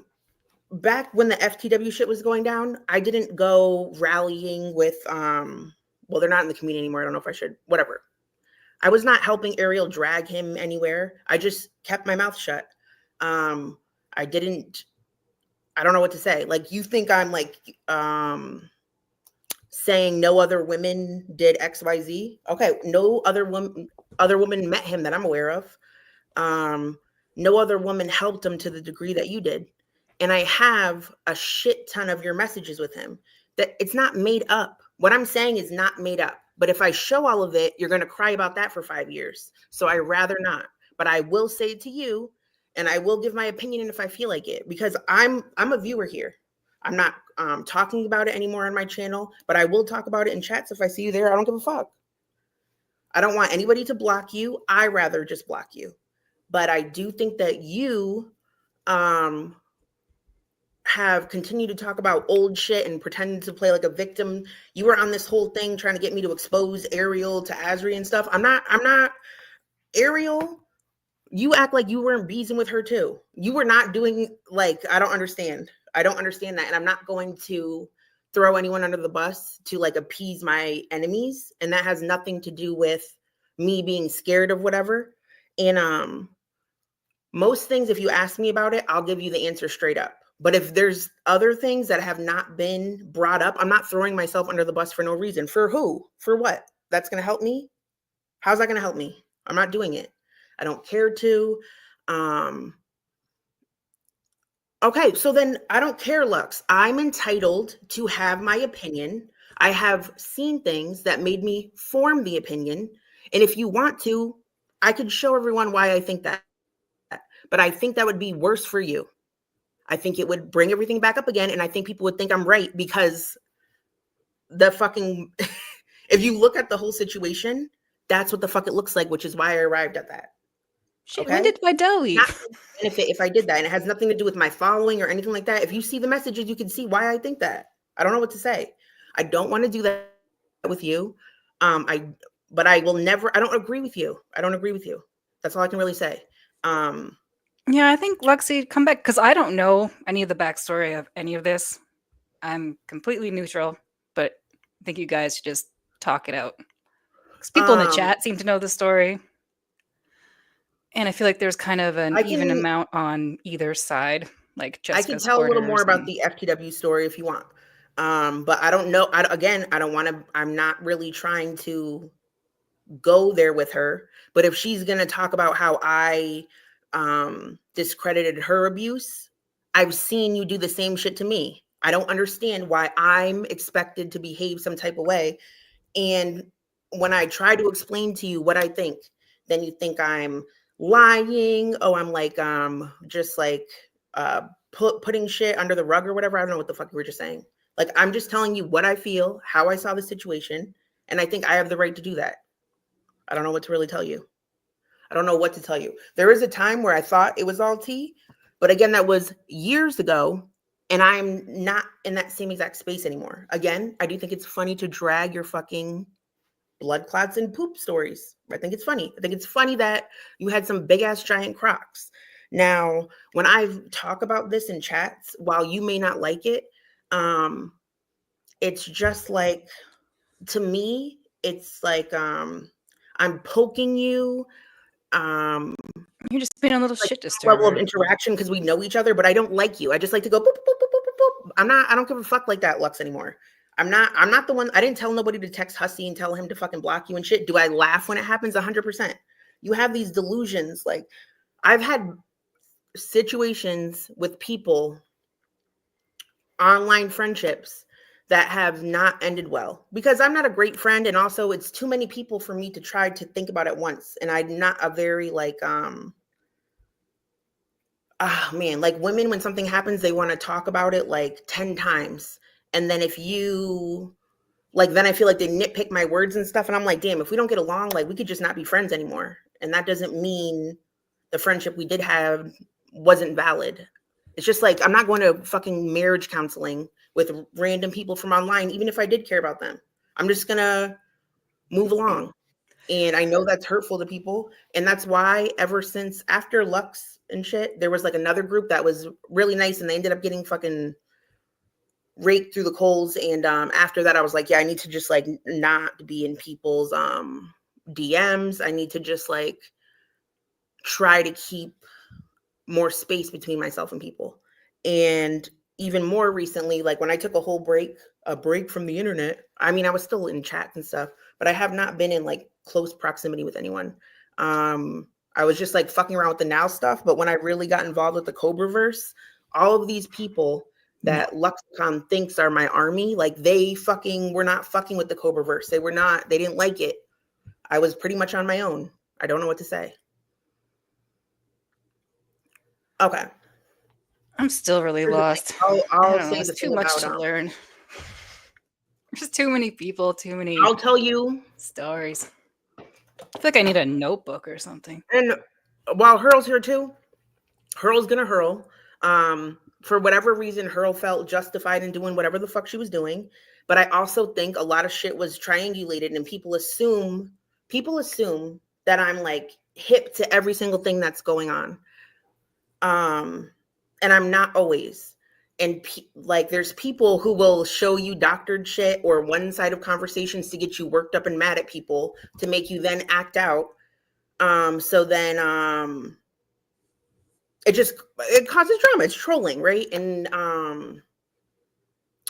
back when the FTW shit was going down, I didn't go rallying with well, they're not in the community anymore. I don't know if I should, whatever. I was not helping Ariel drag him anywhere. I just kept my mouth shut. I don't know what to say. Like, you think I'm like saying no other women did XYZ? Okay, no other woman met him that I'm aware of. No other woman helped him to the degree that you did. And I have a shit ton of your messages with him that it's not made up. What I'm saying is not made up. But if I show all of it, you're going to cry about that for 5 years. So I rather not. But I will say it to you, and I will give my opinion if I feel like it, because I'm a viewer here. I'm not talking about it anymore on my channel, but I will talk about it in chats if I see you there. I don't give a fuck. I don't want anybody to block you. I rather just block you. But I do think that you have continued to talk about old shit and pretending to play like a victim. You were on this whole thing trying to get me to expose Ariel to Azri and stuff. I'm not Ariel. You act like you weren't beezing with her too. You were not doing, like, I don't understand that. And I'm not going to throw anyone under the bus to like appease my enemies. And that has nothing to do with me being scared of whatever. And most things, if you ask me about it, I'll give you the answer straight up. But if there's other things that have not been brought up, I'm not throwing myself under the bus for no reason. For who? For what? That's going to help me? How's that going to help me? I'm not doing it. I don't care to. Okay, so then I don't care, Lux. I'm entitled to have my opinion. I have seen things that made me form the opinion. And if you want to, I could show everyone why I think that. But I think that would be worse for you. I think it would bring everything back up again. And I think people would think I'm right because the fucking, if you look at the whole situation, that's what the fuck it looks like, which is why I arrived at that. Shit, when did Vidal leave? Not benefit if I did that. And it has nothing to do with my following or anything like that. If you see the messages, you can see why I think that. I don't know what to say. I don't want to do that with you. But I will never, I don't agree with you. That's all I can really say. Yeah, I think Lexi, come back, because I don't know any of the backstory of any of this. I'm completely neutral, but I think you guys should just talk it out. Because people in the chat seem to know the story. And I feel like there's kind of an even amount on either side. Like Jessica's I can tell a little more about the FTW story if you want. But I don't know. I'm not really trying to go there with her. But if she's going to talk about how I discredited her abuse, I've seen you do the same shit to me. I don't understand why I'm expected to behave some type of way. And when I try to explain to you what I think, then you think I'm lying. Oh, I'm like, just like putting shit under the rug or whatever. I don't know what the fuck you were just saying. Like, I'm just telling you what I feel, how I saw the situation. And I think I have the right to do that. I don't know what to really tell you. I don't know what to tell you. There is a time where I thought it was all tea, but again, that was years ago, and I'm not in that same exact space anymore. Again, I do think it's funny to drag your fucking blood clots and poop stories. I think it's funny. I think it's funny that you had some big ass giant Crocs. Now, when I talk about this in chats, while you may not like it, it's just like, to me, it's like I'm poking you. You're just being a little Like shit level of disturber. interaction because we know each other, but I don't like you. I just like to go boop, boop, boop, boop, boop. I don't give a fuck like that, Lux, anymore. I'm not the one. I didn't tell nobody to text Hussy and tell him to fucking block you and shit. Do I laugh when it happens? 100%. You have these delusions. Like, I've had situations with people, online friendships, that have not ended well because I'm not a great friend, and also it's too many people for me to try to think about at once, and I'm not a very like man, like women, when something happens, they want to talk about it like 10 times, and then if you like, then I feel like they nitpick my words and stuff, and I'm like, damn, if we don't get along, like, we could just not be friends anymore. And that doesn't mean the friendship we did have wasn't valid. It's just like, I'm not going to fucking marriage counseling with random people from online, even if I did care about them. I'm just gonna move along. And I know that's hurtful to people. And that's why ever since after Lux and shit, there was like another group that was really nice, and they ended up getting fucking raked through the coals. And after that, I was like, yeah, I need to just like not be in people's DMs. I need to just like try to keep more space between myself and people. And even more recently, like when I took a break from the internet, I mean, I was still in chats and stuff, but I have not been in like close proximity with anyone. I was just like fucking around with the now stuff. But when I really got involved with the Cobra verse, all of these people that Luxicon thinks are my army, like they fucking were not fucking with the Cobra verse. They didn't like it. I was pretty much on my own. I don't know what to say. Okay. I'm still really lost. I'll I don't know. say It's the too thing much about to learn. There's too many people, too many I'll tell you. stories. I feel like I need a notebook or something. And while Hurl's here too, Hurl's gonna hurl. For whatever reason, Hurl felt justified in doing whatever the fuck she was doing. But I also think a lot of shit was triangulated, and people assume that I'm like hip to every single thing that's going on. And I'm not always. And like, there's people who will show you doctored shit or one-sided conversations to get you worked up and mad at people to make you then act out. So then it causes drama. It's trolling, right? And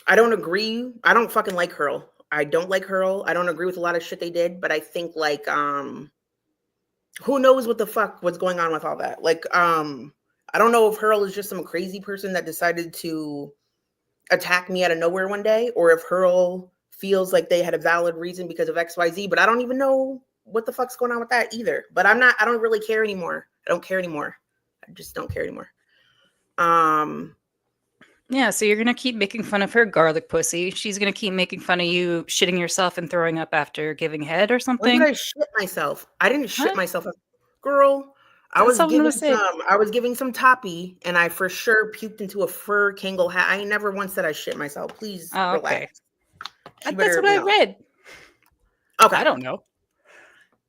I don't agree. I don't fucking like Hurl. I don't like Hurl. I don't agree with a lot of shit they did, but I think like who knows what the fuck was going on with all that? Like I don't know if Hurl is just some crazy person that decided to attack me out of nowhere one day, or if Hurl feels like they had a valid reason because of XYZ, but I don't even know what the fuck's going on with that either. But I don't really care anymore. I don't care anymore. I just don't care anymore. Yeah, so you're gonna keep making fun of her garlic pussy. She's gonna keep making fun of you shitting yourself and throwing up after giving head or When something. did I shit myself? I didn't shit What? myself. Girl, I That's was something giving to say. some toppy, and I for sure puked into a fur Kangol hat. I ain't never once said I shit myself. Please Oh, okay. relax. That's what I read. Okay. I don't know.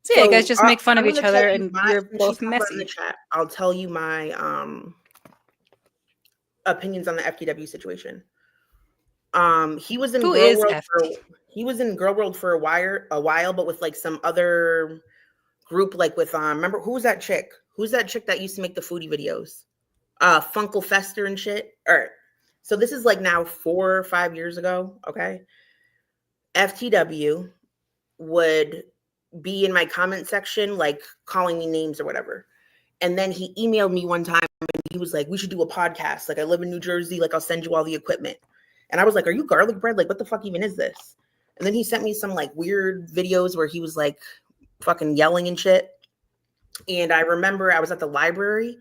So yeah, you guys just make fun of each other, and you're both in messy. the chat. I'll tell you my opinions on the FTW situation. He was in Who Girl is World FT? he was in Girl World for a while, but with like some other group, like with remember who's that chick? Who's that chick that used to make the foodie videos? Funkle Fester and shit. All right. So this is like now 4 or 5 years ago. Okay. FTW would be in my comment section, like calling me names or whatever. And then he emailed me one time and he was like, we should do a podcast. Like, I live in New Jersey. Like, I'll send you all the equipment. And I was like, are you garlic bread? Like, what the fuck even is this? And then he sent me some like weird videos where he was like fucking yelling and shit. And I remember I was at the library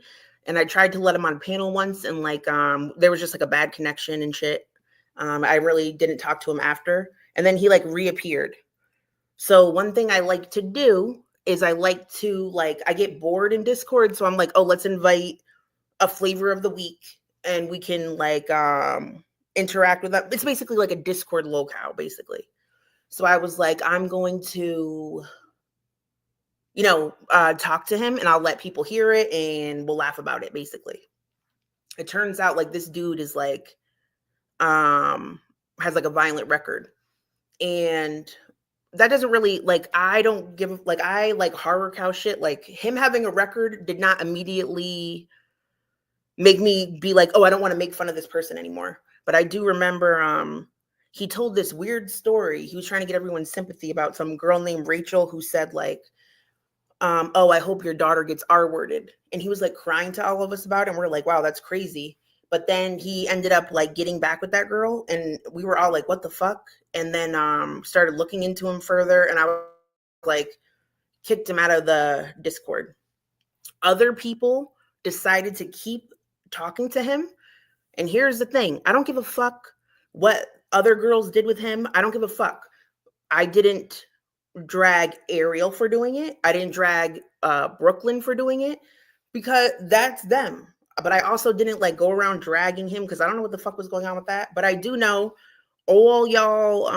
and I tried to let him on panel once. And like, there was just like a bad connection and shit. I really didn't talk to him after. And then he like reappeared. So one thing I like to do is I like to like, I get bored in Discord. So I'm like, oh, let's invite a flavor of the week and we can like interact with that. It's basically like a Discord locale, basically. So I was like, I'm going to, talk to him and I'll let people hear it and we'll laugh about it, basically. It turns out like this dude is like, has like a violent record. And that doesn't really like, I don't give, like, I like horror cow shit. Like him having a record did not immediately make me be like, oh, I don't want to make fun of this person anymore. But I do remember he told this weird story. He was trying to get everyone's sympathy about some girl named Rachel who said like, oh, I hope your daughter gets R-worded. And he was like crying to all of us about it. And we're like, wow, that's crazy. But then he ended up like getting back with that girl and we were all like, what the fuck? And then started looking into him further. And I was like, kicked him out of the Discord. Other people decided to keep talking to him. And here's the thing. I don't give a fuck what other girls did with him. I don't give a fuck. I didn't drag Ariel for doing it. I didn't drag Brooklyn for doing it because that's them. But I also didn't like go around dragging him because I don't know what the fuck was going on with that. But I do know all y'all,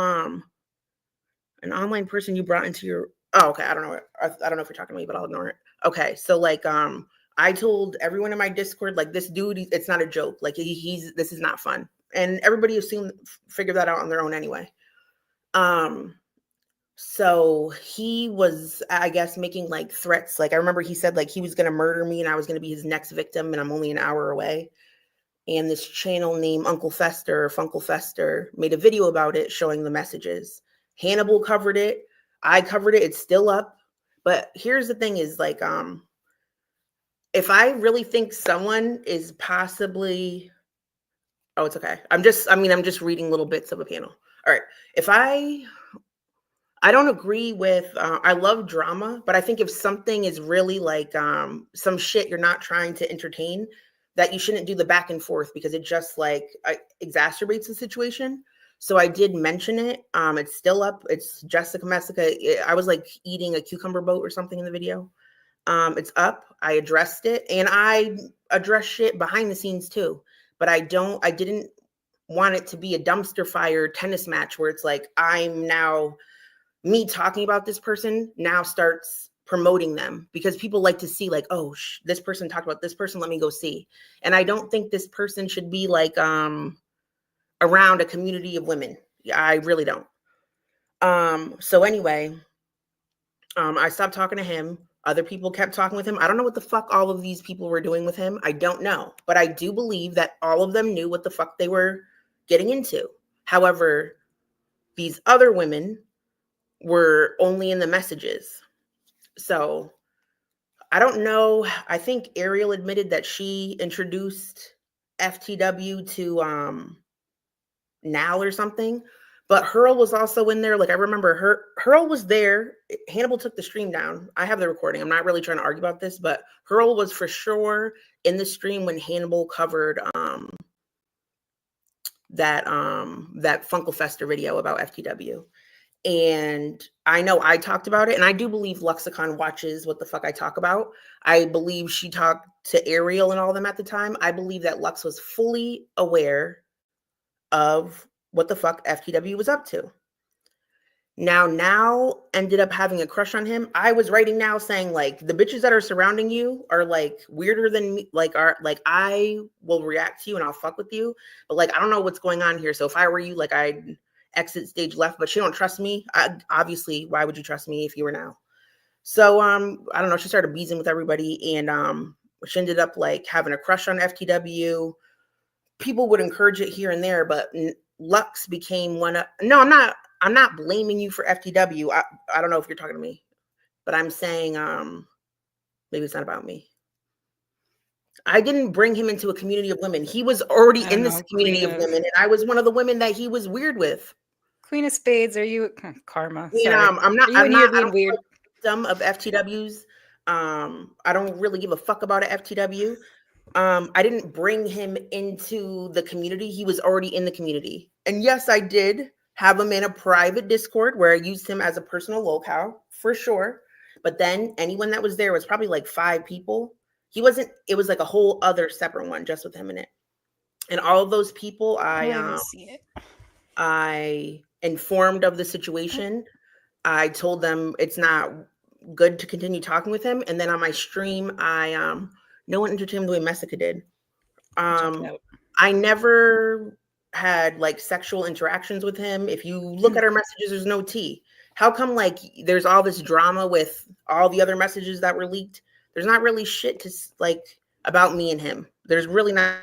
an online person you brought into your, oh, okay. I don't know if you're talking to me, but I'll ignore it. Okay. So like, I told everyone in my Discord, like this dude, it's not a joke. Like this is not fun. And everybody assumed, figure that out on their own anyway. So he was, I guess, making like threats. Like I remember he said like he was going to murder me and I was going to be his next victim and I'm only an hour away. And this channel named Uncle Fester, Funkle Fester, made a video about it showing the messages. Hannibal covered it. I covered it. It's still up. But here's the thing is like, if I really think someone is possibly, oh, it's okay. I'm just reading little bits of a panel. All right. If I don't agree with, I love drama, but I think if something is really like some shit you're not trying to entertain, that you shouldn't do the back and forth because it just like exacerbates the situation. So I did mention it. It's still up. It's Jessica Messica. I was like eating a cucumber boat or something in the video. It's up. I addressed it and I addressed shit behind the scenes too. But I didn't want it to be a dumpster fire tennis match where it's like me talking about this person now starts promoting them because people like to see like, oh, this person talked about this person. Let me go see. And I don't think this person should be like around a community of women. I really don't. So anyway, I stopped talking to him. Other people kept talking with him. I don't know what the fuck all of these people were doing with him. I don't know. But I do believe that all of them knew what the fuck they were getting into. However, these other women were only in the messages. So I don't know. I think Ariel admitted that she introduced FTW to Now or something. But Hurl was also in there. Like I remember Hurl was there. Hannibal took the stream down. I have the recording. I'm not really trying to argue about this, but Hurl was for sure in the stream when Hannibal covered that Funkle Fester video about FTW. And I know I talked about it, and I do believe Lexicon watches what the fuck I talk about. I believe she talked to Ariel and all of them at the time. I believe that Lux was fully aware of what the fuck FTW was up to. Now ended up having a crush on him. I was writing now saying like the bitches that are surrounding you are like weirder than me. Like I will react to you and I'll fuck with you, but like I don't know what's going on here. So if I were you, like I'd exit stage left. But she don't trust me. Obviously, why would you trust me if you were now? So I don't know. She started beezing with everybody, and she ended up like having a crush on FTW. People would encourage it here and there, but Lux became one of. No, I'm not blaming you for FTW. I don't know if you're talking to me, but I'm saying maybe it's not about me. I didn't bring him into a community of women. He was already in this community of women, and I was one of the women that he was weird with. Queen of Spades, are you karma? You Sorry. know, I'm not. Are you in here being weird? Some of FTWs. I don't really give a fuck about an FTW. I didn't bring him into the community. He was already in the community. And yes, I did have him in a private Discord where I used him as a personal locale for sure. But then anyone that was there was probably like 5 people. He wasn't, it was like a whole other separate one just with him in it. And all of those people I informed of the situation. I told them it's not good to continue talking with him. And then on my stream, no one entertained the way Messica did. I never had like sexual interactions with him. If you look at our messages, there's no tea. How come like there's all this drama with all the other messages that were leaked? There's not really shit to like about me and him. There's really not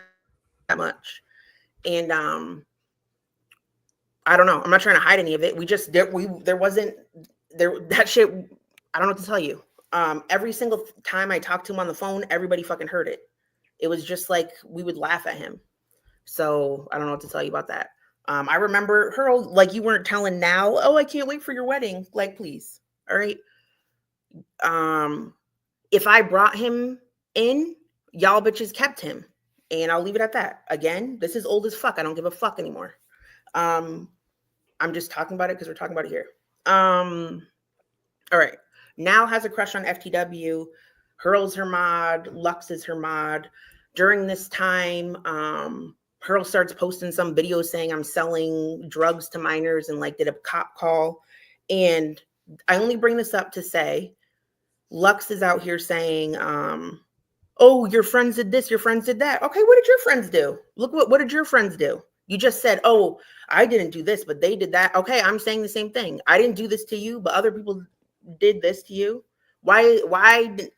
that much. And I don't know. I'm not trying to hide any of it. We just there wasn't that shit. I don't know what to tell you. Every single time I talked to him on the phone, everybody fucking heard it. It was just like we would laugh at him. So I don't know what to tell you about that. I remember her like you weren't telling now. Oh, I can't wait for your wedding. Like, please. All right. If I brought him in, y'all bitches kept him. And I'll leave it at that. Again, this is old as fuck. I don't give a fuck anymore. I'm just talking about it because we're talking about it here. All right. Now has a crush on FTW. Hurl's her mod. Lux is her mod. During this time, Hurl starts posting some videos saying I'm selling drugs to minors and like did a cop call. And I only bring this up to say Lux is out here saying, oh, your friends did this, your friends did that. Okay, what did your friends do? Look, what did your friends do? You just said, oh, I didn't do this, but they did that. Okay, I'm saying the same thing. I didn't do this to you, but other people did this to you. Why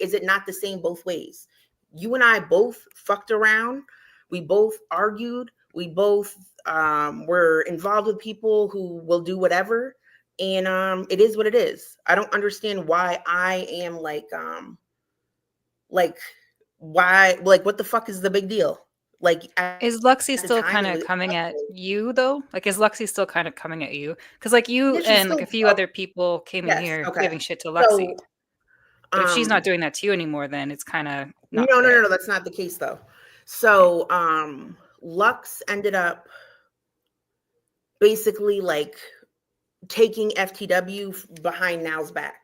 is it not the same both ways? You and I both fucked around. We both argued. We both were involved with people who will do whatever. And it is what it is. I don't understand why I am like why, like, what the fuck is the big deal? Like, is Lexi still kind of coming at you though? Like, is Lexi still kind of coming at you? Because like you and like a few other people came in here giving shit to Lexi. So, but if she's not doing that to you anymore, then it's kind of not no, that's not the case though. So Lux ended up basically like taking FTW behind Now's back.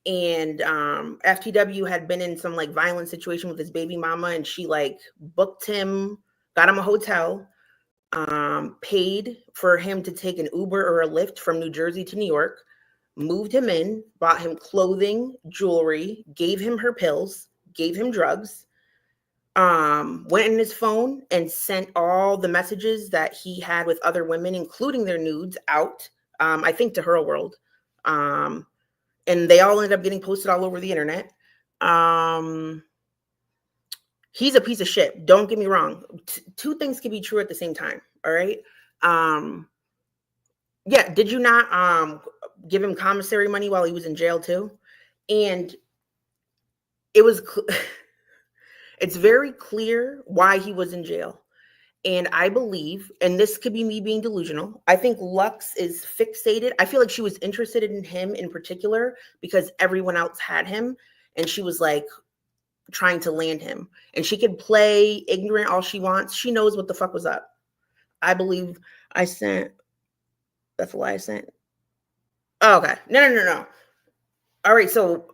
And FTW had been in some like violent situation with his baby mama, and she like booked him, got him a hotel, paid for him to take an Uber or a Lyft from New Jersey to New York, moved him in, bought him clothing, jewelry, gave him her pills, gave him drugs, went in his phone and sent all the messages that he had with other women, including their nudes, out, I think to Her World. And they all ended up getting posted all over the internet. He's a piece of shit. Don't get me wrong. Two things can be true at the same time. All right. Yeah. Did you not give him commissary money while he was in jail too? And it was, it's very clear why he was in jail. And I believe, and this could be me being delusional, I think Lux is fixated. I feel like she was interested in him in particular because everyone else had him. And she was like trying to land him. And she could play ignorant all she wants. She knows what the fuck was up. I believe I sent, that's a lie I sent. Oh, okay. No. All right. So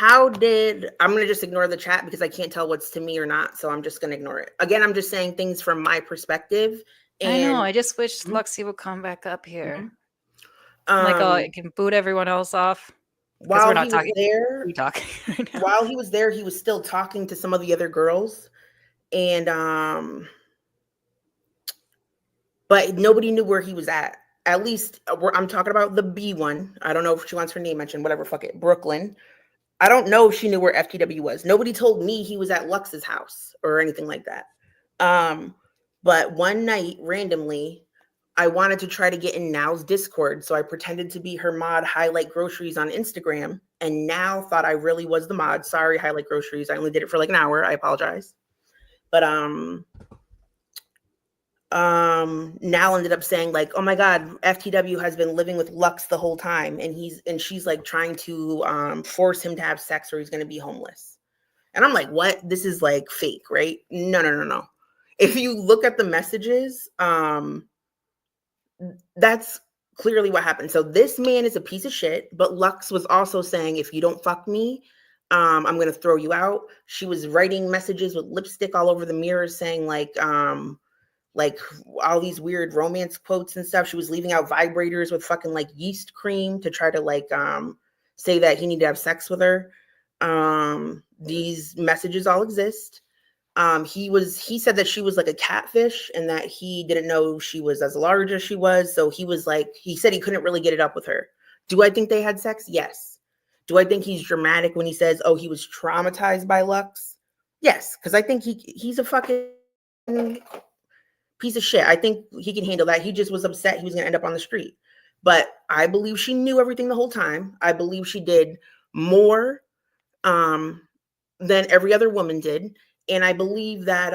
I'm going to just ignore the chat because I can't tell what's to me or not. So I'm just going to ignore it. Again, I'm just saying things from my perspective. And I know. I just wish Lexi would come back up here. Like, oh, it can boot everyone else off. While we're not he talking, was there, right now. While he was there, he was still talking to some of the other girls. And, but nobody knew where he was at. At least I'm talking about the B one. I don't know if she wants her name mentioned, whatever, fuck it. Brooklyn. I don't know if she knew where FTW was. Nobody told me he was at Lux's house or anything like that. But one night, randomly, I wanted to try to get in Now's Discord. So I pretended to be her mod, Highlight Groceries on Instagram. And Now thought I really was the mod. Sorry, Highlight Groceries. I only did it for like an hour. I apologize. But Nal ended up saying like, oh my God, FTW has been living with Lux the whole time, and she's like trying to force him to have sex or he's going to be homeless. And I'm like, what? This is like fake, right? No. If you look at the messages, that's clearly what happened. So this man is a piece of shit, but Lux was also saying, if you don't fuck me, I'm going to throw you out. She was writing messages with lipstick all over the mirror saying like all these weird romance quotes and stuff. She was leaving out vibrators with fucking like yeast cream to try to like say that he needed to have sex with her. These messages all exist. He said that she was like a catfish and that he didn't know she was as large as she was. So he was like, he said he couldn't really get it up with her. Do I think they had sex? Yes. Do I think he's dramatic when he says, oh, he was traumatized by Lux? Yes, because I think he's a fucking piece of shit. I think he can handle that. He just was upset he was going to end up on the street. But I believe she knew everything the whole time. I believe she did more than every other woman did. And I believe that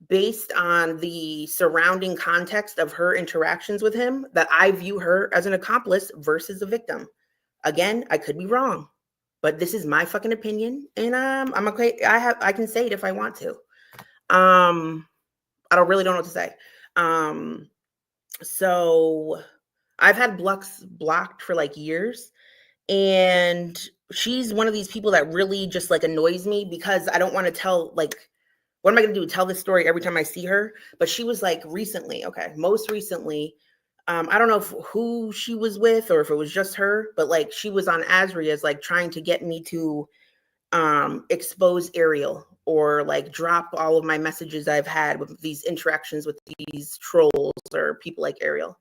based on the surrounding context of her interactions with him, that I view her as an accomplice versus a victim. Again, I could be wrong, but this is my fucking opinion, and I'm okay. I can say it if I want to. I really don't know what to say. So I've had Lux blocked for like years, and she's one of these people that really just like annoys me because I don't want to tell, like, what am I going to do? Tell this story every time I see her? But she was like most recently, I don't know who she was with or if it was just her, but like she was on Azria's like trying to get me to expose Ariel or like drop all of my messages I've had with these interactions with these trolls or people like Ariel.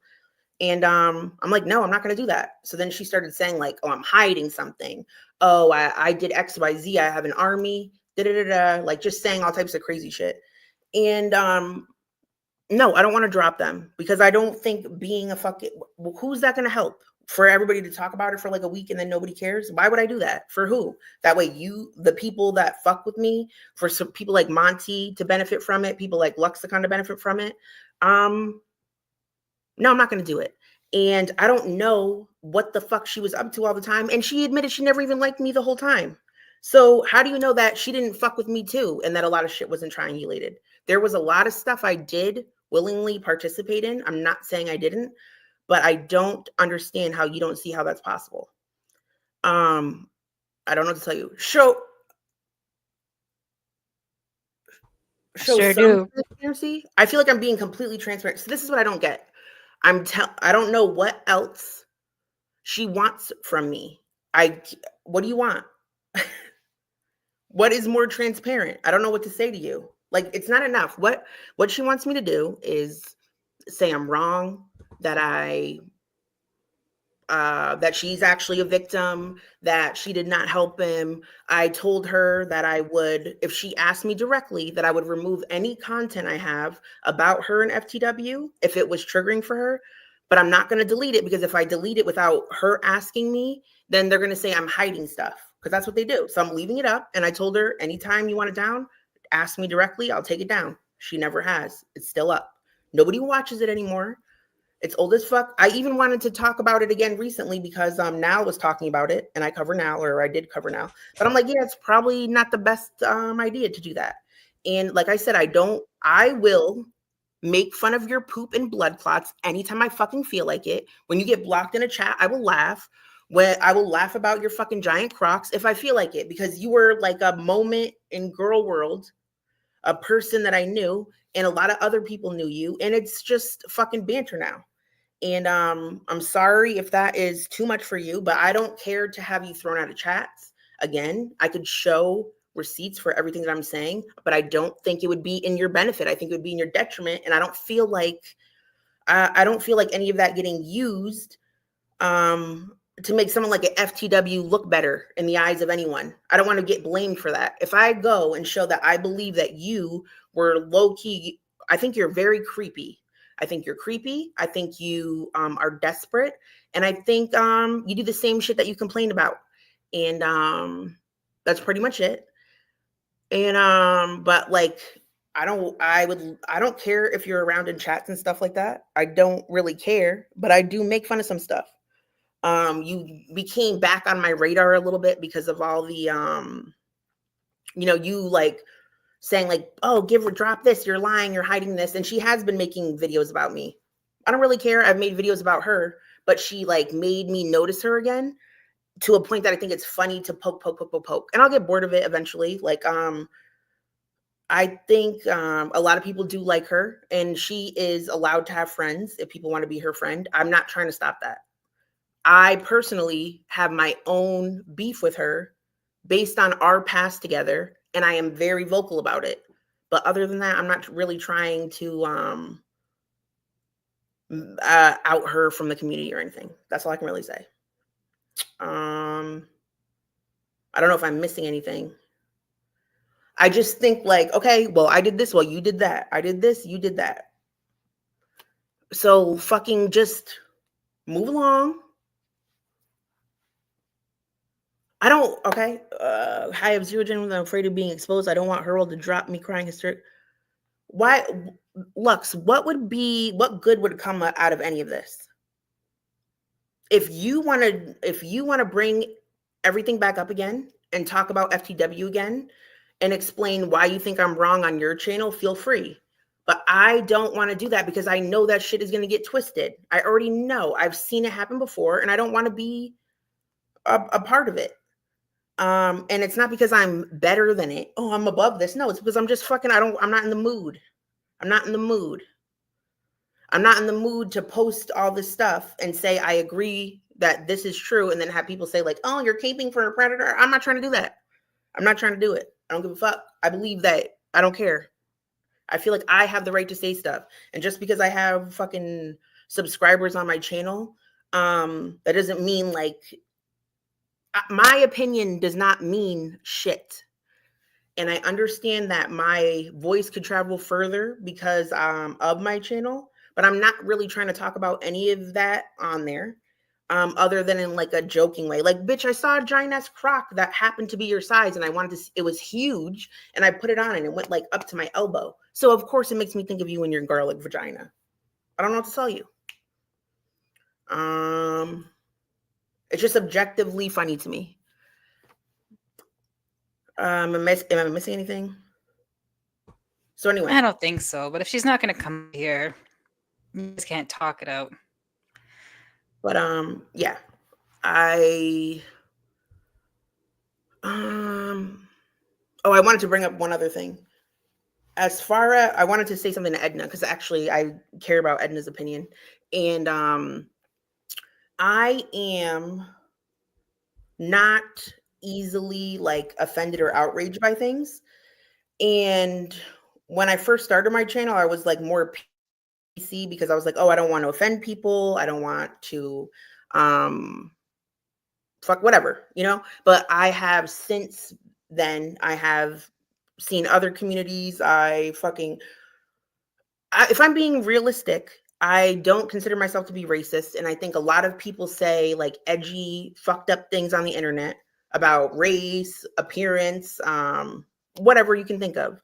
And I'm like, no, I'm not going to do that. So then she started saying like, oh, I'm hiding something. Oh, I did X, Y, Z. I have an army, like just saying all types of crazy shit. And no, I don't want to drop them because I don't think being a fucking, who's that going to help? For everybody to talk about it for like a week and then nobody cares? Why would I do that? For who? That way the people that fuck with me, for some people like Monty to benefit from it, people like Luxicon to benefit from it. No, I'm not going to do it. And I don't know what the fuck she was up to all the time. And she admitted she never even liked me the whole time. So how do you know that she didn't fuck with me too? And that a lot of shit wasn't triangulated. There was a lot of stuff I did willingly participate in. I'm not saying I didn't, but I don't understand how you don't see how that's possible. I don't know what to tell you. Show Sure some do. transparency. I feel like I'm being completely transparent. So this is what I don't get. I don't know what else she wants from me. What do you want? What is more transparent? I don't know what to say to you. Like, it's not enough. What she wants me to do is say I'm wrong, that that she's actually a victim, that she did not help him. I told her that I would, if she asked me directly, that I would remove any content I have about her and FTW if it was triggering for her. But I'm not going to delete it because if I delete it without her asking me, then they're going to say I'm hiding stuff because that's what they do. So I'm leaving it up. And I told her, anytime you want it down, ask me directly. I'll take it down. She never has. It's still up. Nobody watches it anymore. It's old as fuck. I even wanted to talk about it again recently because Nal was talking about it and I did cover Nal. But I'm like, yeah, it's probably not the best idea to do that. And like I said, I will make fun of your poop and blood clots anytime I fucking feel like it. When you get blocked in a chat, I will laugh. When I will laugh about your fucking giant Crocs if I feel like it, because you were like a moment in girl world, a person that I knew, and a lot of other people knew you, and it's just fucking banter now. And I'm sorry if that is too much for you, but I don't care to have you thrown out of chats. Again, I could show receipts for everything that I'm saying, but I don't think it would be in your benefit. I think it would be in your detriment, and I don't feel like any of that getting used to make someone like an FTW look better in the eyes of anyone. I don't want to get blamed for that. If I go and show that I believe that you were low key, I think you're very creepy. I think you're creepy. I think you are desperate. And I think you do the same shit that you complained about. And that's pretty much it. And but like I don't care if you're around in chats and stuff like that. I don't really care, but I do make fun of some stuff. You became back on my radar a little bit because of all the you like saying like, oh, drop this, you're lying, you're hiding this. And she has been making videos about me. I don't really care. I've made videos about her, but she like made me notice her again to a point that I think it's funny to poke. And I'll get bored of it eventually. Like, I think a lot of people do like her, and she is allowed to have friends if people want to be her friend. I'm not trying to stop that. I personally have my own beef with her based on our past together, and I am very vocal about it. But other than that, I'm not really trying to out her from the community or anything. That's all I can really say. I don't know if I'm missing anything. I just think like, okay, well, I did this, well, you did that. I did this, you did that. So fucking just move along. I don't, okay. I have zero genuine. I'm afraid of being exposed. I don't want Harold to drop me crying hysteric. Why, Lux, what good would come out of any of this? If you want to bring everything back up again and talk about FTW again and explain why you think I'm wrong on your channel, feel free. But I don't want to do that because I know that shit is going to get twisted. I already know. I've seen it happen before, and I don't want to be a part of it. And it's not because I'm better than it. Oh, I'm above this. No, it's because I'm just fucking, I'm not in the mood. I'm not in the mood. I'm not in the mood to post all this stuff and say, I agree that this is true. And then have people say like, oh, you're caping for a predator. I'm not trying to do that. I'm not trying to do it. I don't give a fuck. I believe that. I don't care. I feel like I have the right to say stuff. And just because I have fucking subscribers on my channel, that doesn't mean like, my opinion does not mean shit. And I understand that my voice could travel further because of my channel, but I'm not really trying to talk about any of that on there, other than in like a joking way. Like, bitch, I saw a giant ass croc that happened to be your size, and I wanted to. It was huge, and I put it on, and it went like up to my elbow. So of course, it makes me think of you and your garlic vagina. I don't know what to tell you. It's just objectively funny to me. Am I missing anything? So anyway, I don't think so. But if she's not going to come here, you just can't talk it out. But yeah, I wanted to bring up one other thing. As far as I wanted to say something to Edna, because actually I care about Edna's opinion, and I am not easily like offended or outraged by things. And when I first started my channel, I was like more PC because I was like, oh, I don't want to offend people. I don't want to fuck whatever, but I have since then, I have seen other communities. If I'm being realistic, I don't consider myself to be racist. And I think a lot of people say like edgy, fucked up things on the internet about race, appearance, whatever you can think of.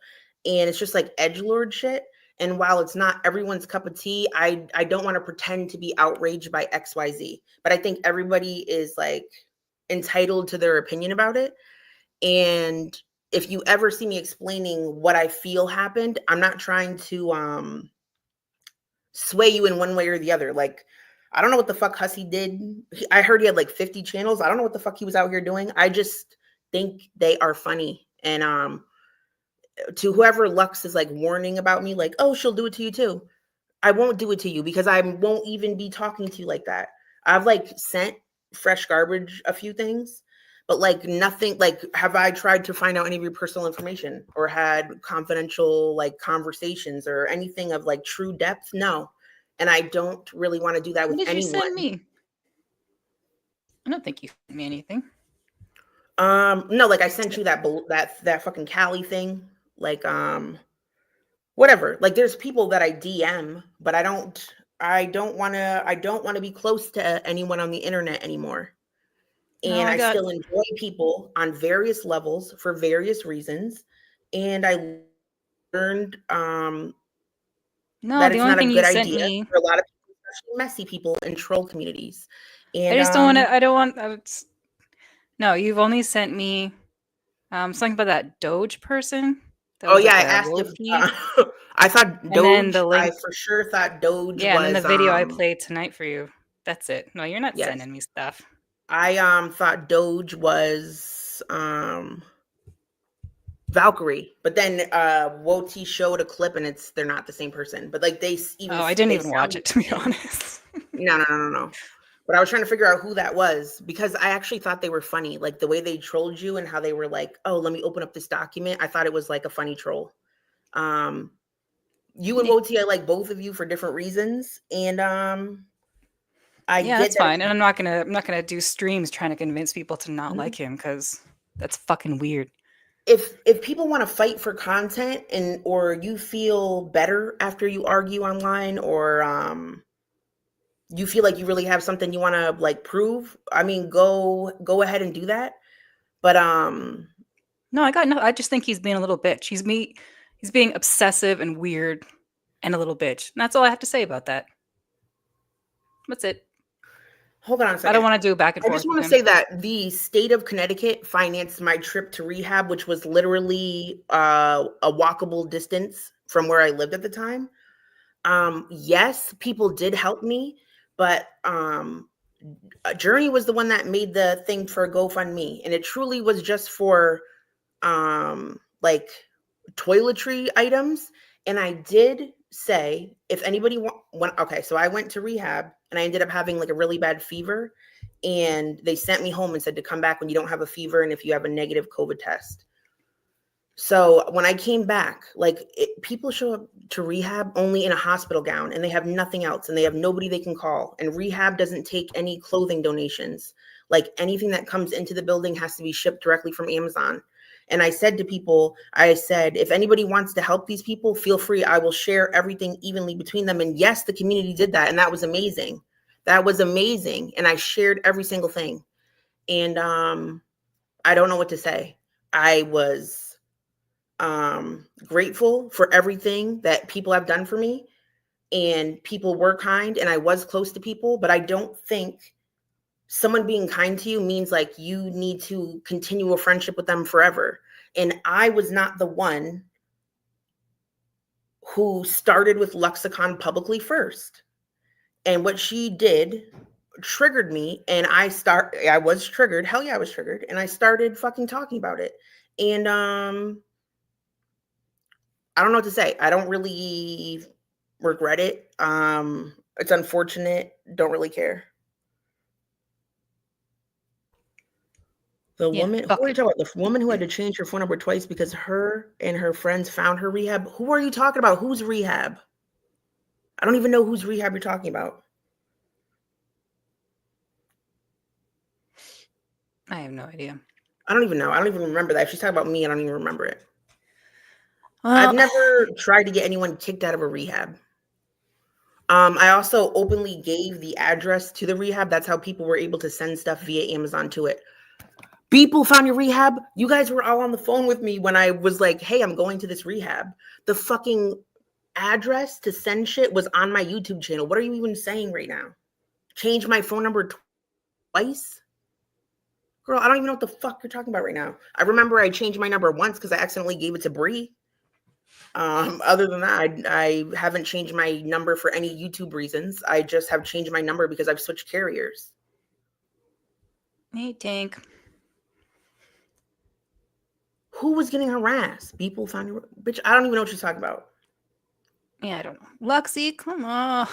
And it's just like edgelord shit. And while it's not everyone's cup of tea, I don't want to pretend to be outraged by XYZ. But I think everybody is like entitled to their opinion about it. And if you ever see me explaining what I feel happened, I'm not trying to sway you in one way or the other. Like, I don't know what the fuck Hussy did. I heard he had like 50 channels. I don't know what the fuck he was out here doing. I just think they are funny. And to whoever Lux is like warning about me, like, oh, she'll do it to you too. I won't do it to you because I won't even be talking to you like that. I've like sent fresh garbage a few things, but like nothing, like, have I tried to find out any of your personal information or had confidential like conversations or anything of like true depth? No. And I don't really want to do that with What did anyone. you send me? I don't think you sent me anything. No, like I sent you that fucking Cali thing. Like, whatever. Like there's people that I DM, but I don't want to be close to anyone on the internet anymore. And I still enjoy people on various levels for various reasons. and I learned No, that the it's only not a thing good you sent idea me. for a lot of people, especially messy people in troll communities. I And just don't want to. I don't want. No, you've only sent me something about that Doge person. That oh was yeah, like I a asked if low-key. I thought And then Doge. the I link. for sure thought Doge Yeah, and then the was video I played tonight for you. That's it. No, you're not yes. sending me stuff. I thought Doge was Valkyrie, but then Woti showed a clip and they're not the same person. But like Oh, I didn't they even watch sound it, the to be same. honest. No. But I was trying to figure out who that was because I actually thought they were funny. Like the way they trolled you and how they were like, "Oh, let me open up this document." I thought it was like a funny troll. You and Woti, I like both of you for different reasons, and I Yeah, get that's that. fine. And I'm not gonna do streams trying to convince people to not like him because that's fucking weird. If people want to fight for content and or you feel better after you argue online or you feel like you really have something you want to like prove, I mean go ahead and do that. But No, I just think he's being a little bitch. He's being obsessive and weird and a little bitch. And that's all I have to say about that. That's it. hold on a I second. don't want to do back and I forth just want with to him. say that the state of Connecticut financed my trip to rehab, which was literally a walkable distance from where I lived at the time. Yes, people did help me, but Journey was the one that made the thing for GoFundMe, and it truly was just for like toiletry items. And I did say if anybody went, okay, so I went to rehab and I ended up having like a really bad fever, and they sent me home and said to come back when you don't have a fever and if you have a negative COVID test. So when I came back, like people show up to rehab only in a hospital gown and they have nothing else and they have nobody they can call. And rehab doesn't take any clothing donations. Like anything that comes into the building has to be shipped directly from Amazon. And I said to people, I said, if anybody wants to help these people, feel free. I will share everything evenly between them. And yes, the community did that. And that was amazing. That was amazing. And I shared every single thing. And I don't know what to say. I was grateful for everything that people have done for me, and people were kind and I was close to people, but I don't think someone being kind to you means like you need to continue a friendship with them forever. And I was not the one who started with Lexicon publicly first. And what she did triggered me, and I was triggered. Hell yeah, I was triggered, and I started fucking talking about it. And I don't know what to say. I don't really regret it. It's unfortunate. Don't really care. The woman, who are you talking about? The woman who had to change her phone number twice because her and her friends found her rehab. Who are you talking about? Who's rehab? I don't even know whose rehab you're talking about. I have no idea. I don't even know. I don't even remember that. If she's talking about me, I don't even remember it. I've never tried to get anyone kicked out of a rehab. I also openly gave the address to the rehab. That's how people were able to send stuff via Amazon to it. People found your rehab. You guys were all on the phone with me when I was like, hey, I'm going to this rehab. The fucking address to send shit was on my YouTube channel. What are you even saying right now? Change my phone number twice? Girl, I don't even know what the fuck you're talking about right now. I remember I changed my number once because I accidentally gave it to Bree. Other than that, I haven't changed my number for any YouTube reasons. I just have changed my number because I've switched carriers. Hey, Tank. Who was getting harassed? People found your bitch. I don't even know what you're talking about. Yeah, I don't know. Lexi, come on.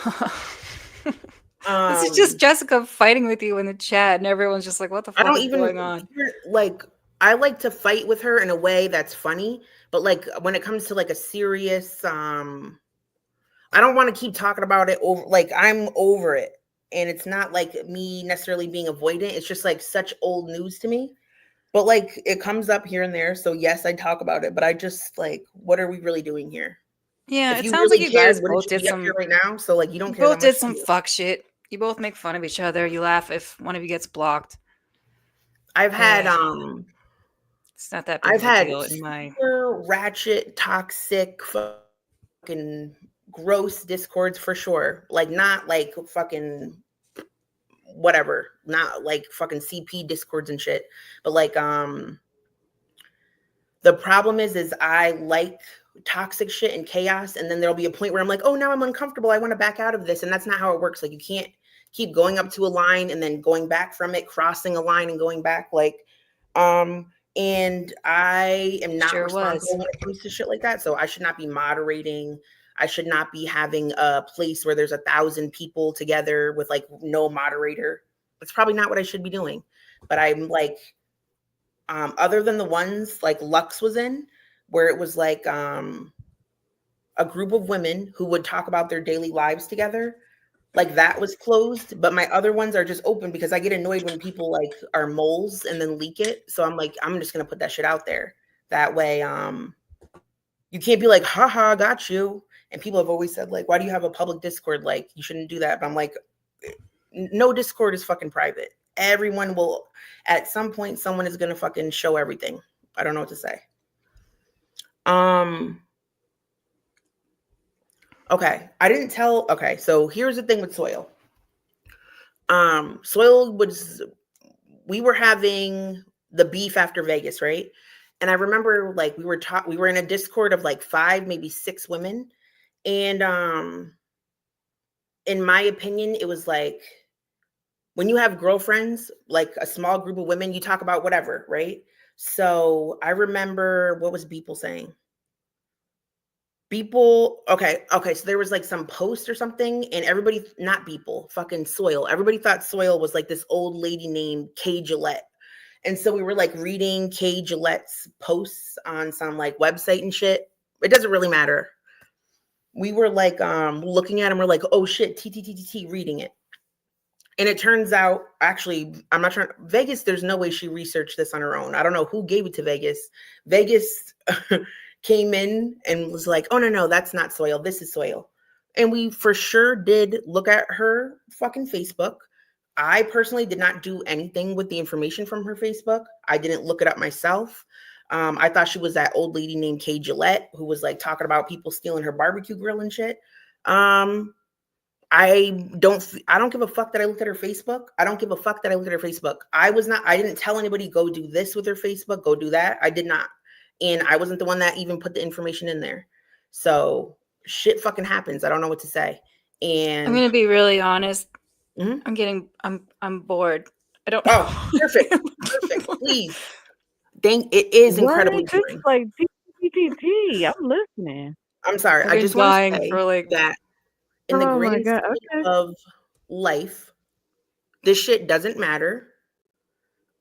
This is just Jessica fighting with you in the chat, and everyone's just like, what the fuck is going on? Like, I like to fight with her in a way that's funny, but like when it comes to like a serious, I don't want to keep talking about it over. Like I'm over it, and it's not like me necessarily being avoidant. It's just like such old news to me. But like it comes up here and there, so yes, I talk about it. But I just like, what are we really doing here? Yeah, if it you sounds really like you cared, guys wouldn't both you did be up some. here right now? So like, you don't You care. both did some fuck shit. You both make fun of each other. You laugh if one of you gets blocked. I've had It's not that big I've of a had deal in my. super ratchet, toxic, fucking gross discords for sure. Like not like fucking whatever, not like fucking CP discords and shit, but like the problem is I like toxic shit and chaos, and then there'll be a point where I'm like, oh, now I'm uncomfortable, I want to back out of this, and that's not how it works. Like you can't keep going up to a line and then going back from it, crossing a line and going back. Like and I am not responsible when it comes to shit like that, so I should not be moderating. I should not be having a place where there's 1,000 people together with like no moderator. That's probably not what I should be doing. But I'm like, other than the ones like Lux was in, where it was like a group of women who would talk about their daily lives together, like that was closed. But my other ones are just open because I get annoyed when people like are moles and then leak it. So I'm like, I'm just gonna put that shit out there. That way, you can't be like, haha, got you. And people have always said, like, why do you have a public Discord? Like, you shouldn't do that. But I'm like, no Discord is fucking private. Everyone will, at some point, someone is gonna fucking show everything. I don't know what to say. Okay, I didn't tell. Okay, so here's the thing with Soil. Soil was, we were having the beef after Vegas, right? And I remember like we were in a Discord of like 5, maybe 6 women. And in my opinion, it was like when you have girlfriends, like a small group of women, you talk about whatever, right? So I remember, what was Beeple saying? Okay, so there was like some post or something, and everybody, not Beeple, fucking Soil. Everybody thought Soil was like this old lady named Kay Gillette. And so we were like reading Kay Gillette's posts on some like website and shit. It doesn't really matter. We were like looking at them, we're like, oh shit, T, reading it. And it turns out, actually, I'm not trying, Vegas, there's no way she researched this on her own. I don't know who gave it to Vegas. Vegas came in and was like, oh no, that's not Soil, this is Soil. And we for sure did look at her fucking Facebook. I personally did not do anything with the information from her Facebook. I didn't look it up myself. I thought she was that old lady named Kay Gillette who was like talking about people stealing her barbecue grill and shit. I don't give a fuck that I looked at her Facebook. I don't give a fuck that I looked at her Facebook. I didn't tell anybody go do this with her Facebook, go do that. I did not. And I wasn't the one that even put the information in there. So shit fucking happens. I don't know what to say. And I'm gonna be really honest. Mm-hmm. I'm bored. I don't. Oh, perfect. Please. It is incredibly boring. Like GTT. I'm listening. I'm sorry. I just want to say that in the grand scheme of life, this shit doesn't matter.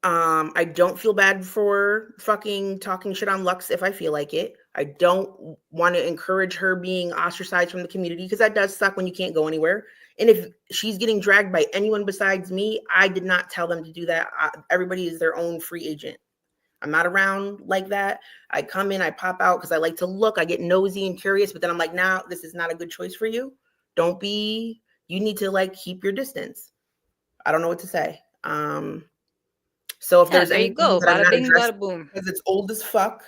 I don't feel bad for fucking talking shit on Lux if I feel like it. I don't want to encourage her being ostracized from the community because that does suck when you can't go anywhere. And if she's getting dragged by anyone besides me, I did not tell them to do that. Everybody is their own free agent. I'm not around like that. I come in, I pop out because I like to look. I get nosy and curious, but then I'm like, nah, this is not a good choice for you. You need to like keep your distance. I don't know what to say. So if there's anything that I'm not addressing because it's old as fuck,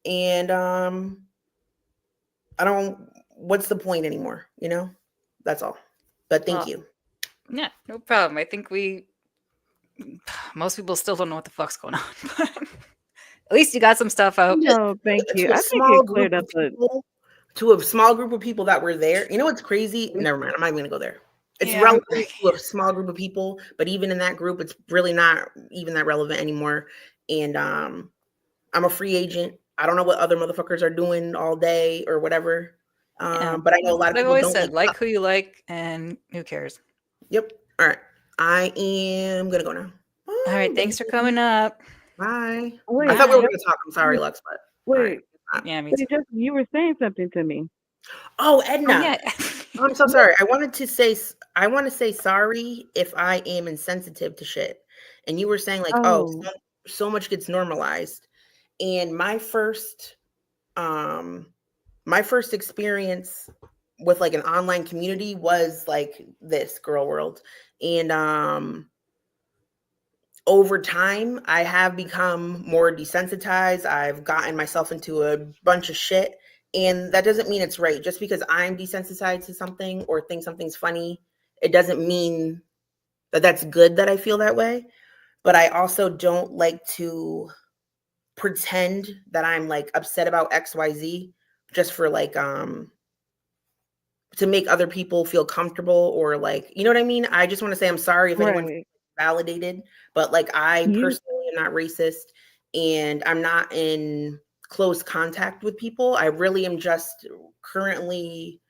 and what's the point anymore? You know, that's all. But thank you. Yeah, no problem. I think most people still don't know what the fuck's going on. But at least you got some stuff out. No, thank you. I think it cleared up to a small group of people that were there. You know what's crazy? Never mind. I'm not even gonna go there. It's relevant to a small group of people, but even in that group, it's really not even that relevant anymore. And I'm a free agent. I don't know what other motherfuckers are doing all day or whatever. But I know a lot of people don't like who you like, and who cares? Yep. All right. I am gonna go now. All right. Thanks for coming up. Bye. I thought we were gonna talk. I'm sorry, Lux, but wait. Yeah, me too. You were saying something to me. Oh, Edna. Oh, yeah. I'm so sorry. I want to say sorry if I am insensitive to shit. And you were saying like, so much gets normalized. And my first experience with like an online community was like this Girl World. And over time, I have become more desensitized. I've gotten myself into a bunch of shit. And that doesn't mean it's right. Just because I'm desensitized to something or think something's funny, it doesn't mean that that's good that I feel that way. But I also don't like to pretend that I'm like upset about XYZ just for like to make other people feel comfortable or like, you know what I mean? I just want to say I'm sorry if anyone's Right. validated, but like I You personally am not racist and I'm not in close contact with people. I really am just currently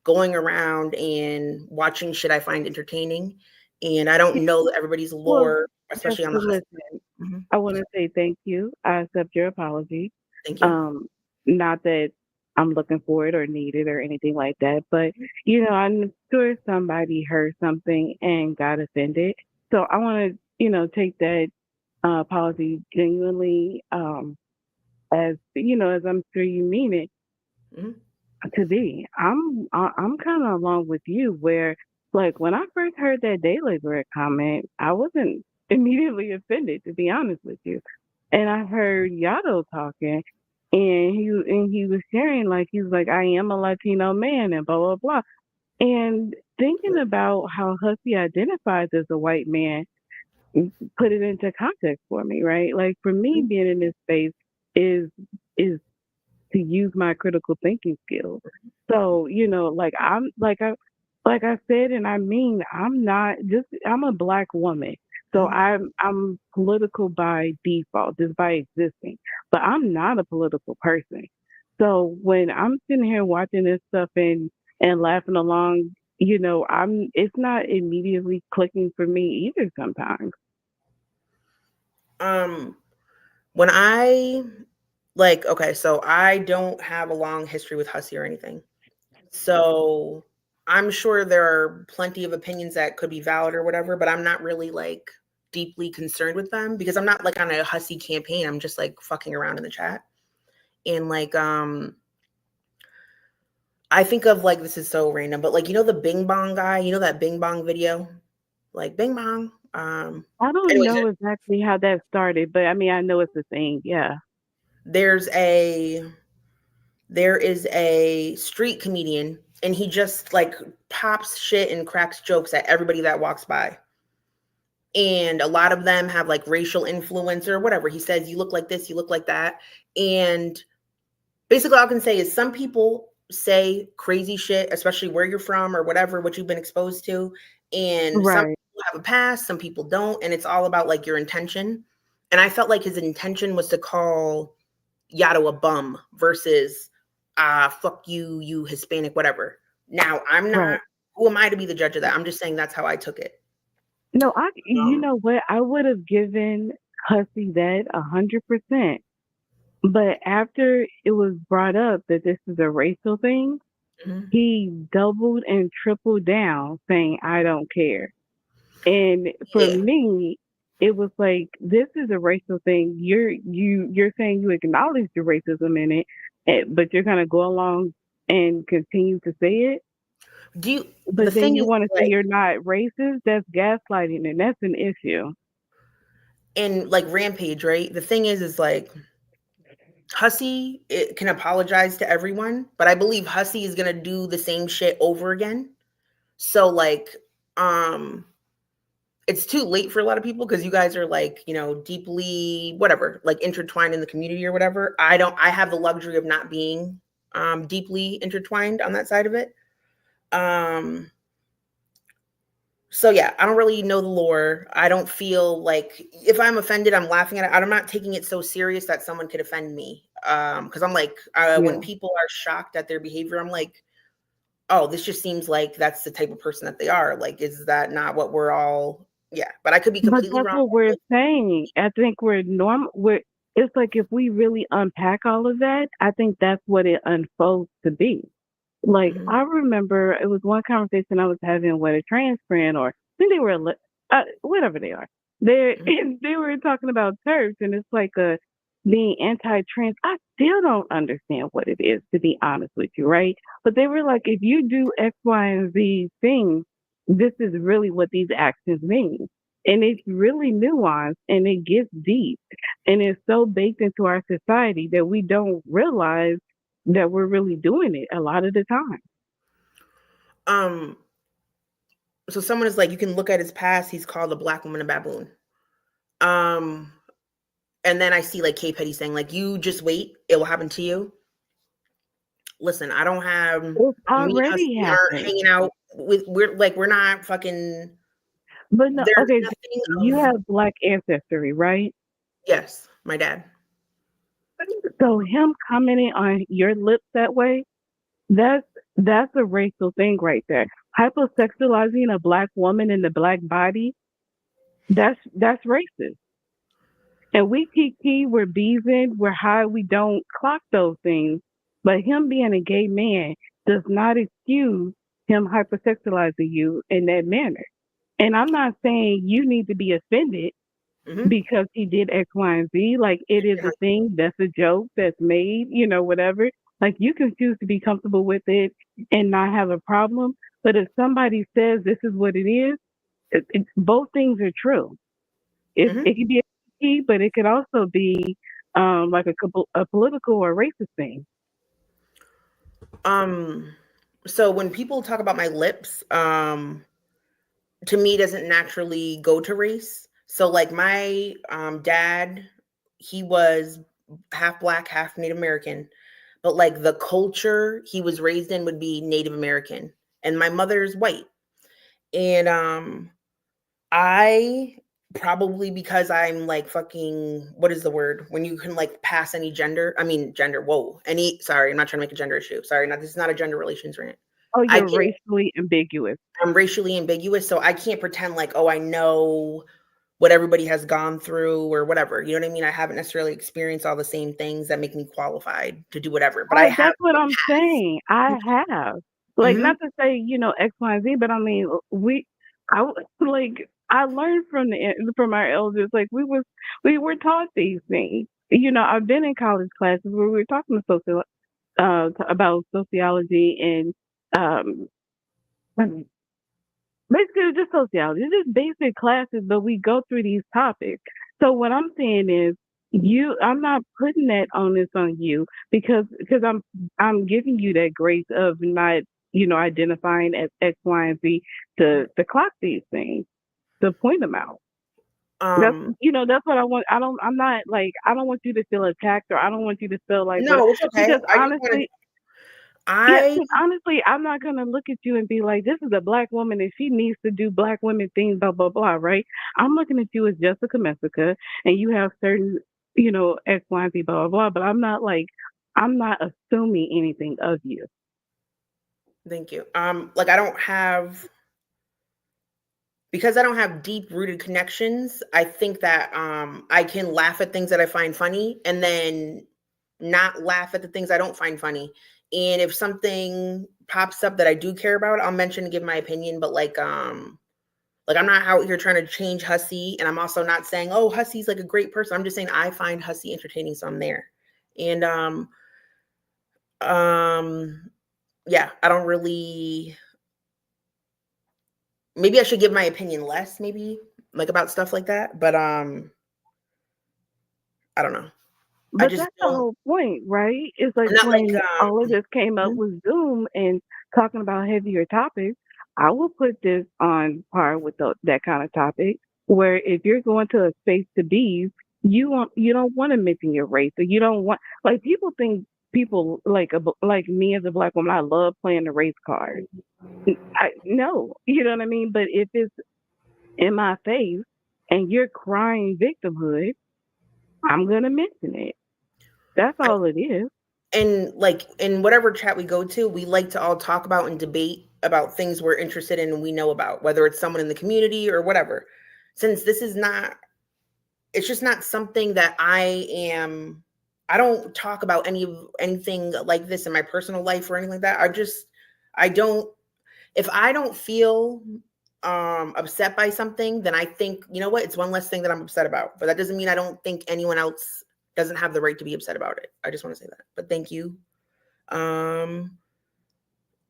going around and watching shit I find entertaining. And I don't know everybody's well, lore, just especially on to the Hussy. listen. Mhm. I want to say thank you. I accept your apology. Thank you. Not that I'm looking for it or need it or anything like that, but I'm sure somebody heard something and got offended. So I want to, take that apology genuinely, as as I'm sure you mean it Mhm. to be. I'm kind of along with you where, like, when I first heard that Daily Bread comment, I wasn't immediately offended, to be honest with you. And I heard Yato talking, and he was sharing, like, he was like, I am a Latino man and blah blah blah. And thinking about how Hussy identifies as a white man, put it into context for me, right? Like, for me, being in this space is is to use my critical thinking skills. So, like, I said, and I mean, I'm a black woman. So Mhm. I'm political by default, just by existing. But I'm not a political person. So when I'm sitting here watching this stuff and laughing along, it's not immediately clicking for me either sometimes. Um, when I like, okay, so I don't have a long history with Hussy or anything. So I'm sure there are plenty of opinions that could be valid or whatever, but I'm not really like deeply concerned with them because I'm not like on a Hussy campaign. I'm just like fucking around in the chat. And like I think of like this is so random, but like the Bing Bong guy, that Bing Bong video? Like Bing Bong. I don't Anyways, know exactly how that started, but I mean, I know it's a thing. Yeah. there's a there is a street comedian and he just like pops shit and cracks jokes at everybody that walks by. And a lot of them have like racial influence or whatever. He says, you look like this, you look like that. And basically, all I can say is some people say crazy shit, especially where you're from or whatever, what you've been exposed to. And some Right. people have a past, some people don't. And it's all about like your intention. And I felt like his intention was to call Yato a bum versus fuck you, you Hispanic, whatever. Now, I'm Right. not, who am I to be the judge of that? I'm just saying that's how I took it. No, you Um, know what? I would have given Hussy that 100%. But after it was brought up that this is a racial thing, mhm. he doubled and tripled down saying, I don't care. And for Yeah. me, it was like, this is a racial thing. You're saying you acknowledge the racism in it, but you're gonna go along and continue to say it. The But then thing you is, want to say like, you're not racist. That's gaslighting, and that's an issue. in like Rampage, right? The thing is like, Hussy it can apologize to everyone, but I believe Hussy is gonna do the same shit over again. So like, um, it's too late for a lot of people because you guys are like, deeply whatever, like intertwined in the community or whatever. I don't. I have the luxury of not being deeply intertwined on that side of it. Um, so yeah, I don't really know the lore. I don't feel like if I'm offended, I'm laughing at it. I'm not taking it so serious that someone could offend me. Because I'm like, when Yeah. people are shocked at their behavior, I'm like, oh, this just seems like that's the type of person that they are. Like, is that not what we're all? Yeah, but I could be But completely that's wrong. what we're saying. I think we're normal. It's like if we really unpack all of that, I think that's what it unfolds to be. Like, Mhm, I remember it was one conversation I was having with a trans friend, or I think they were, whatever they are. They mhm. they were talking about turfs, and it's like being anti-trans. I still don't understand what it is, to be honest with you, right? But they were like, if you do X, Y, and Z things, this is really what these actions mean. And it's really nuanced and it gets deep. And it's so baked into our society that we don't realize that we're really doing it a lot of the time. So someone is like, you can look at his past, he's called a black woman a baboon. And then I see like K Petty saying, like, you just wait, it will happen to you. Listen, I don't have It's already aren't happened. hanging out with we're not fucking. But no, There's okay, nothing you of, have black ancestry, right? yes, my dad. So him commenting on your lips that way, that's a racial thing right there. Hypersexualizing a black woman in the black body, that's racist. And we kiki, we're beezing, we're high, we don't clock those things. But him being a gay man does not excuse him hypersexualizing you in that manner. And I'm not saying you need to be offended because he did X, Y, and Z. Like, it is a thing, that's a joke that's made, whatever. Like, you can choose to be comfortable with it and not have a problem. But if somebody says this is what it is, both things are true. It could be a key, but it could also be like a political or racist thing. So when people talk about my lips, to me doesn't naturally go to race. So like my dad, he was half black, half Native American, but like the culture he was raised in would be Native American, and my mother's white. And I probably, because I'm like fucking, what is the word when you can like pass any gender? I mean gender. Whoa, sorry, I'm not trying to make a gender issue. Sorry, this is not a gender relations rant. Oh, you're racially ambiguous. I'm racially ambiguous, so I can't pretend like, oh, I know what everybody has gone through or whatever. You know what I mean? I haven't necessarily experienced all the same things that make me qualified to do whatever. But I have. That's what I'm saying. I have. Like, not to say, X, Y, and Z, but I mean, I learned from our elders. Like, we were taught these things. I've been in college classes where we were talking to about sociology and basically just sociology, just basic classes, but we go through these topics. So what I'm saying is, I'm not putting that onus on you because I'm giving you that grace of not identifying as X, Y, and Z to clock these things, to point them out. That's what I want. I don't want you to feel attacked, or I don't want you to feel like, no, it's okay. Because honestly, I'm not gonna look at you and be like, this is a black woman and she needs to do black women things, blah blah blah, right? I'm looking at you as Jessica Messica, and you have certain, X, Y, and Z, blah blah blah. But I'm not assuming anything of you. Thank you. Like because I don't have deep rooted connections, I think that I can laugh at things that I find funny and then not laugh at the things I don't find funny. And if something pops up that I do care about, I'll mention and give my opinion. But like I'm not out here trying to change Hussy, and I'm also not saying, oh, Hussy's like a great person. I'm just saying I find Hussy entertaining, so I'm there. And yeah, I don't really. Maybe I should give my opinion less, maybe like about stuff like that. But I don't know. But that's the whole point, right? It's like when all of this came up with Zoom and talking about heavier topics, I will put this on par with that kind of topic. Where if you're going to a space to be, you don't want to mention your race, or you don't want, like, people think like me as a black woman, I love playing the race card. No, you know what I mean? But if it's in my face and you're crying victimhood, I'm gonna mention it. That's all it is. And like in whatever chat we go to, we like to all talk about and debate about things we're interested in and we know about, whether it's someone in the community or whatever. Since this is it's just not something that I don't talk about anything like this in my personal life or anything like that. If I don't feel upset by something, then I think, you know what, it's one less thing that I'm upset about. But that doesn't mean I don't think anyone else doesn't have the right to be upset about it. I just want to say that. But thank you. And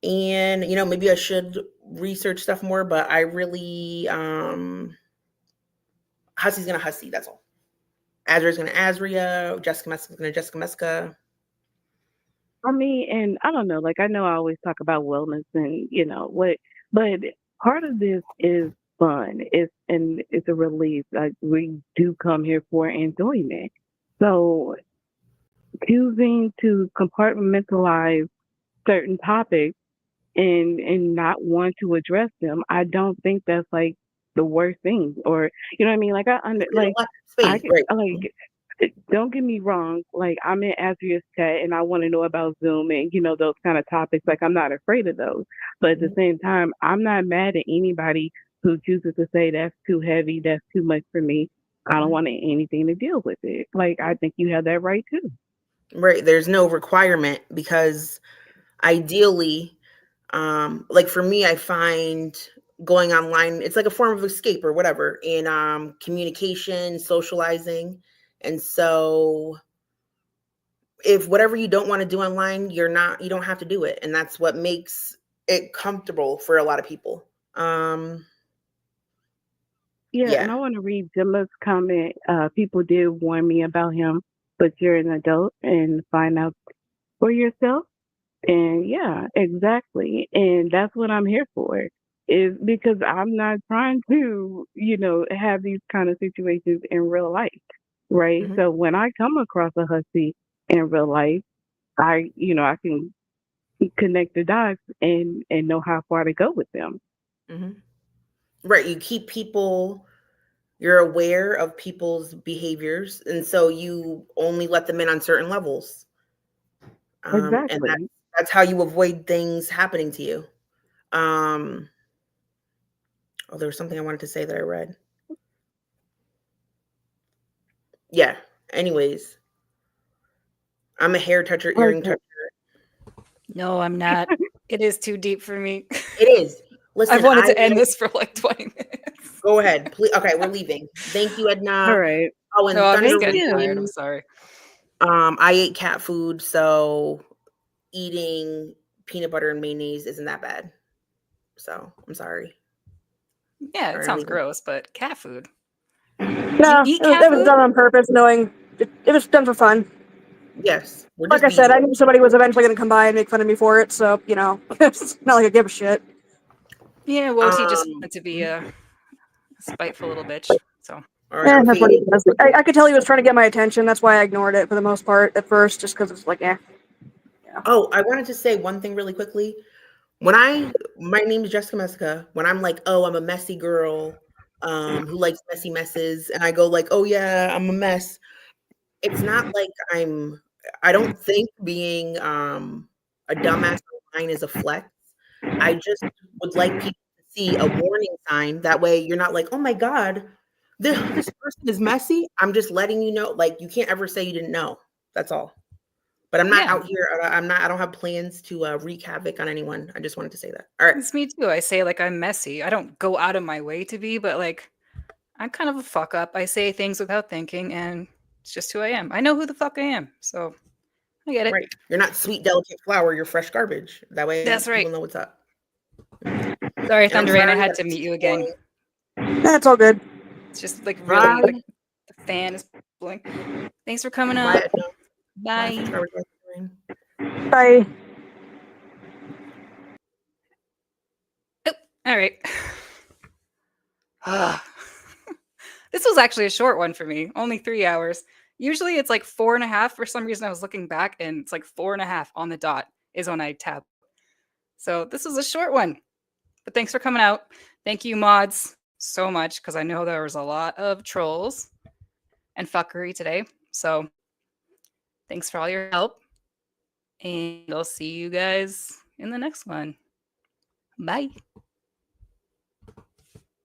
maybe I should research stuff more, but I really Hussy's gonna Hussy. That's all. Azria's gonna Azria. Jessica Meska's gonna Jessica Meska. I mean, and I don't know, like I know I always talk about wellness and what, but part of this is fun. It's a relief. Like we do come here for enjoyment. So choosing to compartmentalize certain topics and not want to address them, I don't think that's like the worst thing. Or you know what I mean? Like I Space, right? like don't get me wrong, like I'm in Adria's chat and I want to know about Zoom and those kind of topics. Like I'm not afraid of those. But at the same time, I'm not mad at anybody who chooses to say that's too heavy, that's too much for me. I don't want anything to deal with it. Like I think you have that right too. Right. There's no requirement because ideally, like for me, I find going online, it's like a form of escape or whatever in communication, socializing. And so if whatever you don't want to do online, you don't have to do it. And that's what makes it comfortable for a lot of people. Yeah, and I want to read Gemma's comment. People did warn me about him, but you're an adult and find out for yourself. And yeah, exactly. And that's what I'm here for. Is because I'm not trying to, have these kind of situations in real life. Right. Mhm. So when I come across a hussy in real life, I can connect the dots and know how far to go with them. Mm-hmm. Right. You keep people, you're aware of people's behaviors. And so you only let them in on certain levels. And Exactly. that's how you avoid things happening to you. Oh, there was something I wanted to say that I read. Yeah. Anyways, I'm a hair toucher, earring toucher. No, I'm not. It is too deep for me. It is. Listen, I've wanted to end this for like 20 minutes. Go ahead. Please. Okay, we're leaving. Thank you, Edna. All right. Oh, and No, I'm just Thunder. getting tired. I'm sorry. I ate cat food, so eating peanut butter and mayonnaise isn't that bad. So I'm sorry. Yeah, it sounds gross, but cat food. No, it was done on purpose, knowing it was done for fun. Yes. Like I said, I knew somebody was eventually going to come by and make fun of me for it, so, it's not like I give a shit. Yeah, Woti just wanted to be a spiteful little bitch, so. Yeah, that's what he does. I could tell he was trying to get my attention. That's why I ignored it for the most part at first, just because it's like, Yeah. Oh, I wanted to say one thing really quickly. My name is Jessica Meska. When I'm like, oh, I'm a messy girl who likes messy messes, and I go like, oh yeah, I'm a mess. It's not like I don't think being a dumbass online is a flex. I just would like people to see a warning sign. That way you're not like, oh my God, this person is messy. I'm just letting you know, like you can't ever say you didn't know. That's all. But I'm not out here. I don't have plans to wreak havoc on anyone. I just wanted to say that. All right. It's me too. I say like I'm messy. I don't go out of my way to be, but like I'm kind of a fuck up. I say things without thinking, and it's just who I am. I know who the fuck I am, so I get it. Right. You're not sweet, delicate flour. You're fresh garbage. That way That's right. people know what's up. Sorry, Thunder Rain, I had to meet you again. That's all good. It's just like really like the fan is blowing. Thanks for coming up. Bye. Bye. Oh, all right. This was actually a short one for me. Only 3 hours. Usually it's like 4.5. For some reason, I was looking back and it's like 4.5 on the dot is when I tap. So this was a short one. But thanks for coming out. Thank you, mods, so much, because I know there was a lot of trolls and fuckery today. So thanks for all your help. And I'll see you guys in the next one. Bye.